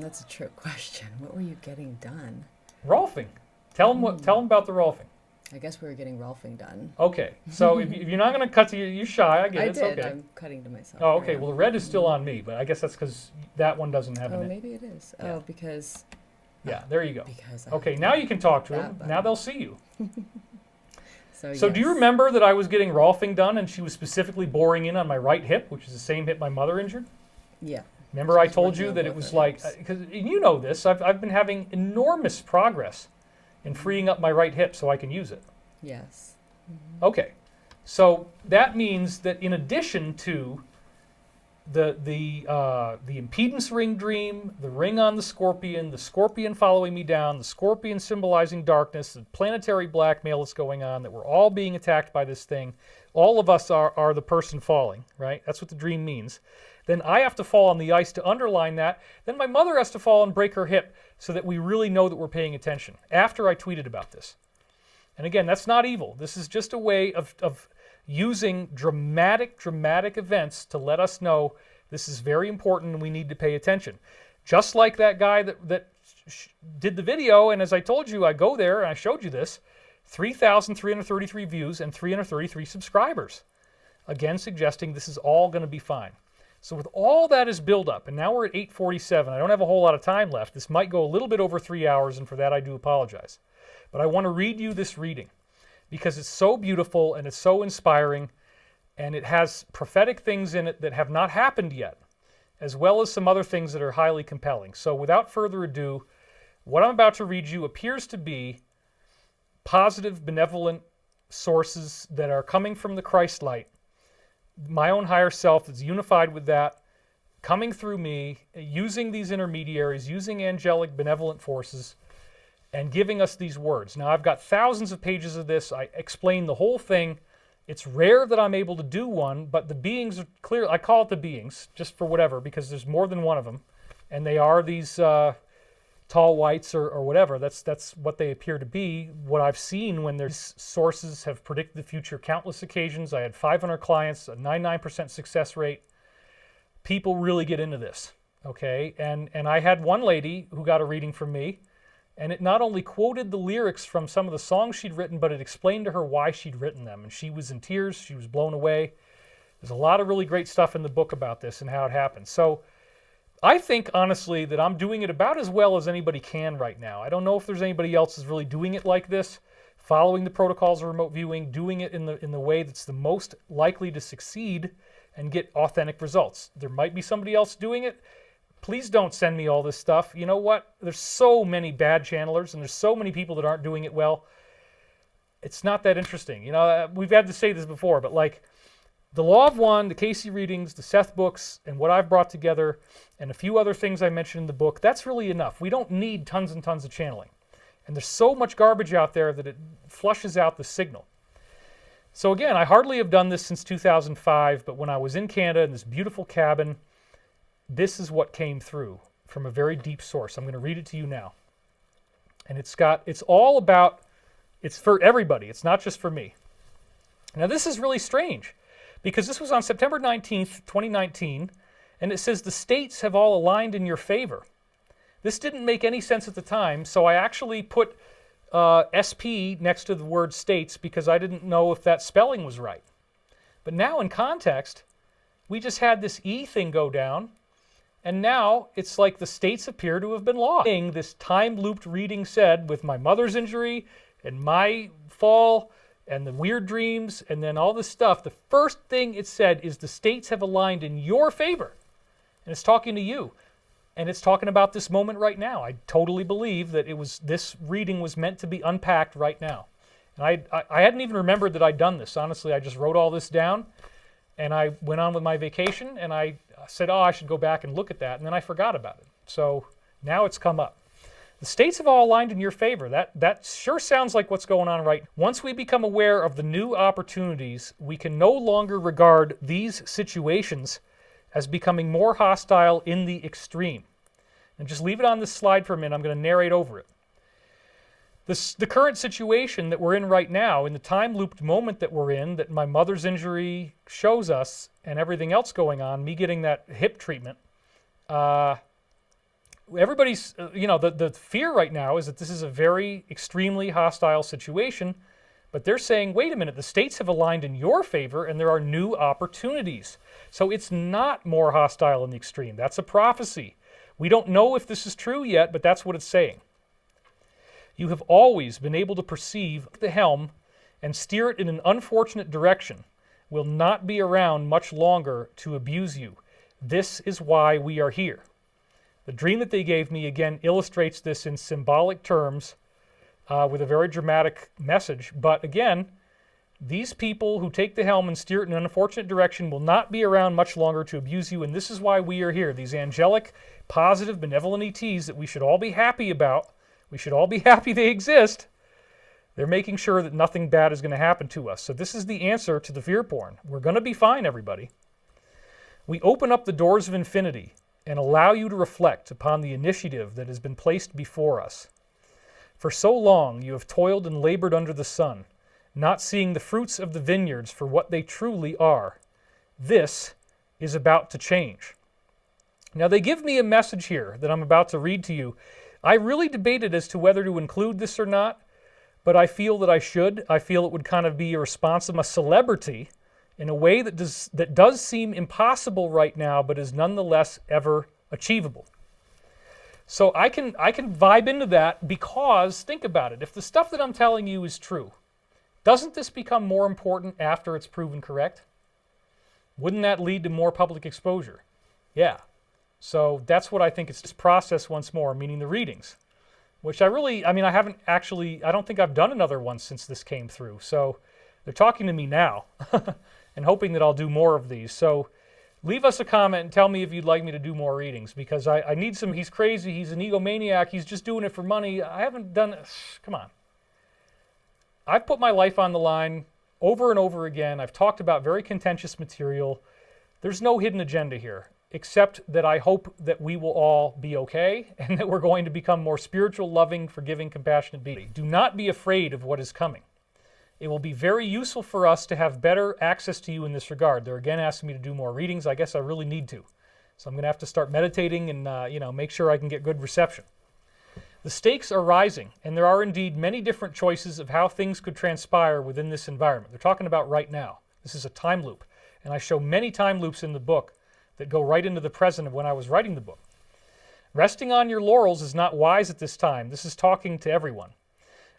That's a trick question. What were you getting done? Rolfing. Tell them about the Rolfing. I guess we were getting Rolfing done. Okay, so if you're not going to cut to you're shy. I get it. It's did. okay. I'm cutting to myself. Oh, okay. Well, the red is still on me, but I guess that's because that one doesn't have Oh, it. maybe it is. Yeah. Oh, because. Yeah, there you go. Because. Okay, now you can talk to that them. button. Now they'll see you. So So do you remember that I was getting Rolfing done, and she was specifically boring in on my right hip, which is the same hip my mother injured? Yeah. Remember I She's told working you on that it both was her like, hips. because you know this, I've been having enormous progress in freeing up my right hip so I can use it. Yes. Okay, so that means that in addition to the impedance ring dream, the ring on the scorpion following me down, the scorpion symbolizing darkness, the planetary blackmail that's going on, that we're all being attacked by this thing, all of us are the person falling, right? That's what the dream means. Then I have to fall on the ice to underline that. Then my mother has to fall and break her hip so that we really know that we're paying attention after I tweeted about this. And again, that's not evil. This is just a way of using dramatic events to let us know this is very important and we need to pay attention. Just like that guy that did the video, and as I told you, I go there and I showed you this, 3,333 views and 333 subscribers. Again, suggesting this is all going to be fine. So with all that is build up, and now we're at 8:47, I don't have a whole lot of time left. This might go a little bit over 3 hours, and for that I do apologize. But I want to read you this reading because it's so beautiful and it's so inspiring, and it has prophetic things in it that have not happened yet, as well as some other things that are highly compelling. So without further ado, what I'm about to read you appears to be positive, benevolent sources that are coming from the Christ light, my own higher self that's unified with that, coming through me, using these intermediaries, using angelic, benevolent forces, and giving us these words. Now, I've got thousands of pages of this. I explain the whole thing. It's rare that I'm able to do one, but the beings are clear. I call it the beings, just for whatever, because there's more than one of them, and they are these tall whites or whatever. That's what they appear to be. What I've seen when their sources have predicted the future countless occasions. I had 500 clients, a 99% success rate. People really get into this, okay? And I had one lady who got a reading from me, and it not only quoted the lyrics from some of the songs she'd written, but it explained to her why she'd written them. And she was in tears. She was blown away. There's a lot of really great stuff in the book about this and how it happened. So I think, honestly, that I'm doing it about as well as anybody can right now. I don't know if there's anybody else who's really doing it like this, following the protocols of remote viewing, doing it in the way that's the most likely to succeed and get authentic results. There might be somebody else doing it. Please don't send me all this stuff. You know what? There's so many bad channelers, and there's so many people that aren't doing it well. It's not that interesting. You know, we've had to say this before, but like the Law of One, the Casey readings, the Seth books, and what I've brought together, and a few other things I mentioned in the book, that's really enough. We don't need tons and tons of channeling. And there's so much garbage out there that it flushes out the signal. So again, I hardly have done this since 2005, but when I was in Canada in this beautiful cabin, this is what came through from a very deep source. I'm going to read it to you now. And it's for everybody. It's not just for me. Now this is really strange because this was on September 19th, 2019, and it says the states have all aligned in your favor. This didn't make any sense at the time, so I actually put SP next to the word states because I didn't know if that spelling was right. But now in context, we just had this E thing go down, and now it's like the states appear to have been lost. This time-looped reading said, with my mother's injury and my fall and the weird dreams and then all this stuff, the first thing it said is the states have aligned in your favor. And it's talking to you. And it's talking about this moment right now. I totally believe that this reading was meant to be unpacked right now. And I hadn't even remembered that I'd done this. Honestly, I just wrote all this down, and I went on with my vacation, and I said, oh, I should go back and look at that, and then I forgot about it. So now it's come up. The states have all aligned in your favor. That sure sounds like what's going on right now. Once we become aware of the new opportunities, we can no longer regard these situations as becoming more hostile in the extreme. And just leave it on this slide for a minute. I'm going to narrate over it. The current situation that we're in right now, in the time-looped moment that we're in, that my mother's injury shows us, and everything else going on, me getting that hip treatment, everybody's, the fear right now is that this is a very extremely hostile situation, but they're saying, wait a minute, the states have aligned in your favor, and there are new opportunities. So it's not more hostile in the extreme. That's a prophecy. We don't know if this is true yet, but that's what it's saying. You have always been able to perceive the helm and steer it in an unfortunate direction, will not be around much longer to abuse you. This is why we are here. The dream that they gave me, again, illustrates this in symbolic terms with a very dramatic message. But again, these people who take the helm and steer it in an unfortunate direction will not be around much longer to abuse you, and this is why we are here. These angelic, positive, benevolent ETs that we should all be happy about. We should all be happy they exist. They're making sure that nothing bad is going to happen to us. So this is the answer to the fear porn. We're going to be fine, everybody. We open up the doors of infinity and allow you to reflect upon the initiative that has been placed before us. For so long you have toiled and labored under the sun, not seeing the fruits of the vineyards for what they truly are. This is about to change. Now they give me a message here that I'm about to read to you. I really debated as to whether to include this or not, but I feel that I should. I feel it would kind of be a response of a celebrity in a way that does seem impossible right now, but is nonetheless ever achievable. So I can vibe into that because, think about it, if the stuff that I'm telling you is true, doesn't this become more important after it's proven correct? Wouldn't that lead to more public exposure? Yeah. So that's what I think it's this process once more, meaning the readings, which I don't think I've done another one since this came through. So they're talking to me now and hoping that I'll do more of these. So leave us a comment and tell me if you'd like me to do more readings, because I need some. He's crazy. He's an egomaniac. He's just doing it for money. I haven't done it. Come on. I've put my life on the line over and over again. I've talked about very contentious material. There's no hidden agenda here, except that I hope that we will all be okay and that we're going to become more spiritual, loving, forgiving, compassionate beings. Do not be afraid of what is coming. It will be very useful for us to have better access to you in this regard. They're again asking me to do more readings. I guess I really need to. So I'm going to have to start meditating and make sure I can get good reception. The stakes are rising, and there are indeed many different choices of how things could transpire within this environment. They're talking about right now. This is a time loop, and I show many time loops in the book that go right into the present of when I was writing the book. Resting on your laurels is not wise at this time. This is talking to everyone.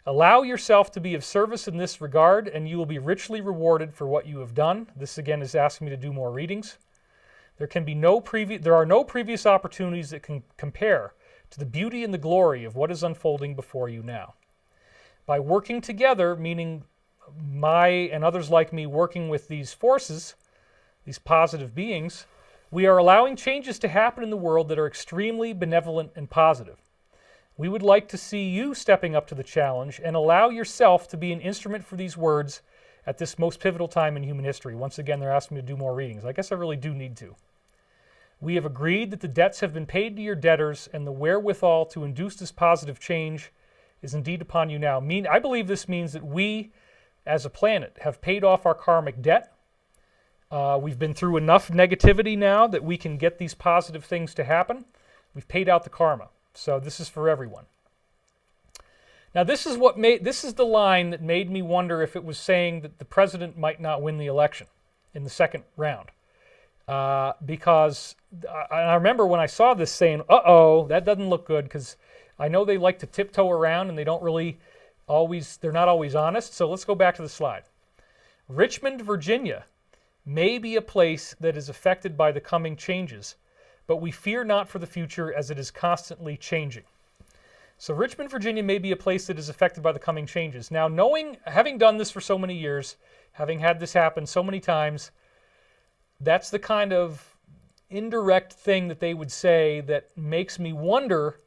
Allow yourself to be of service in this regard, and you will be richly rewarded for what you have done. This again is asking me to do more readings. There are no previous opportunities that can compare to the beauty and the glory of what is unfolding before you now. By working together, meaning my and others like me working with these forces, these positive beings, we are allowing changes to happen in the world that are extremely benevolent and positive. We would like to see you stepping up to the challenge and allow yourself to be an instrument for these words at this most pivotal time in human history. Once again, they're asking me to do more readings. I guess I really do need to. We have agreed that the debts have been paid to your debtors, and the wherewithal to induce this positive change is indeed upon you now. I believe this means that we, as a planet, have paid off our karmic debt. We've been through enough negativity now that we can get these positive things to happen. We've paid out the karma. So this is for everyone. Now this is the line that made me wonder if it was saying that the president might not win the election in the second round. Because I remember when I saw this saying, uh-oh, that doesn't look good, because I know they like to tiptoe around and they don't really they're not always honest. So let's go back to the slide. Richmond, Virginia may be a place that is affected by the coming changes, but we fear not for the future as it is constantly changing. So Richmond, Virginia may be a place that is affected by the coming changes. Now, having done this for so many years, having had this happen so many times, that's the kind of indirect thing that they would say that makes me wonder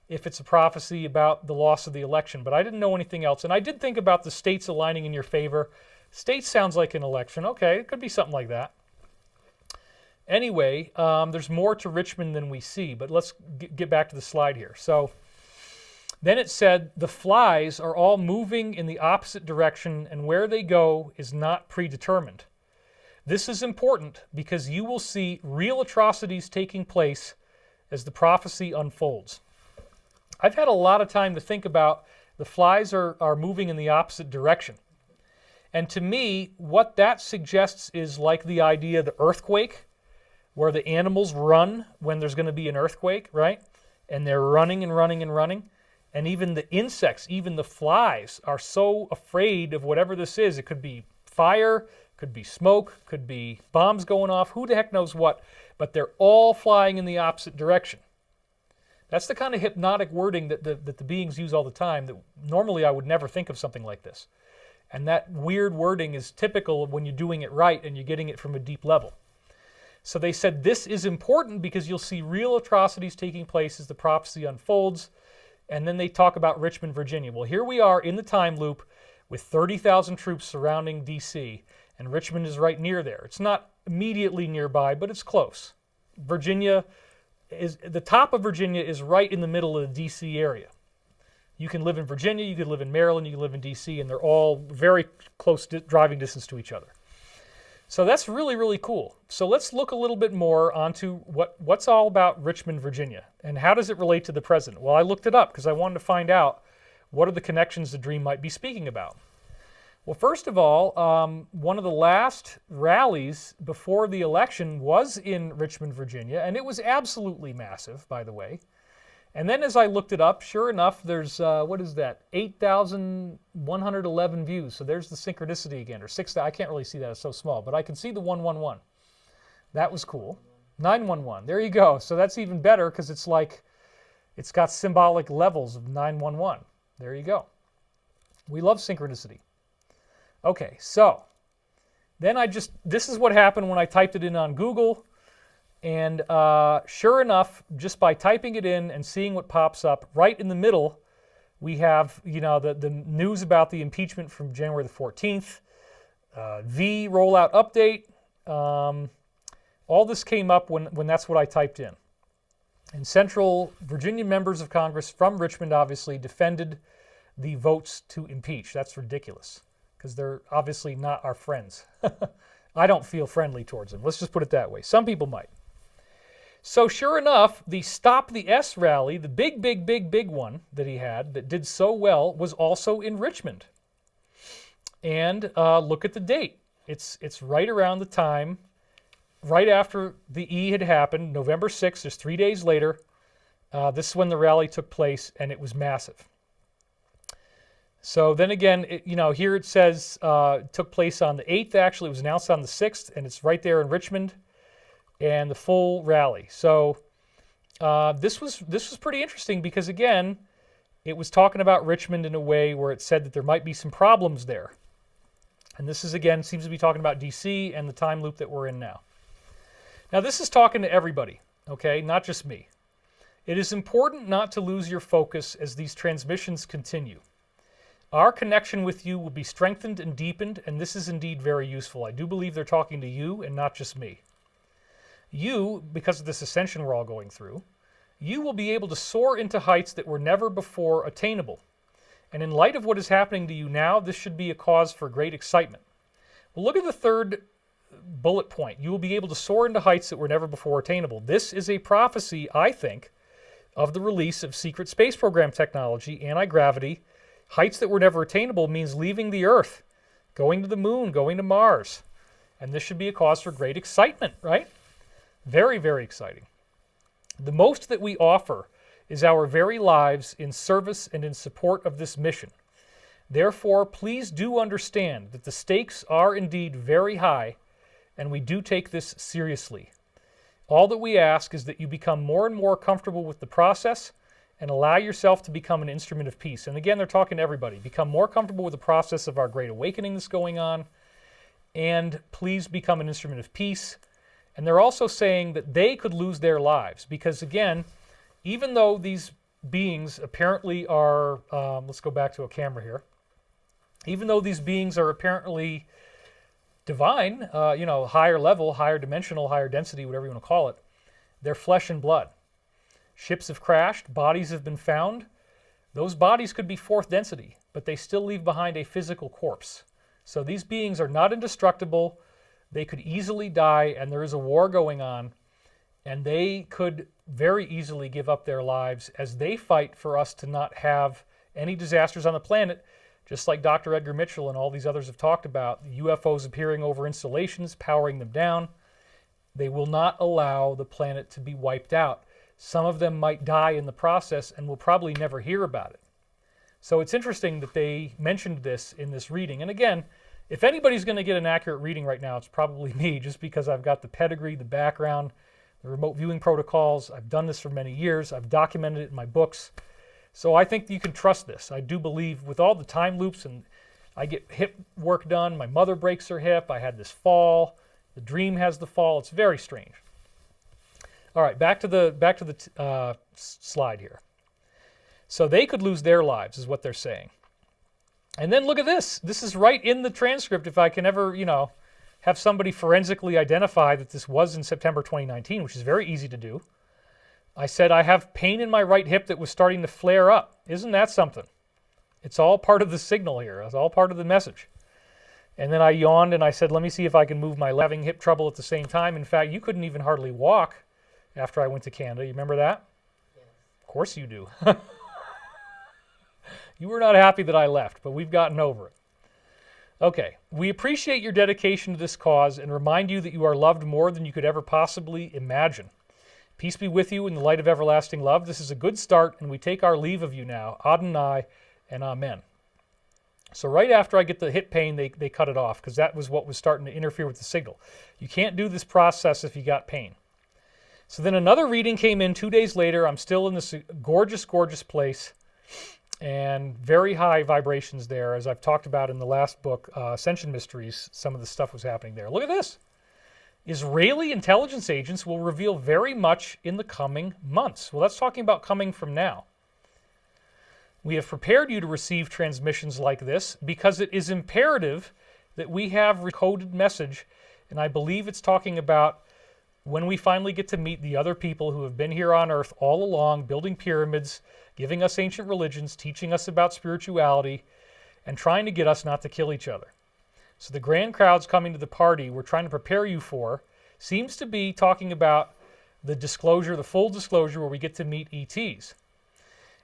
if it's a prophecy about the loss of the election. But I didn't know anything else. And I did think about the states aligning in your favor. State sounds like an election. Okay, it could be something like that. Anyway, there's more to Richmond than we see. But let's get back to the slide here. So then it said, the flies are all moving in the opposite direction, and where they go is not predetermined. This is important because you will see real atrocities taking place as the prophecy unfolds. I've had a lot of time to think about the flies are moving in the opposite direction. And to me, what that suggests is like the idea of the earthquake, where the animals run when there's going to be an earthquake, right? And they're running and running and running. And even the insects, even the flies, are so afraid of whatever this is. It could be fire, could be smoke, could be bombs going off, who the heck knows what, but they're all flying in the opposite direction. That's the kind of hypnotic wording that the beings use all the time that normally I would never think of something like this. And that weird wording is typical of when you're doing it right and you're getting it from a deep level. So they said this is important because you'll see real atrocities taking place as the prophecy unfolds. And then they talk about Richmond, Virginia. Well, here we are in the time loop with 30,000 troops surrounding D.C., and Richmond is right near there. It's not immediately nearby, but it's close. The top of Virginia is right in the middle of the D.C. area. You can live in Virginia, you can live in Maryland, you can live in D.C., and they're all very close driving distance to each other. So that's really, really cool. So let's look a little bit more onto what's all about Richmond, Virginia, and how does it relate to the president? Well, I looked it up because I wanted to find out what are the connections the dream might be speaking about. Well, first of all, one of the last rallies before the election was in Richmond, Virginia, and it was absolutely massive, by the way. And then as I looked it up, sure enough, there's, 8,111 views. So there's the synchronicity again, or 6,000. I can't really see that, it's so small, but I can see the 111. That was cool. 911, there you go. So that's even better because it's like, it's got symbolic levels of 911. There you go. We love synchronicity. Okay, so then this is what happened when I typed it in on Google. And sure enough, just by typing it in and seeing what pops up, right in the middle, we have the news about the impeachment from January the 14th, V rollout update. All this came up when that's what I typed in. And Central Virginia members of Congress from Richmond obviously defended the votes to impeach. That's ridiculous because they're obviously not our friends. I don't feel friendly towards them. Let's just put it that way. Some people might. So sure enough, the Stop the S rally, the big one that he had that did so well, was also in Richmond. And look at the date. It's right around the time, right after the E had happened, November 6th, just 3 days later. This is when the rally took place, and it was massive. So then again, here it says it took place on the 8th, actually. It was announced on the 6th, and it's right there in Richmond. And the full rally. So this was pretty interesting because, again, it was talking about Richmond in a way where it said that there might be some problems there. And this is, again, seems to be talking about D.C. and the time loop that we're in now. Now, this is talking to everybody, okay, not just me. It is important not to lose your focus as these transmissions continue. Our connection with you will be strengthened and deepened, and this is indeed very useful. I do believe they're talking to you and not just me. You, because of this ascension we're all going through, you will be able to soar into heights that were never before attainable. And in light of what is happening to you now, this should be a cause for great excitement. Well, look at the third bullet point. You will be able to soar into heights that were never before attainable. This is a prophecy, I think, of the release of secret space program technology, anti-gravity. Heights that were never attainable means leaving the Earth, going to the moon, going to Mars. And this should be a cause for great excitement, right? Very, very exciting. The most that we offer is our very lives in service and in support of this mission. Therefore, please do understand that the stakes are indeed very high, and we do take this seriously. All that we ask is that you become more and more comfortable with the process and allow yourself to become an instrument of peace. And again, they're talking to everybody. Become more comfortable with the process of our great awakening that's going on, and please become an instrument of peace. And they're also saying that they could lose their lives because, again, even though these beings apparently are, let's go back to a camera here, even though these beings are apparently divine, higher level, higher dimensional, higher density, whatever you want to call it, they're flesh and blood. Ships have crashed, bodies have been found. Those bodies could be fourth density, but they still leave behind a physical corpse. So these beings are not indestructible. They could easily die, and there is a war going on, and they could very easily give up their lives as they fight for us to not have any disasters on the planet, just like Dr. Edgar Mitchell and all these others have talked about, UFOs appearing over installations, powering them down. They will not allow the planet to be wiped out. Some of them might die in the process, and we'll probably never hear about it. So it's interesting that they mentioned this in this reading. And again, if anybody's going to get an accurate reading right now, it's probably me, just because I've got the pedigree, the background, the remote viewing protocols. I've done this for many years. I've documented it in my books. So I think you can trust this. I do believe with all the time loops, and I get hip work done. My mother breaks her hip. I had this fall. The dream has the fall. It's very strange. All right, back to the slide here. So they could lose their lives, is what they're saying. And then look at this. This is right in the transcript. If I can ever, have somebody forensically identify that this was in September 2019, which is very easy to do. I said, I have pain in my right hip that was starting to flare up. Isn't that something? It's all part of the signal here. It's all part of the message. And then I yawned and I said, let me see if I can move my left, having hip trouble at the same time. In fact, you couldn't even hardly walk after I went to Canada. You remember that? Yes. Of course you do. You were not happy that I left, but we've gotten over it. Okay, we appreciate your dedication to this cause and remind you that you are loved more than you could ever possibly imagine. Peace be with you in the light of everlasting love. This is a good start, and we take our leave of you now. Adonai and Amen. So right after I get the hip pain, they cut it off, because that was what was starting to interfere with the signal. You can't do this process if you got pain. So then another reading came in 2 days later. I'm still in this gorgeous, gorgeous place, and very high vibrations there. As I've talked about in the last book, Ascension Mysteries, some of the stuff was happening there. Look at this. Israeli intelligence agents will reveal very much in the coming months. Well, that's talking about coming from now. We have prepared you to receive transmissions like this because it is imperative that we have recoded message, and I believe it's talking about when we finally get to meet the other people who have been here on Earth all along, building pyramids, giving us ancient religions, teaching us about spirituality, and trying to get us not to kill each other. So the grand crowds coming to the party we're trying to prepare you for seems to be talking about the disclosure, the full disclosure where we get to meet ETs.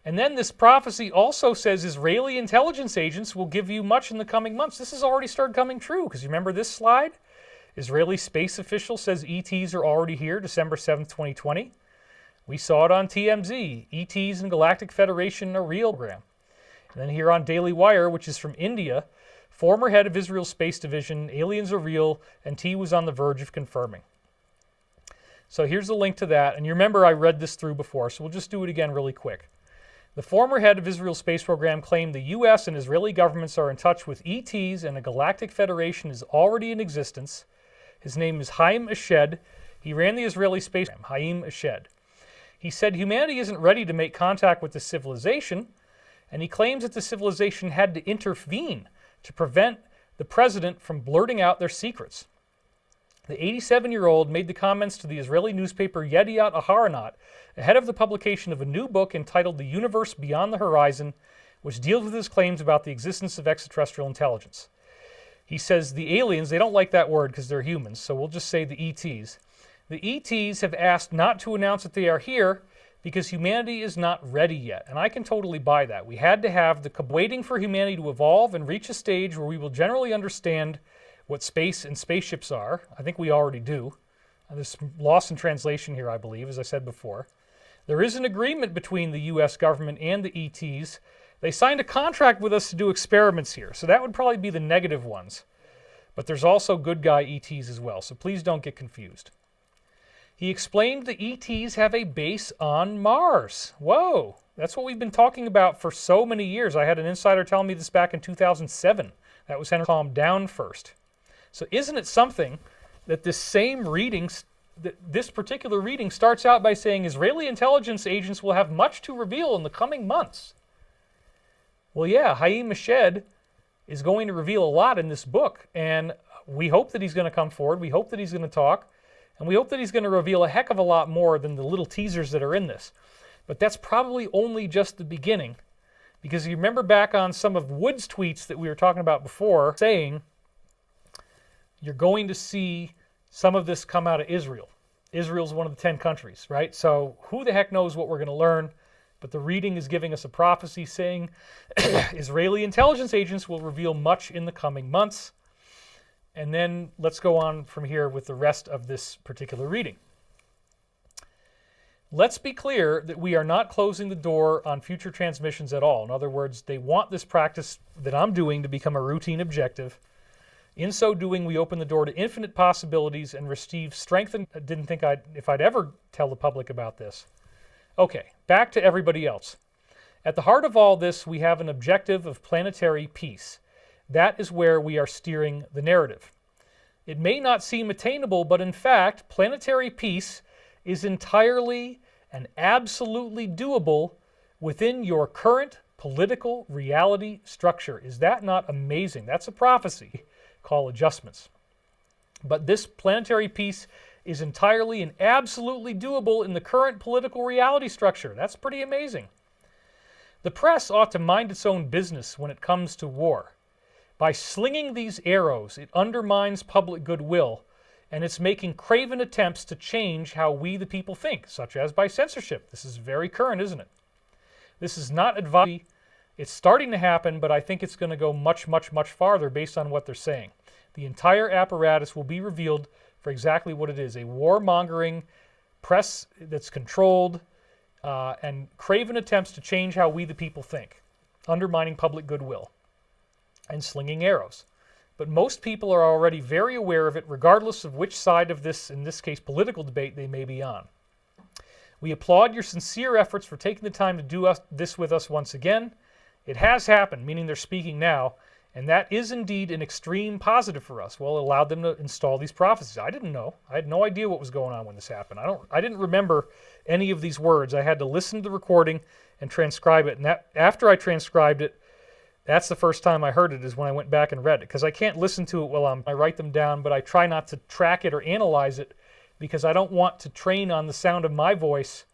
And then this prophecy also says Israeli intelligence agents will give you much in the coming months. This has already started coming true, because you remember this slide? Israeli space official says ETs are already here, December 7th, 2020. We saw it on TMZ. ETs and Galactic Federation are real program. And then here on Daily Wire, which is from India, former head of Israel's space division, aliens are real, and T was on the verge of confirming. So here's the link to that. And you remember I read this through before, so we'll just do it again really quick. The former head of Israel's space program claimed the U.S. and Israeli governments are in touch with ETs and a galactic federation is already in existence. His name is Haim Eshed. He ran the Israeli space program, Haim Eshed. He said humanity isn't ready to make contact with the civilization, and he claims that the civilization had to intervene to prevent the president from blurting out their secrets. The 87-year-old made the comments to the Israeli newspaper Yediot Aharonot ahead of the publication of a new book entitled The Universe Beyond the Horizon, which deals with his claims about the existence of extraterrestrial intelligence. He says the aliens, they don't like that word because they're humans, so we'll just say the ETs. The ETs have asked not to announce that they are here because humanity is not ready yet. And I can totally buy that. We had to have the waiting for humanity to evolve and reach a stage where we will generally understand what space and spaceships are. I think we already do. There's loss in translation here, I believe, as I said before. There is an agreement between the U.S. government and the ETs They signed a contract with us to do experiments here, so that would probably be the negative ones. But there's also good guy ETs as well, so please don't get confused. He explained the ETs have a base on Mars. Whoa, that's what we've been talking about for so many years. I had an insider tell me this back in 2007. That was Henry. Calm down first. So isn't it something that this same reading, this particular reading starts out by saying Israeli intelligence agents will have much to reveal in the coming months. Well, yeah, Haim Meshed is going to reveal a lot in this book, and we hope that he's going to come forward. We hope that he's going to talk, and we hope that he's going to reveal a heck of a lot more than the little teasers that are in this. But that's probably only just the beginning, because you remember back on some of Wood's tweets that we were talking about before, saying you're going to see some of this come out of Israel. Israel's one of the 10 countries, right? So who the heck knows what we're going to learn? But the reading is giving us a prophecy saying Israeli intelligence agents will reveal much in the coming months. And then let's go on from here with the rest of this particular reading. Let's be clear that we are not closing the door on future transmissions at all. In other words, they want this practice that I'm doing to become a routine objective. In so doing, we open the door to infinite possibilities and receive strength. I didn't think if I'd ever tell the public about this. Okay, back to everybody else. At the heart of all this, we have an objective of planetary peace. That is where we are steering the narrative. It may not seem attainable, but in fact, planetary peace is entirely and absolutely doable within your current political reality structure. Is that not amazing? That's a prophecy. Call adjustments. But this planetary peace is entirely and absolutely doable in the current political reality structure. That's pretty amazing. The press ought to mind its own business when it comes to war. By slinging these arrows, it undermines public goodwill, and it's making craven attempts to change how we the people think, such as by censorship. This is very current, isn't it? This is not advice. It's starting to happen, but I think it's going to go much, much, much farther based on what they're saying. The entire apparatus will be revealed for exactly what it is, a warmongering press that's controlled and craven attempts to change how we the people think, undermining public goodwill and slinging arrows. But most people are already very aware of it, regardless of which side of this, in this case, political debate they may be on. We applaud your sincere efforts for taking the time to do this with us once again. It has happened, meaning they're speaking now, and that is indeed an extreme positive for us. Well, it allowed them to install these prophecies. I didn't know. I had no idea what was going on when this happened. I didn't remember any of these words. I had to listen to the recording and transcribe it. And after I transcribed it, that's the first time I heard it, is when I went back and read it. Because I can't listen to it while I write them down, but I try not to track it or analyze it because I don't want to train on the sound of my voice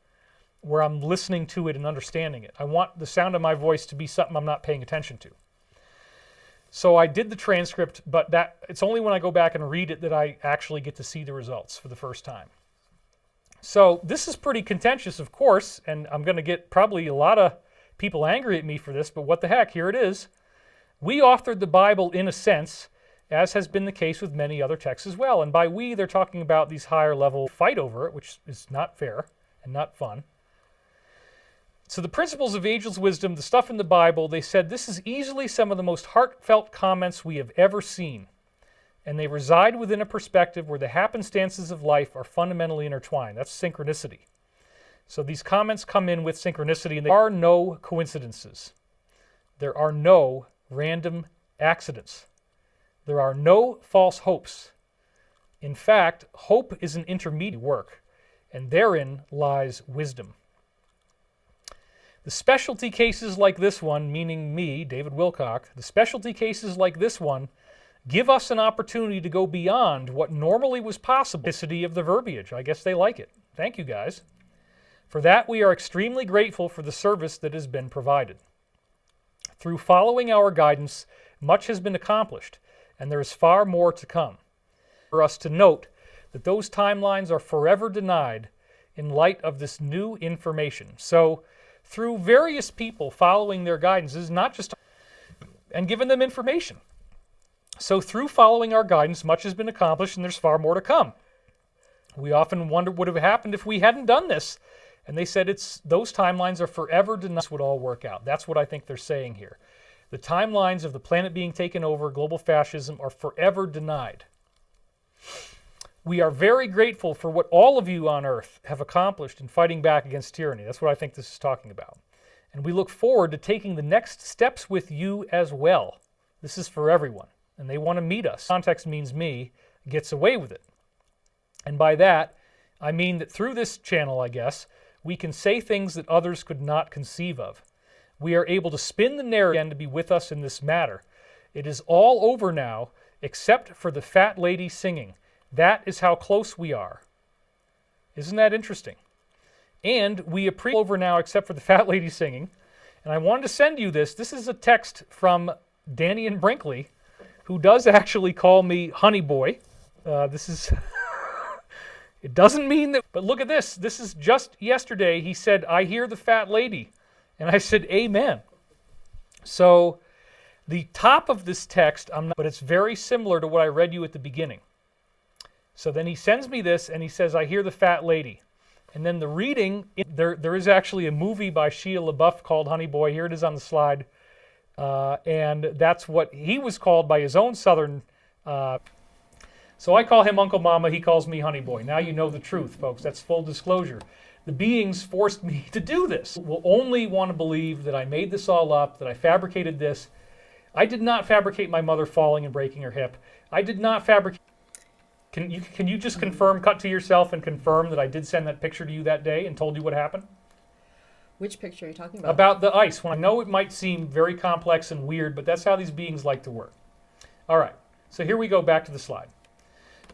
where I'm listening to it and understanding it. I want the sound of my voice to be something I'm not paying attention to. So I did the transcript, but it's only when I go back and read it that I actually get to see the results for the first time. So this is pretty contentious, of course, and I'm going to get probably a lot of people angry at me for this, but what the heck, here it is. We authored the Bible in a sense, as has been the case with many other texts as well. And by we, they're talking about these higher level fight over it, which is not fair and not fun. So the principles of ageless wisdom, the stuff in the Bible, they said this is easily some of the most heartfelt comments we have ever seen. And they reside within a perspective where the happenstances of life are fundamentally intertwined. That's synchronicity. So these comments come in with synchronicity, and there are no coincidences. There are no random accidents. There are no false hopes. In fact, hope is an intermediate work, and therein lies wisdom. The specialty cases like this one, meaning me, David Wilcock, the specialty cases like this one give us an opportunity to go beyond what normally was possible. Of the verbiage. I guess they like it. Thank you, guys. For that, we are extremely grateful for the service that has been provided. Through following our guidance, much has been accomplished, and there is far more to come. For us to note that those timelines are forever denied in light of this new information. So, through various people following their guidances, not just and giving them information. So through following our guidance, much has been accomplished and there's far more to come. We often wonder what would have happened if we hadn't done this, And they said those timelines are forever denied. This would all work out. That's what I think they're saying here. The timelines of the planet being taken over, global fascism, are forever denied. We are very grateful for what all of you on Earth have accomplished in fighting back against tyranny. That's what I think this is talking about. And we look forward to taking the next steps with you as well. This is for everyone. And they want to meet us. Context means me gets away with it. And by that, I mean that through this channel, I guess, we can say things that others could not conceive of. We are able to spin the narrative again to be with us in this matter. It is all over now, except for the fat lady singing. That is how close we are. Isn't that interesting? And we appreciate over now, except for the fat lady singing. And I wanted to send you this. This is a text from Danny and Brinkley, who does actually call me honey boy. This is... It doesn't mean that... But look at this. This is just yesterday. He said, I hear the fat lady. And I said, amen. So the top of this text, but it's very similar to what I read you at the beginning. So then he sends me this, and he says, I hear the fat lady. And then the reading, there is actually a movie by Shia LaBeouf called Honey Boy. Here it is on the slide. And that's what he was called by his own Southern... So I call him Uncle Mama, he calls me Honey Boy. Now you know the truth, folks. That's full disclosure. The beings forced me to do this. Will only want to believe that I made this all up, that I fabricated this. I did not fabricate my mother falling and breaking her hip. I did not fabricate... Can you just confirm, cut to yourself and confirm that I did send that picture to you that day and told you what happened? Which picture are you talking about? About the ice. When I know it might seem very complex and weird, but that's how these beings like to work. All right, so here we go back to the slide.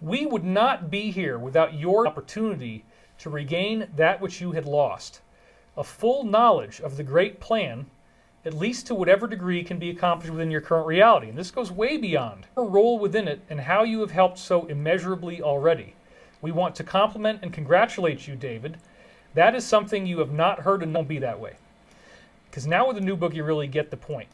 We would not be here without your opportunity to regain that which you had lost. A full knowledge of the great plan, at least to whatever degree can be accomplished within your current reality. And this goes way beyond your role within it and how you have helped so immeasurably already. We want to compliment and congratulate you, David. That is something you have not heard, and don't be that way. Because now with the new book, you really get the point.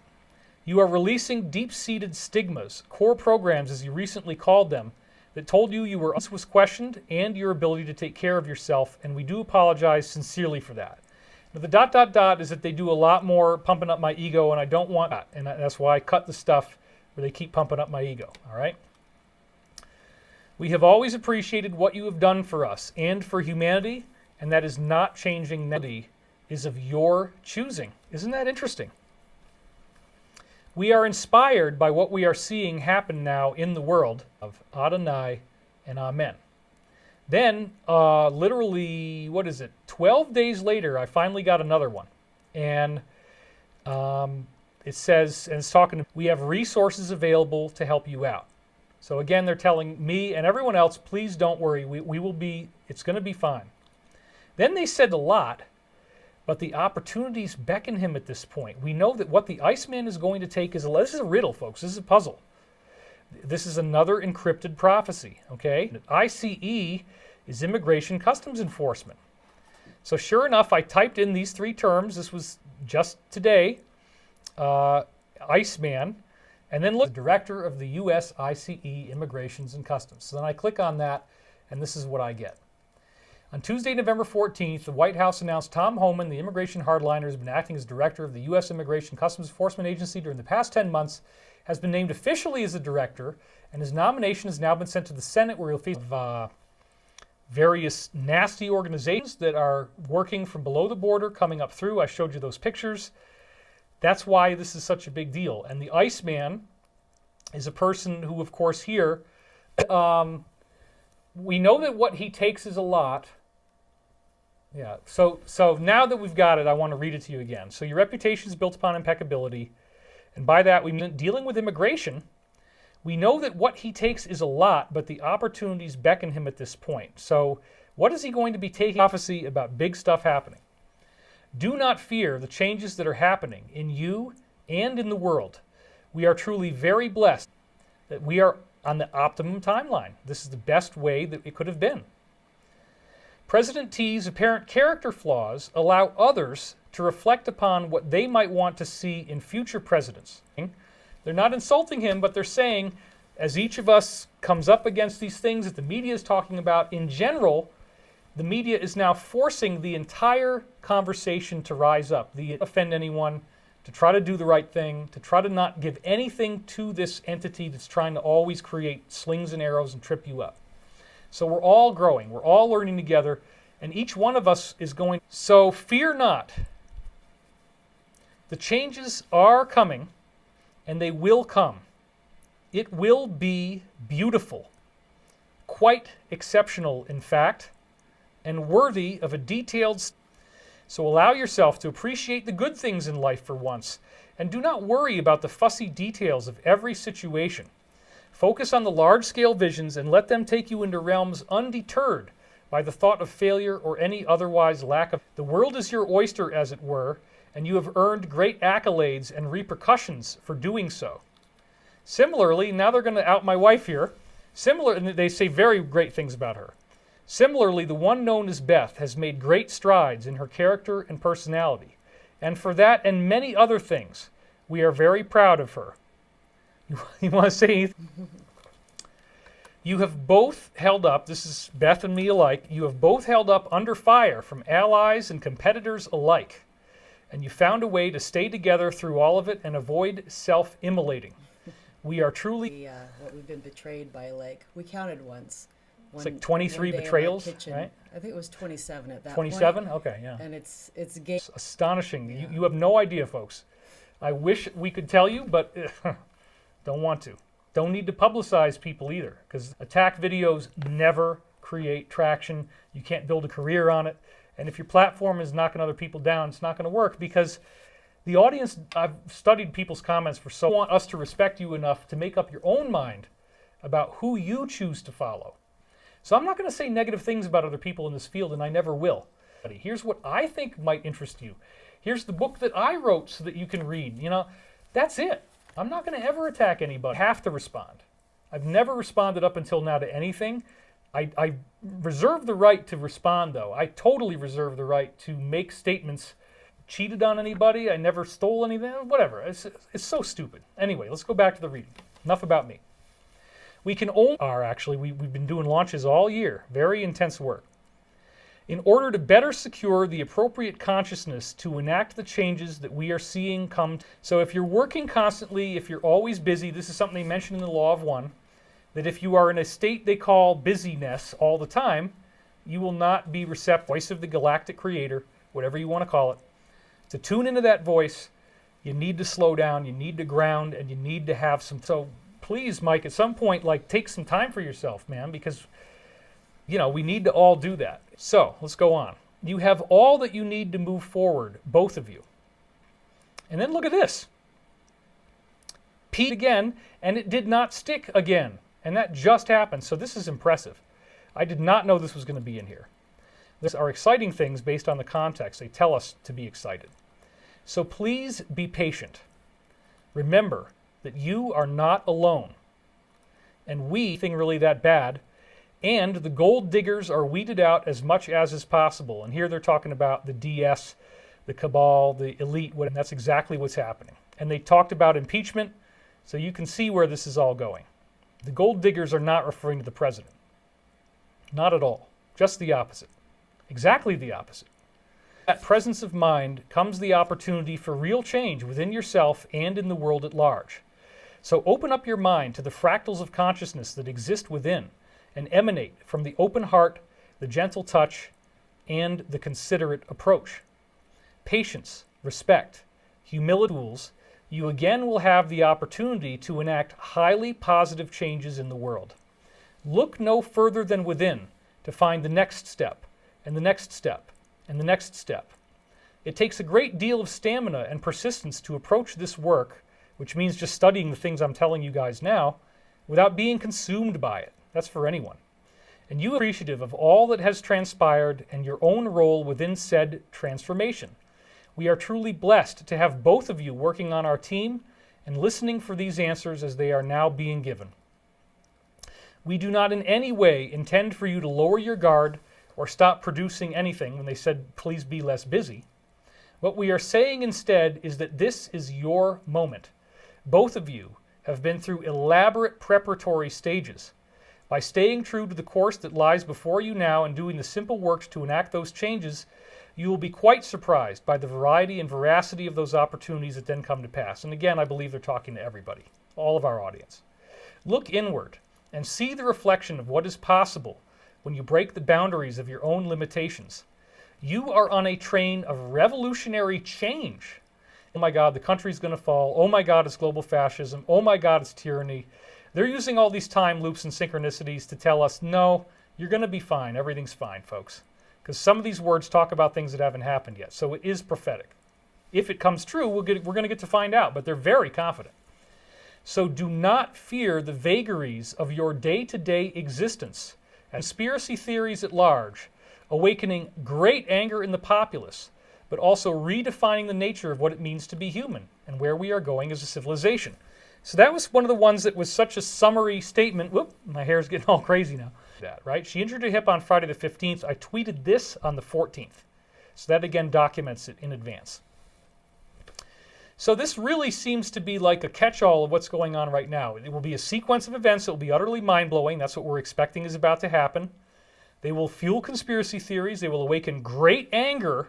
You are releasing deep-seated stigmas, core programs as you recently called them, that told you was questioned and your ability to take care of yourself, and we do apologize sincerely for that. Now, the ... is that they do a lot more pumping up my ego, and I don't want that, and that's why I cut the stuff where they keep pumping up my ego, all right? We have always appreciated what you have done for us and for humanity, and that is not changing. Is of your choosing. Isn't that interesting? We are inspired by what we are seeing happen now in the world of Adonai and Amen. Then, literally, 12 days later, I finally got another one. And it says, and it's talking, we have resources available to help you out. So again, they're telling me and everyone else, please don't worry, we will be, it's going to be fine. Then they said a lot, but the opportunities beckon him at this point. We know that what the Iceman is going to take is this is a riddle, folks. This is a puzzle. This is another encrypted prophecy, okay? ICE is Immigration Customs Enforcement. So sure enough, I typed in these three terms. This was just today, Iceman, and then look, Director of the U.S. ICE Immigrations and Customs. So then I click on that, and this is what I get. On Tuesday, November 14th, the White House announced Tom Homan, the immigration hardliner, has been acting as director of the U.S. Immigration Customs Enforcement Agency during the past 10 months, has been named officially as a director, and his nomination has now been sent to the Senate, where he'll face various nasty organizations that are working from below the border, coming up through. I showed you those pictures. That's why this is such a big deal. And the Iceman is a person who, of course, here, we know that what he takes is a lot. Yeah, so now that we've got it, I want to read it to you again. So your reputation is built upon impeccability, and by that we mean dealing with immigration. We know that what he takes is a lot, but the opportunities beckon him at this point. So what is he going to be taking? Prophecy about big stuff happening. Do not fear the changes that are happening in you and in the world. We are truly very blessed that we are on the optimum timeline. This is the best way that it could have been. President T's apparent character flaws allow others to reflect upon what they might want to see in future presidents. They're not insulting him, but they're saying, as each of us comes up against these things that the media is talking about, in general, The media is now forcing the entire conversation to rise up, to offend anyone, to try to do the right thing, to try to not give anything to this entity that's trying to always create slings and arrows and trip you up. So we're all growing, we're all learning together, and each one of us is going. So fear not. The changes are coming, and they will come. It will be beautiful, quite exceptional, in fact, and worthy of a detailed. So allow yourself to appreciate the good things in life for once, and do not worry about the fussy details of every situation. Focus on the large-scale visions and let them take you into realms undeterred by the thought of failure or any otherwise lack of. The world is your oyster, as it were, and you have earned great accolades and repercussions for doing so. Similarly, now they're going to out my wife here. And they say very great things about her. Similarly, the one known as Beth has made great strides in her character and personality, and for that and many other things, we are very proud of her. You want to say anything? You have both held up, this is Beth and me alike, you have both held up under fire from allies and competitors alike, and you found a way to stay together through all of it and avoid self-immolating. We are truly... what we've been betrayed by, like, we counted once. It's like 23 betrayals, right? I think it was 27 at that 27? point. Okay, yeah. And it's astonishing. Yeah. You have no idea, folks. I wish we could tell you, but don't want to. Don't need to publicize people either, because attack videos never create traction. You can't build a career on it. And if your platform is knocking other people down, it's not going to work, because the audience, I've studied people's comments for so long, want us to respect you enough to make up your own mind about who you choose to follow. So I'm not going to say negative things about other people in this field, and I never will. Here's what I think might interest you. Here's the book that I wrote so that you can read. You know, that's it. I'm not going to ever attack anybody. I have to respond. I've never responded up until now to anything. I reserve the right to respond, though. I totally reserve the right to make statements. Cheated on anybody, I never stole anything, whatever. It's so stupid. Anyway, let's go back to the reading. Enough about me. We can only we've been doing launches all year. Very intense work. In order to better secure the appropriate consciousness to enact the changes that we are seeing come. So if you're working constantly, if you're always busy, this is something they mentioned in the Law of One, that if you are in a state they call busyness all the time, you will not be receptive. Voice of the galactic creator, whatever you want to call it. To tune into that voice, you need to slow down, you need to ground, and you need to have some. So please, Mike, at some point, like, take some time for yourself, man, because, you know, we need to all do that. So let's go on. You have all that you need to move forward, both of you. And then look at this. Pete again, and it did not stick again. And that just happened. So this is impressive. I did not know this was going to be in here. These are exciting things based on the context. They tell us to be excited. So please be patient. Remember that you are not alone. And we think really that bad. And the gold diggers are weeded out as much as is possible. And here they're talking about the DS, the cabal, the elite. And that's exactly what's happening. And they talked about impeachment. So you can see where this is all going. The gold diggers are not referring to the president. Not at all. Just the opposite. Exactly the opposite. That presence of mind comes the opportunity for real change within yourself and in the world at large. So open up your mind to the fractals of consciousness that exist within and emanate from the open heart, the gentle touch, and the considerate approach. Patience, respect, humility tools, you again will have the opportunity to enact highly positive changes in the world. Look no further than within to find the next step, and the next step, and the next step. It takes a great deal of stamina and persistence to approach this work, which means just studying the things I'm telling you guys now, without being consumed by it. That's for anyone. And you are appreciative of all that has transpired and your own role within said transformation. We are truly blessed to have both of you working on our team and listening for these answers as they are now being given. We do not in any way intend for you to lower your guard or stop producing anything when they said, please be less busy. What we are saying instead is that this is your moment. Both of you have been through elaborate preparatory stages. By staying true to the course that lies before you now and doing the simple works to enact those changes, you will be quite surprised by the variety and veracity of those opportunities that then come to pass. And again, I believe they're talking to everybody, all of our audience. Look inward and see the reflection of what is possible when you break the boundaries of your own limitations. You are on a train of revolutionary change. Oh my God, the country's going to fall. Oh my God, it's global fascism. Oh my God, it's tyranny. They're using all these time loops and synchronicities to tell us, no, you're going to be fine. Everything's fine, folks. Because some of these words talk about things that haven't happened yet. So it is prophetic. If it comes true, we're going to get to find out. But they're very confident. So do not fear the vagaries of your day-to-day existence. Conspiracy theories at large, awakening great anger in the populace, but also redefining the nature of what it means to be human and where we are going as a civilization. So that was one of the ones that was such a summary statement. Whoop, my hair's getting all crazy now. That, right? She injured her hip on Friday the 15th. I tweeted this on the 14th. So that again documents it in advance. So this really seems to be like a catch-all of what's going on right now. It will be a sequence of events that will be utterly mind-blowing. That's what we're expecting is about to happen. They will fuel conspiracy theories. They will awaken great anger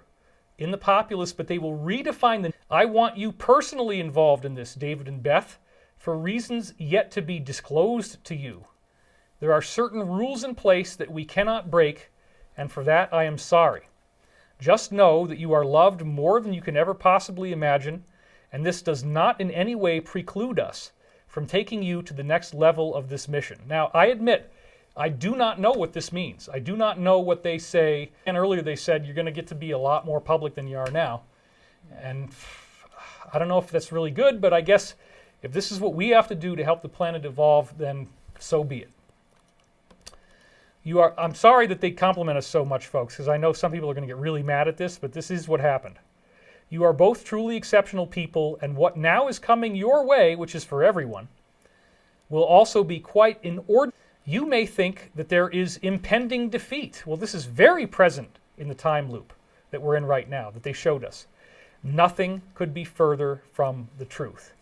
in the populace, but they will redefine the... I want you personally involved in this, David and Beth, for reasons yet to be disclosed to you. There are certain rules in place that we cannot break, and for that I am sorry. Just know that you are loved more than you can ever possibly imagine, and this does not in any way preclude us from taking you to the next level of this mission. Now, I admit, I do not know what this means. I do not know what they say. And earlier they said you're going to get to be a lot more public than you are now. And I don't know if that's really good, but I guess if this is what we have to do to help the planet evolve, then so be it. I'm sorry that they compliment us so much, folks, because I know some people are going to get really mad at this, but this is what happened. You are both truly exceptional people, and what now is coming your way, which is for everyone, will also be quite inordinate. You may think that there is impending defeat. Well, this is very present in the time loop that we're in right now, that they showed us. Nothing could be further from the truth.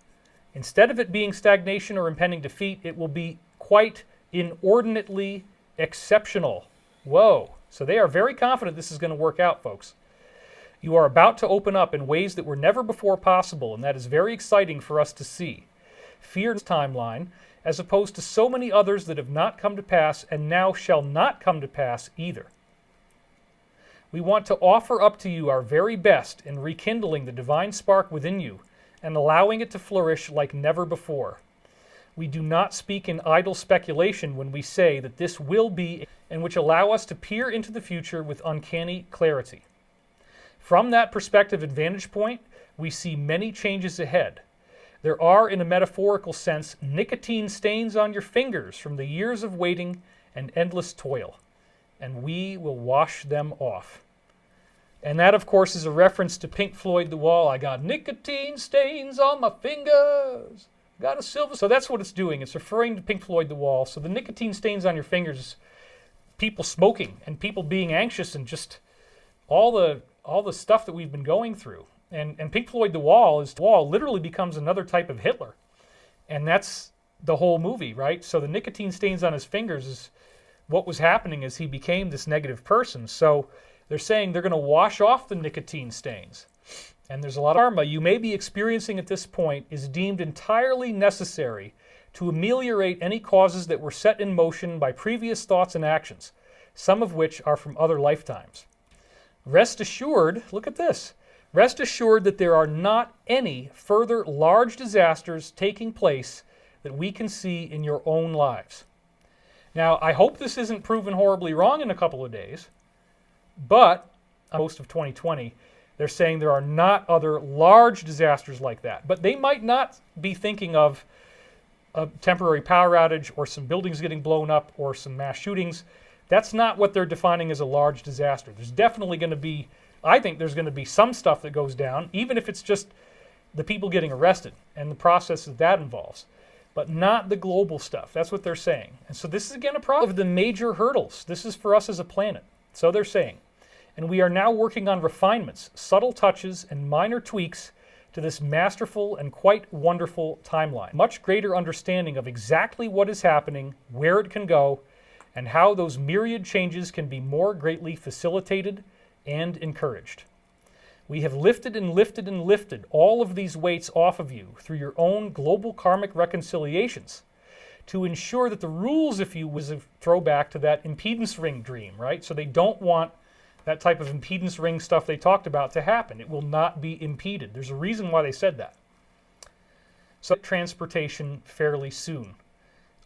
Instead of it being stagnation or impending defeat, it will be quite inordinately exceptional. Whoa. So they are very confident this is going to work out, folks. You are about to open up in ways that were never before possible, and that is very exciting for us to see. Fear's timeline, as opposed to so many others that have not come to pass and now shall not come to pass either. We want to offer up to you our very best in rekindling the divine spark within you and allowing it to flourish like never before. We do not speak in idle speculation when we say that this will be, and which allow us to peer into the future with uncanny clarity. From that perspective and vantage point, we see many changes ahead. There are, in a metaphorical sense, nicotine stains on your fingers from the years of waiting and endless toil, and we will wash them off. And that, of course, is a reference to Pink Floyd The Wall. I got nicotine stains on my fingers. Got a silver. So that's what it's doing. It's referring to Pink Floyd The Wall. So the nicotine stains on your fingers, people smoking and people being anxious and just all the stuff that we've been going through. And Pink Floyd The Wall literally becomes another type of Hitler. And that's the whole movie, right? So the nicotine stains on his fingers is what was happening as he became this negative person. So they're saying they're going to wash off the nicotine stains. And there's a lot of karma you may be experiencing at this point is deemed entirely necessary to ameliorate any causes that were set in motion by previous thoughts and actions, some of which are from other lifetimes. Rest assured, look at this, rest assured that there are not any further large disasters taking place that we can see in your own lives. Now, I hope this isn't proven horribly wrong in a couple of days, but most of 2020, they're saying there are not other large disasters like that. But they might not be thinking of a temporary power outage or some buildings getting blown up or some mass shootings. That's not what they're defining as a large disaster. There's definitely going to be, I think there's going to be some stuff that goes down, even if it's just the people getting arrested and the process that involves, but not the global stuff. That's what they're saying. And so this is again a problem of the major hurdles. This is for us as a planet. So they're saying. And we are now working on refinements, subtle touches, and minor tweaks to this masterful and quite wonderful timeline. Much greater understanding of exactly what is happening, where it can go, and how those myriad changes can be more greatly facilitated and encouraged. We have lifted and lifted and lifted all of these weights off of you through your own global karmic reconciliations to ensure that the rules, if you was a throwback to that impedance ring dream, right? So they don't want that type of impedance ring stuff they talked about to happen. It will not be impeded. There's a reason why they said that. So transportation fairly soon.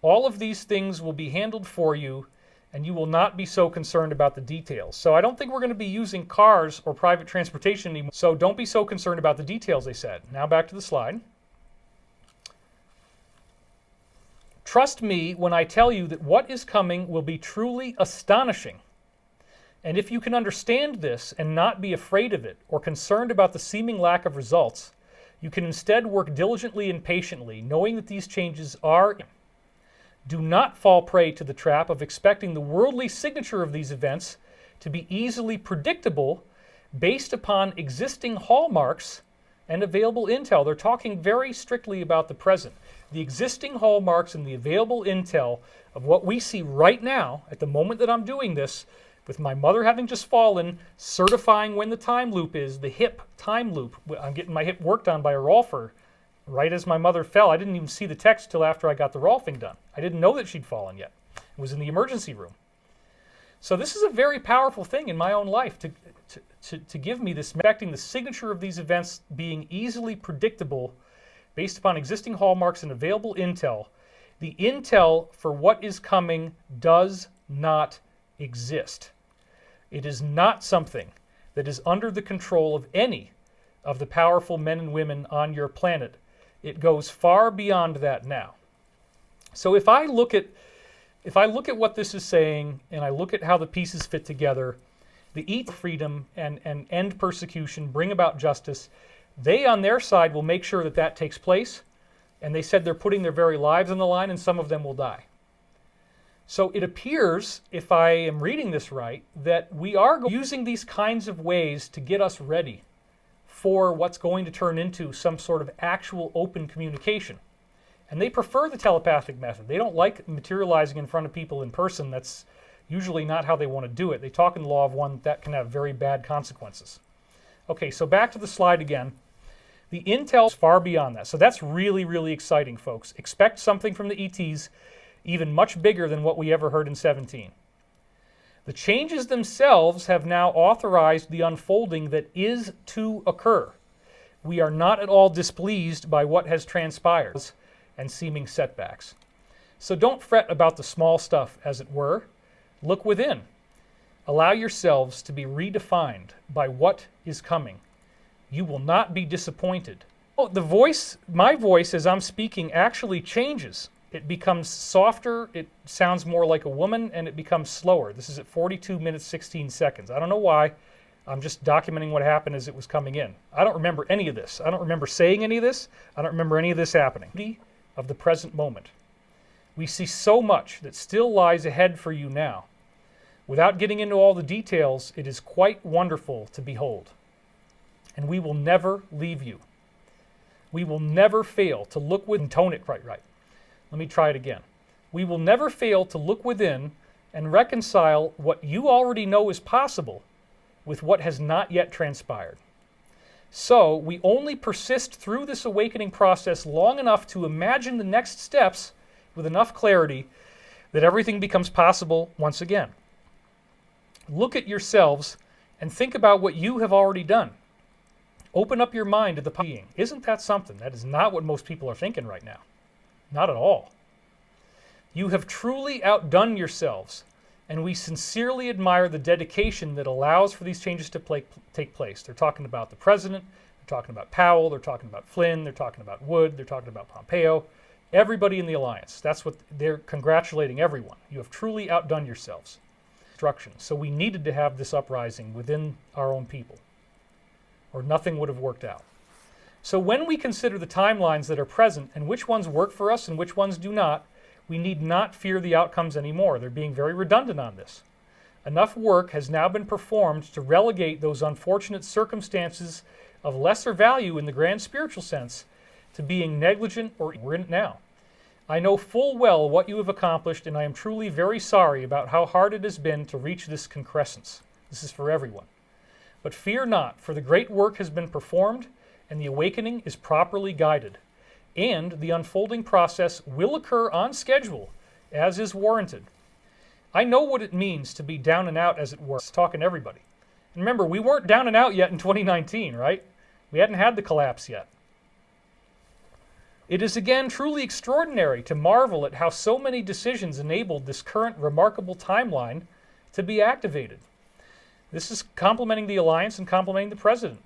All of these things will be handled for you, and you will not be so concerned about the details. So I don't think we're going to be using cars or private transportation anymore. So don't be so concerned about the details, they said. Now back to the slide. Trust me when I tell you that what is coming will be truly astonishing. And if you can understand this and not be afraid of it or concerned about the seeming lack of results, you can instead work diligently and patiently, knowing that these changes are. Do not fall prey to the trap of expecting the worldly signature of these events to be easily predictable based upon existing hallmarks and available intel. They're talking very strictly about the present. The existing hallmarks and the available intel of what we see right now, at the moment that I'm doing this, with my mother having just fallen, certifying when the time loop is, the hip time loop. I'm getting my hip worked on by a Rolfer right as my mother fell. I didn't even see the text till after I got the Rolfing done. I didn't know that she'd fallen yet. It was in the emergency room. So this is a very powerful thing in my own life to give me this, expecting the signature of these events being easily predictable based upon existing hallmarks and available intel. The intel for what is coming does not exist. It is not something that is under the control of any of the powerful men and women on your planet. It goes far beyond that now. So if I look at what this is saying and I look at how the pieces fit together, the eat freedom and end persecution, bring about justice, they on their side will make sure that that takes place. And they said they're putting their very lives on the line, and some of them will die. So it appears, if I am reading this right, that we are using these kinds of ways to get us ready for what's going to turn into some sort of actual open communication. And they prefer the telepathic method. They don't like materializing in front of people in person. That's usually not how they want to do it. They talk in the law of one that can have very bad consequences. Okay, so back to the slide again. The intel is far beyond that. So that's really, really exciting, folks. Expect something from the ETs even much bigger than what we ever heard in 17. The changes themselves have now authorized the unfolding that is to occur. We are not at all displeased by what has transpired and seeming setbacks. So don't fret about the small stuff, as it were. Look within. Allow yourselves to be redefined by what is coming. You will not be disappointed. Oh, my voice as I'm speaking actually changes. It becomes softer, it sounds more like a woman, and it becomes slower. This is at 42 minutes, 16 seconds. I don't know why. I'm just documenting what happened as it was coming in. I don't remember any of this. I don't remember saying any of this. I don't remember any of this happening. Of the present moment. We see so much that still lies ahead for you now. Without getting into all the details, it is quite wonderful to behold. And we will never leave you. We will never fail to look within, tone it right. Let me try it again. We will never fail to look within and reconcile what you already know is possible with what has not yet transpired. So we only persist through this awakening process long enough to imagine the next steps with enough clarity that everything becomes possible once again. Look at yourselves and think about what you have already done. Open up your mind to the being. Isn't that something? That is not what most people are thinking right now. Not at all. You have truly outdone yourselves, and we sincerely admire the dedication that allows for these changes to take place. They're talking about the president, they're talking about Powell, they're talking about Flynn, they're talking about Wood, they're talking about Pompeo, everybody in the alliance. That's what they're congratulating everyone. You have truly outdone yourselves. So we needed to have this uprising within our own people, or nothing would have worked out. So when we consider the timelines that are present and which ones work for us and which ones do not, we need not fear the outcomes anymore. They're being very redundant on this. Enough work has now been performed to relegate those unfortunate circumstances of lesser value in the grand spiritual sense to being negligent or we're in it now. I know full well what you have accomplished, and I am truly very sorry about how hard it has been to reach this concrescence. This is for everyone. But fear not, for the great work has been performed, and the awakening is properly guided. And the unfolding process will occur on schedule, as is warranted. I know what it means to be down and out, as it were, talking to everybody. And remember, we weren't down and out yet in 2019, right? We hadn't had the collapse yet. It is again truly extraordinary to marvel at how so many decisions enabled this current remarkable timeline to be activated. This is complimenting the Alliance and complimenting the President.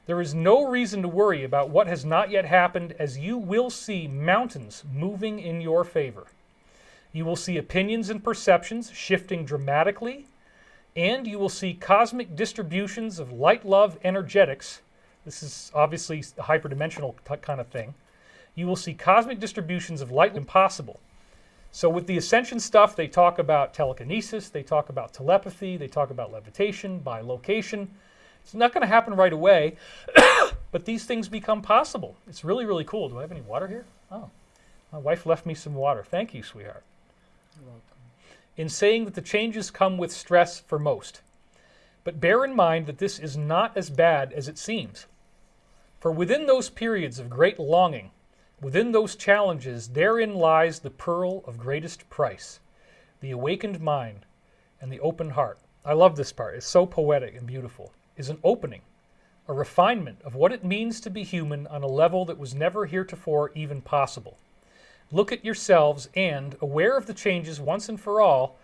There is no reason to worry about what has not yet happened, as you will see mountains moving in your favor. You will see opinions and perceptions shifting dramatically, and you will see cosmic distributions of light-love energetics. This is obviously a hyperdimensional kind of thing. You will see cosmic distributions of light impossible. So with the ascension stuff, they talk about telekinesis, they talk about telepathy, they talk about levitation, bilocation. It's not going to happen right away, but these things become possible. It's really, really cool. Do I have any water here? Oh, my wife left me some water. Thank you, sweetheart. You're welcome. In saying that the changes come with stress for most. But bear in mind that this is not as bad as it seems. For within those periods of great longing, within those challenges, therein lies the pearl of greatest price, the awakened mind and the open heart. I love this part. It's so poetic and beautiful. Is an opening, a refinement of what it means to be human on a level that was never heretofore even possible. Look at yourselves and, aware of the changes once and for all,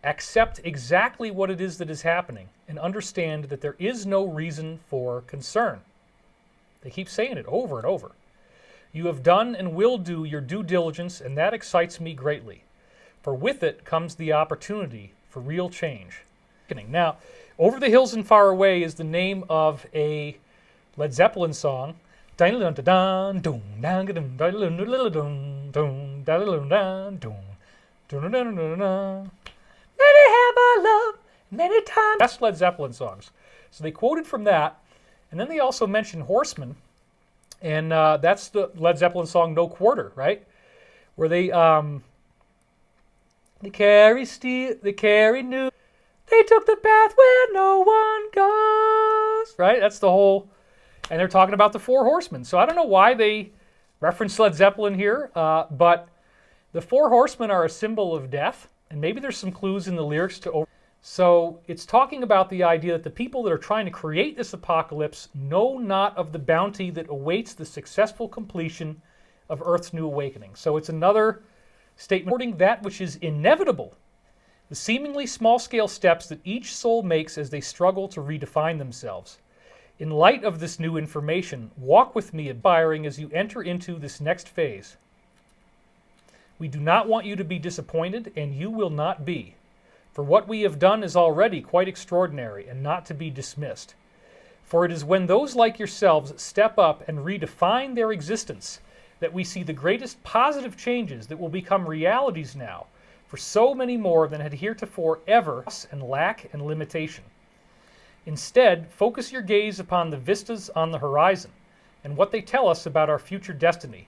accept exactly what it is that is happening and understand that there is no reason for concern. They keep saying it over and over. You have done and will do your due diligence, and that excites me greatly. For with it comes the opportunity for real change. Now, Over the Hills and Far Away is the name of a Led Zeppelin song. Let it have our love many times. Best Led Zeppelin songs. So they quoted from that, and then they also mentioned Horsemen, and that's the Led Zeppelin song "No Quarter," right? Where they carry steel, they carry new. They took the path where no one goes. Right? That's the whole... And they're talking about the Four Horsemen. So I don't know why they reference Led Zeppelin here, but the Four Horsemen are a symbol of death, and maybe there's some clues in the lyrics to... So it's talking about the idea that the people that are trying to create this apocalypse know not of the bounty that awaits the successful completion of Earth's new awakening. So it's another statement reporting that which is inevitable. The seemingly small-scale steps that each soul makes as they struggle to redefine themselves. In light of this new information, walk with me, admiring as you enter into this next phase. We do not want you to be disappointed, and you will not be. For what we have done is already quite extraordinary and not to be dismissed. For it is when those like yourselves step up and redefine their existence that we see the greatest positive changes that will become realities now, for so many more than had heretofore ever, and lack and limitation. Instead, focus your gaze upon the vistas on the horizon and what they tell us about our future destiny.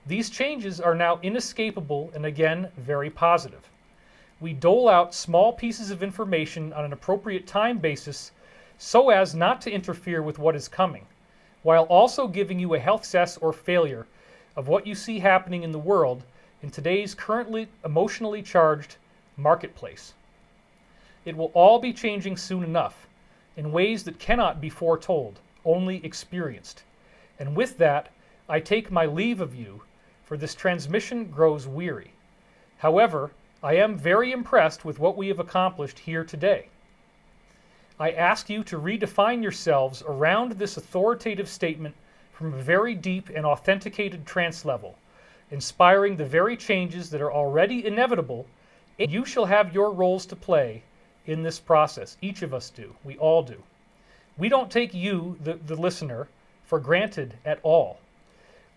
These changes are now inescapable and again very positive. We dole out small pieces of information on an appropriate time basis so as not to interfere with what is coming, while also giving you a health success or failure of what you see happening in the world in today's currently emotionally charged marketplace. It will all be changing soon enough, in ways that cannot be foretold, only experienced. And with that, I take my leave of you, for this transmission grows weary. However, I am very impressed with what we have accomplished here today. I ask you to redefine yourselves around this authoritative statement from a very deep and authenticated trance level, inspiring the very changes that are already inevitable, and you shall have your roles to play in this process. Each of us do. We all do. We don't take you, the listener, for granted at all.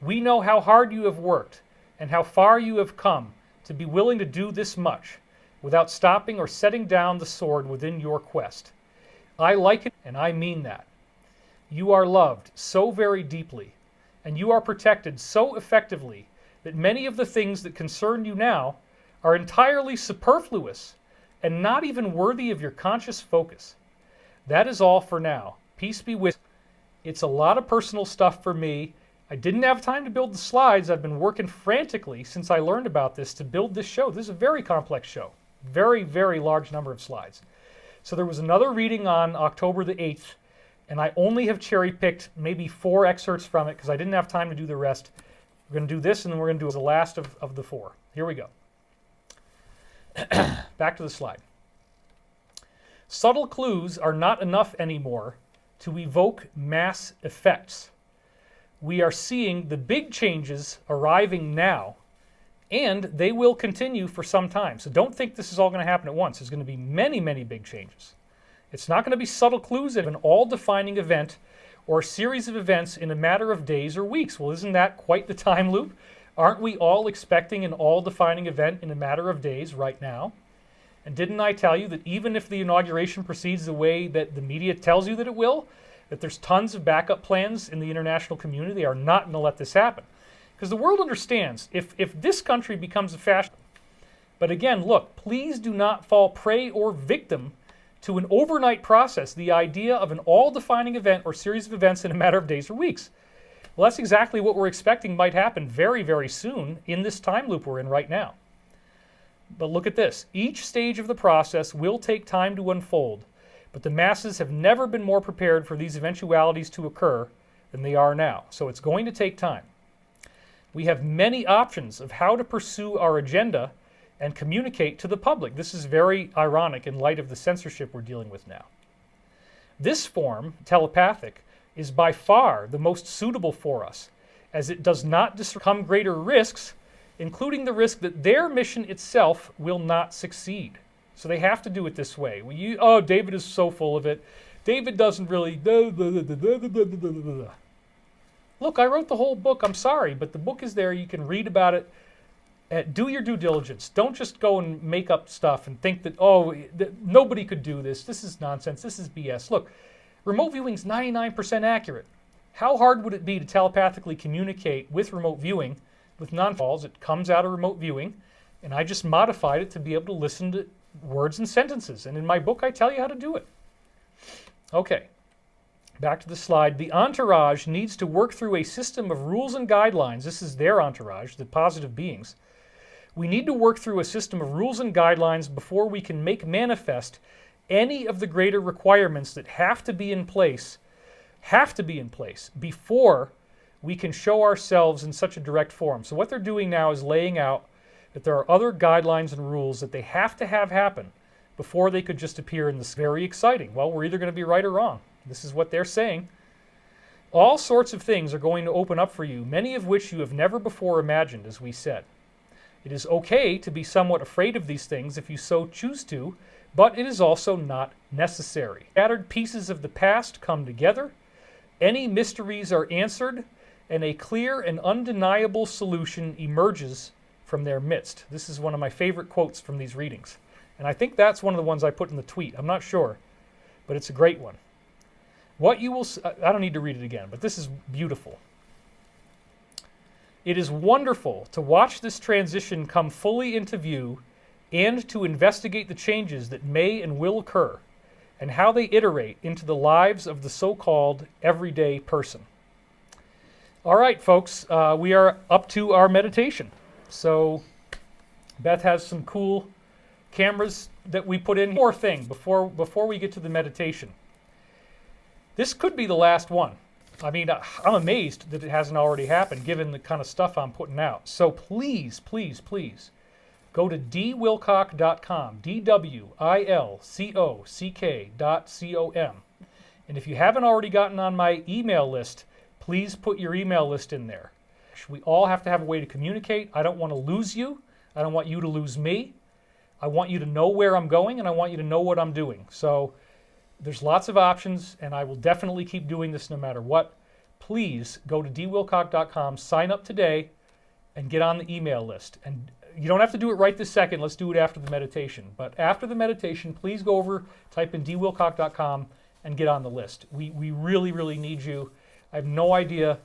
We know how hard you have worked and how far you have come to be willing to do this much without stopping or setting down the sword within your quest. I like it, and I mean that. You are loved so very deeply, and you are protected so effectively that many of the things that concern you now are entirely superfluous and not even worthy of your conscious focus. That is all for now. Peace be with you. It's a lot of personal stuff for me. I didn't have time to build the slides. I've been working frantically since I learned about this to build this show. This is a very complex show. Very, very large number of slides. So there was another reading on October the 8th, and I only have cherry-picked maybe 4 excerpts from it because I didn't have time to do the rest. We're going to do this, and then we're going to do the last of the 4. Here we go. Back to the slide. Subtle clues are not enough anymore to evoke mass effects. We are seeing the big changes arriving now, and they will continue for some time. So don't think this is all going to happen at once. There's going to be many, many big changes. It's not going to be subtle clues of an all-defining event or a series of events in a matter of days or weeks. Well, isn't that quite the time loop? Aren't we all expecting an all-defining event in a matter of days right now? And didn't I tell you that even if the inauguration proceeds the way that the media tells you that it will, that there's tons of backup plans in the international community? They are not going to let this happen. Because the world understands if this country becomes a fascist. But again, look, please do not fall prey or victim to an overnight process, the idea of an all-defining event or series of events in a matter of days or weeks. Well, that's exactly what we're expecting might happen very, very soon in this time loop we're in right now. But look at this. Each stage of the process will take time to unfold, but the masses have never been more prepared for these eventualities to occur than they are now. So it's going to take time. We have many options of how to pursue our agenda and communicate to the public. This is very ironic in light of the censorship we're dealing with now. This form, telepathic, is by far the most suitable for us, as it does not overcome greater risks, including the risk that their mission itself will not succeed. So they have to do it this way. Oh, David is so full of it. David doesn't really... Look, I wrote the whole book. I'm sorry, but the book is there. You can read about it. Do your due diligence. Don't just go and make up stuff and think that, nobody could do this. This is nonsense. This is BS. Look, remote viewing is 99% accurate. How hard would it be to telepathically communicate with remote viewing with non-calls? It comes out of remote viewing, and I just modified it to be able to listen to words and sentences. And in my book, I tell you how to do it. Okay, back to the slide. The entourage needs to work through a system of rules and guidelines. This is their entourage, the positive beings. We need to work through a system of rules and guidelines before we can make manifest any of the greater requirements that have to be in place before we can show ourselves in such a direct form. So what they're doing now is laying out that there are other guidelines and rules that they have to have happen before they could just appear in this. Very exciting. Well, we're either going to be right or wrong. This is what they're saying. All sorts of things are going to open up for you, many of which you have never before imagined, as we said. It is okay to be somewhat afraid of these things if you so choose to, but it is also not necessary. Scattered pieces of the past come together, any mysteries are answered, and a clear and undeniable solution emerges from their midst. This is one of my favorite quotes from these readings. And I think that's one of the ones I put in the tweet. I'm not sure, but it's a great one. What you will... I don't need to read it again, but this is beautiful. It is wonderful to watch this transition come fully into view and to investigate the changes that may and will occur and how they iterate into the lives of the so-called everyday person. All right, folks, we are up to our meditation. So Beth has some cool cameras that we put in. One more thing before we get to the meditation. This could be the last one. I mean, I'm amazed that it hasn't already happened, given the kind of stuff I'm putting out. So please, please, please, go to dwilcock.com, dwilcock.com. And if you haven't already gotten on my email list, please put your email list in there. We all have to have a way to communicate. I don't want to lose you. I don't want you to lose me. I want you to know where I'm going, and I want you to know what I'm doing. So there's lots of options, and I will definitely keep doing this no matter what. Please go to dwilcock.com, sign up today, and get on the email list. And you don't have to do it right this second. Let's do it after the meditation. But after the meditation, please go over, type in dwilcock.com, and get on the list. We really, really need you. I have no idea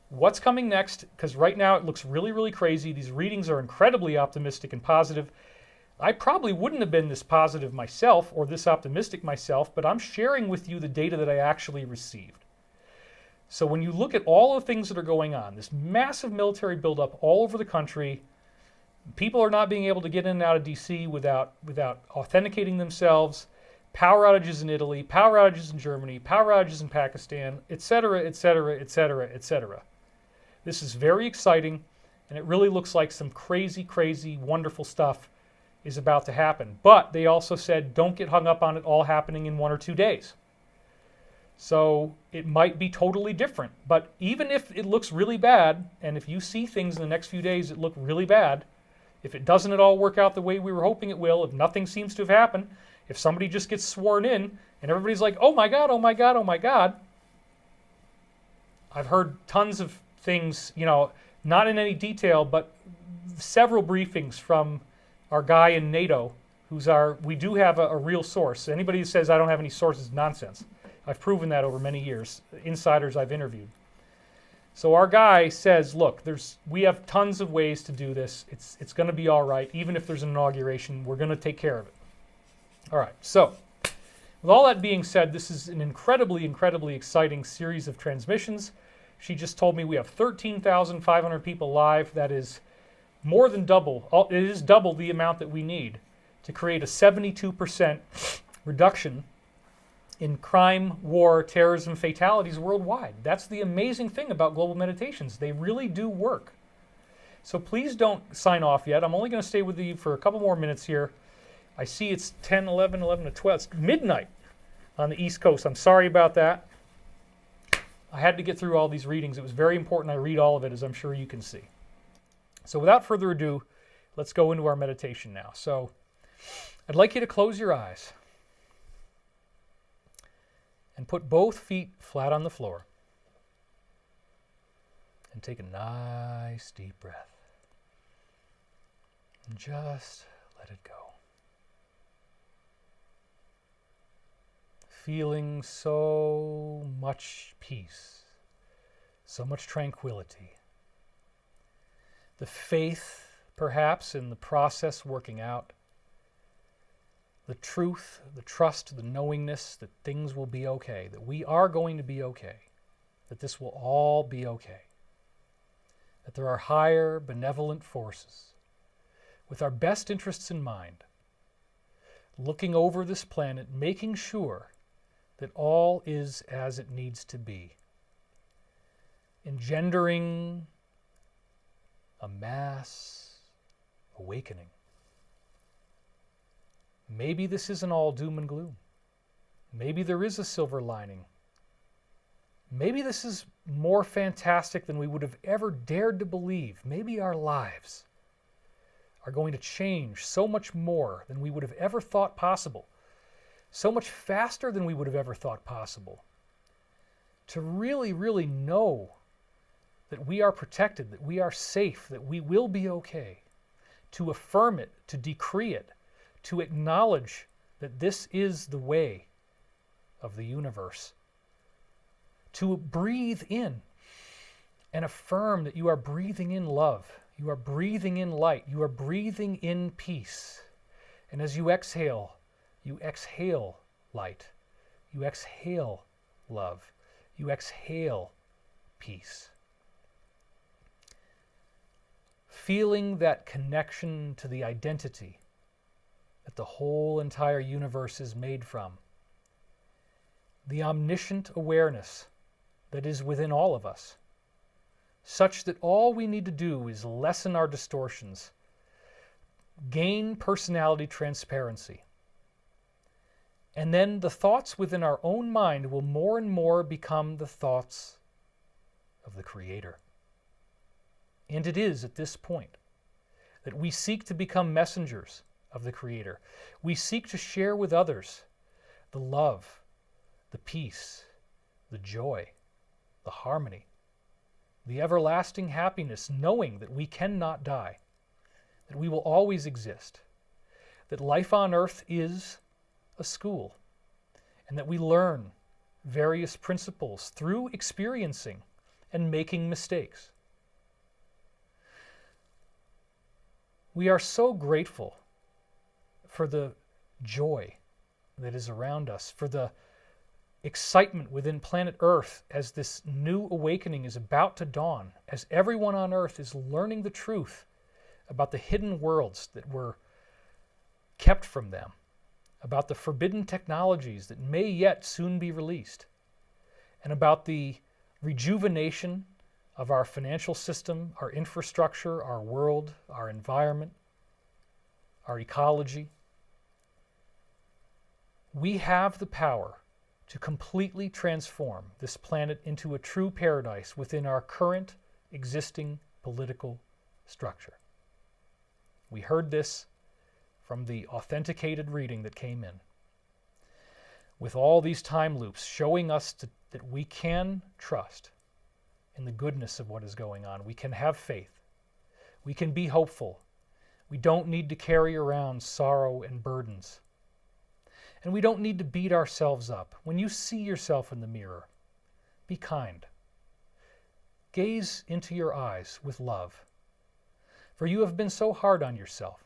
what's coming next, because right now it looks really, really crazy. These readings are incredibly optimistic and positive. I probably wouldn't have been this positive myself or this optimistic myself, but I'm sharing with you the data that I actually received. So when you look at all the things that are going on, this massive military buildup all over the country, people are not being able to get in and out of DC without authenticating themselves, power outages in Italy, power outages in Germany, power outages in Pakistan, etc., etc., etc., etc. This is very exciting, and it really looks like some crazy, crazy, wonderful stuff is about to happen. But they also said don't get hung up on it all happening in 1 or 2 days. So it might be totally different. But even if it looks really bad, and if you see things in the next few days that look really bad, if it doesn't at all work out the way we were hoping it will, if nothing seems to have happened, if somebody just gets sworn in and everybody's like, oh my God, oh my God, oh my God. I've heard tons of things, not in any detail, but several briefings from our guy in NATO, we do have a real source. Anybody who says I don't have any sources is nonsense. I've proven that over many years, insiders I've interviewed. So our guy says, look, we have tons of ways to do this. It's going to be all right. Even if there's an inauguration, we're going to take care of it. All right, so with all that being said, this is an incredibly, incredibly exciting series of transmissions. She just told me we have 13,500 people live. That is more than double. It is double the amount that we need to create a 72% reduction in crime, war, terrorism, fatalities worldwide. That's the amazing thing about global meditations. They really do work. So please don't sign off yet. I'm only going to stay with you for a couple more minutes here. I see it's 10, 11, 11 to 12. It's midnight on the East Coast. I'm sorry about that. I had to get through all these readings. It was very important I read all of it, as I'm sure you can see. So without further ado, let's go into our meditation now. So I'd like you to close your eyes and put both feet flat on the floor and take a nice deep breath and just let it go. Feeling so much peace, so much tranquility. The faith, perhaps, in the process working out. The truth, the trust, the knowingness that things will be okay, that we are going to be okay, that this will all be okay, that there are higher benevolent forces with our best interests in mind, looking over this planet, making sure that all is as it needs to be, engendering a mass awakening. Maybe this isn't all doom and gloom. Maybe there is a silver lining. Maybe this is more fantastic than we would have ever dared to believe. Maybe our lives are going to change so much more than we would have ever thought possible, so much faster than we would have ever thought possible. To really, really know that we are protected, that we are safe, that we will be okay, to affirm it, to decree it, to acknowledge that this is the way of the universe, to breathe in and affirm that you are breathing in love, you are breathing in light, you are breathing in peace. And as you exhale light, you exhale love, you exhale peace. Feeling that connection to the identity that the whole entire universe is made from. The omniscient awareness that is within all of us, such that all we need to do is lessen our distortions, gain personality transparency, and then the thoughts within our own mind will more and more become the thoughts of the Creator. And it is at this point that we seek to become messengers of the Creator. We seek to share with others the love, the peace, the joy, the harmony, the everlasting happiness, knowing that we cannot die, that we will always exist, that life on earth is a school, and that we learn various principles through experiencing and making mistakes. We are so grateful for the joy that is around us, for the excitement within planet Earth as this new awakening is about to dawn, as everyone on Earth is learning the truth about the hidden worlds that were kept from them, about the forbidden technologies that may yet soon be released, and about the rejuvenation of our financial system, our infrastructure, our world, our environment, our ecology. We have the power to completely transform this planet into a true paradise within our current existing political structure. We heard this from the authenticated reading that came in, with all these time loops showing us that we can trust in the goodness of what is going on. We can have faith. We can be hopeful. We don't need to carry around sorrow and burdens. And we don't need to beat ourselves up. When you see yourself in the mirror, be kind. Gaze into your eyes with love. For you have been so hard on yourself.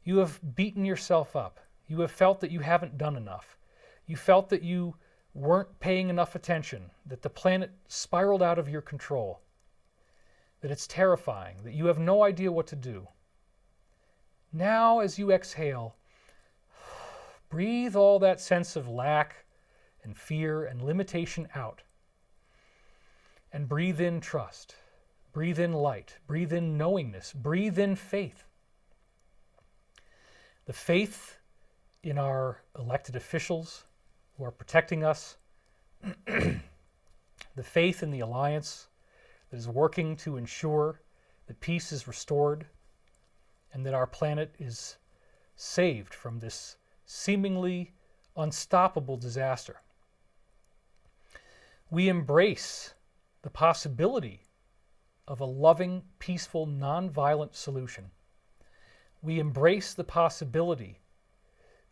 You have beaten yourself up. You have felt that you haven't done enough. You felt that you weren't paying enough attention, that the planet spiraled out of your control, that it's terrifying, that you have no idea what to do. Now, as you exhale, breathe all that sense of lack and fear and limitation out. And breathe in trust. Breathe in light. Breathe in knowingness. Breathe in faith. The faith in our elected officials who are protecting us. The faith in the alliance that is working to ensure that peace is restored and that our planet is saved from this seemingly unstoppable disaster. We embrace the possibility of a loving, peaceful, nonviolent solution. We embrace the possibility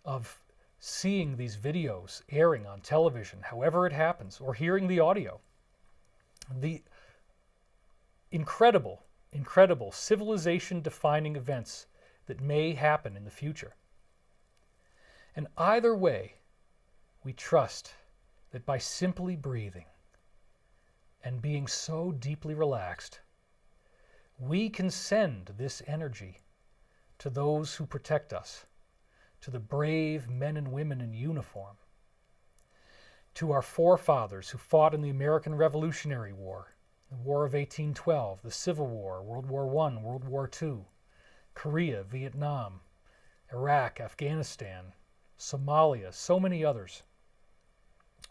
of seeing these videos airing on television, however it happens, or hearing the audio. The incredible, incredible civilization-defining events that may happen in the future. And either way, we trust that by simply breathing and being so deeply relaxed, we can send this energy to those who protect us, to the brave men and women in uniform, to our forefathers who fought in the American Revolutionary War, the War of 1812, the Civil War, World War I, World War II, Korea, Vietnam, Iraq, Afghanistan, Somalia, so many others.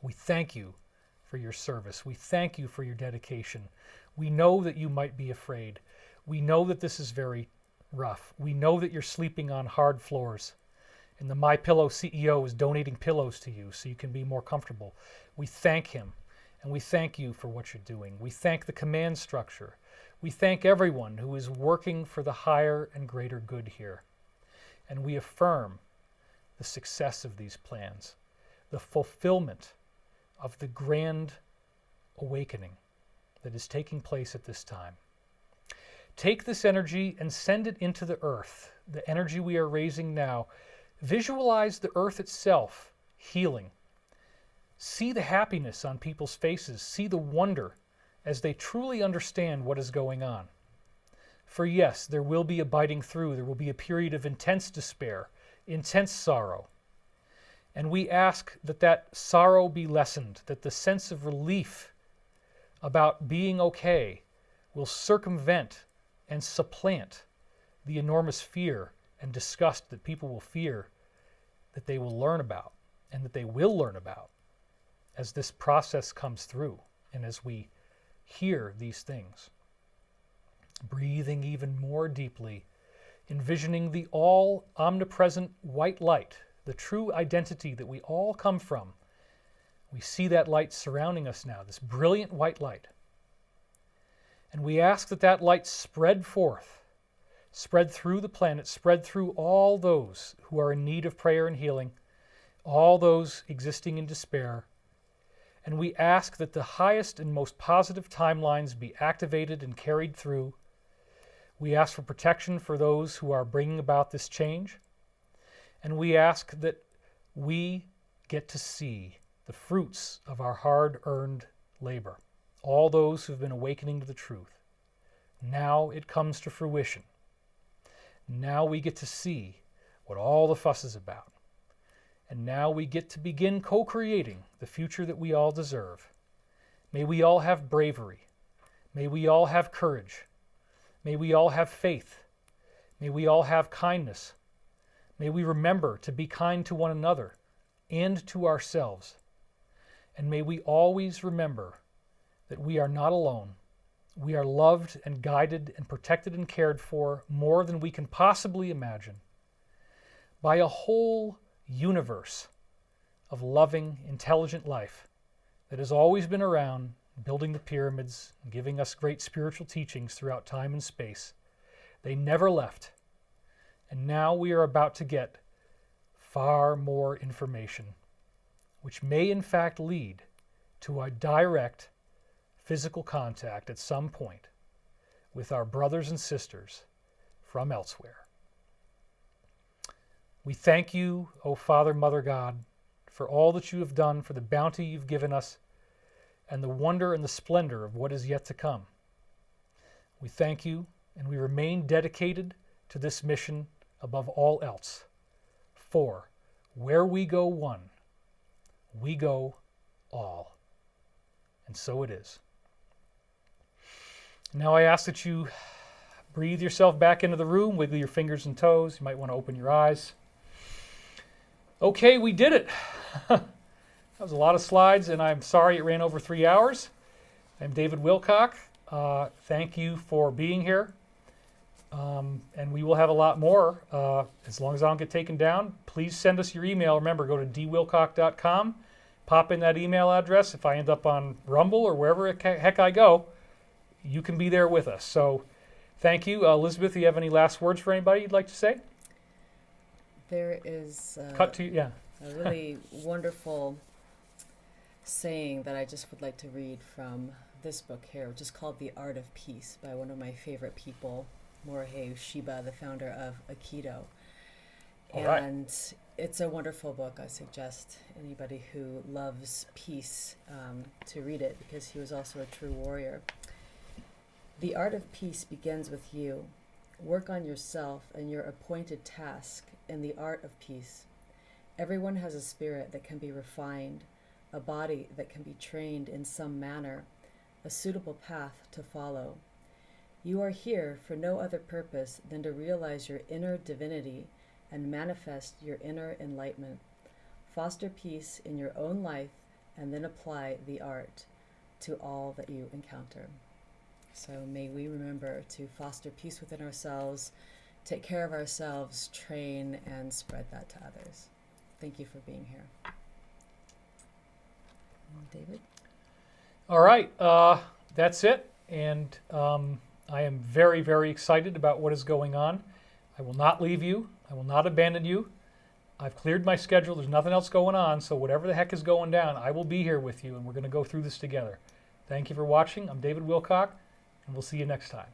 We thank you for your service. We thank you for your dedication. We know that you might be afraid. We know that this is very rough. We know that you're sleeping on hard floors. And the MyPillow CEO is donating pillows to you so you can be more comfortable. We thank him, and we thank you for what you're doing. We thank the command structure. We thank everyone who is working for the higher and greater good here. And we affirm the success of these plans, the fulfillment of the grand awakening that is taking place at this time. Take this energy and send it into the earth, the energy we are raising now. Visualize the earth itself healing. See the happiness on people's faces. See the wonder as they truly understand what is going on. For yes, there will be a biting through. There will be a period of intense despair, intense sorrow. And we ask that that sorrow be lessened, that the sense of relief about being okay will circumvent and supplant the enormous fear and disgust that people will fear, that they will learn about, and that they will learn about as this process comes through and as we hear these things. Breathing even more deeply, envisioning the all-omnipresent white light, the true identity that we all come from. We see that light surrounding us now, this brilliant white light. And we ask that that light spread forth, spread through the planet, spread through all those who are in need of prayer and healing, all those existing in despair, And we ask that the highest and most positive timelines be activated and carried through. We ask for protection for those who are bringing about this change. And we ask that we get to see the fruits of our hard-earned labor, all those who've been awakening to the truth. Now it comes to fruition. Now we get to see what all the fuss is about. And now we get to begin co-creating the future that we all deserve. May we all have bravery. May we all have courage. May we all have faith. May we all have kindness. May we remember to be kind to one another and to ourselves. And may we always remember that we are not alone. We are loved and guided and protected and cared for more than we can possibly imagine by a whole universe of loving, intelligent life that has always been around, building the pyramids, and giving us great spiritual teachings throughout time and space. They never left. And now we are about to get far more information, which may in fact lead to a direct physical contact at some point with our brothers and sisters from elsewhere. We thank you, O Father, Mother God, for all that you have done, for the bounty you've given us, and the wonder and the splendor of what is yet to come. We thank you, and we remain dedicated to this mission above all else. For where we go one, we go all. And so it is. Now I ask that you breathe yourself back into the room, wiggle your fingers and toes. You might want to open your eyes. Okay, we did it. That was a lot of slides, and I'm sorry it ran over 3 hours. I'm David Wilcock. Thank you for being here. And we will have a lot more as long as I don't get taken down. Please send us your email. Remember, go to dwilcock.com. Pop in that email address. If I end up on Rumble or wherever the heck I go, you can be there with us. So thank you. Elizabeth, do you have any last words for anybody you'd like to say? There is Cut to yeah. a really wonderful saying that I just would like to read from this book here, which is called The Art of Peace by one of my favorite people, Morihei Ueshiba, the founder of Aikido. All right. And it's a wonderful book. I suggest anybody who loves peace to read it, because he was also a true warrior. The art of peace begins with you. Work on yourself and your appointed task in the art of peace. Everyone has a spirit that can be refined, a body that can be trained in some manner, a suitable path to follow. You are here for no other purpose than to realize your inner divinity and manifest your inner enlightenment. Foster peace in your own life and then apply the art to all that you encounter. So may we remember to foster peace within ourselves, take care of ourselves, train, and spread that to others. Thank you for being here. David? All right. That's it. And I am very, very excited about what is going on. I will not leave you. I will not abandon you. I've cleared my schedule. There's nothing else going on. So whatever the heck is going down, I will be here with you, and we're going to go through this together. Thank you for watching. I'm David Wilcock, and we'll see you next time.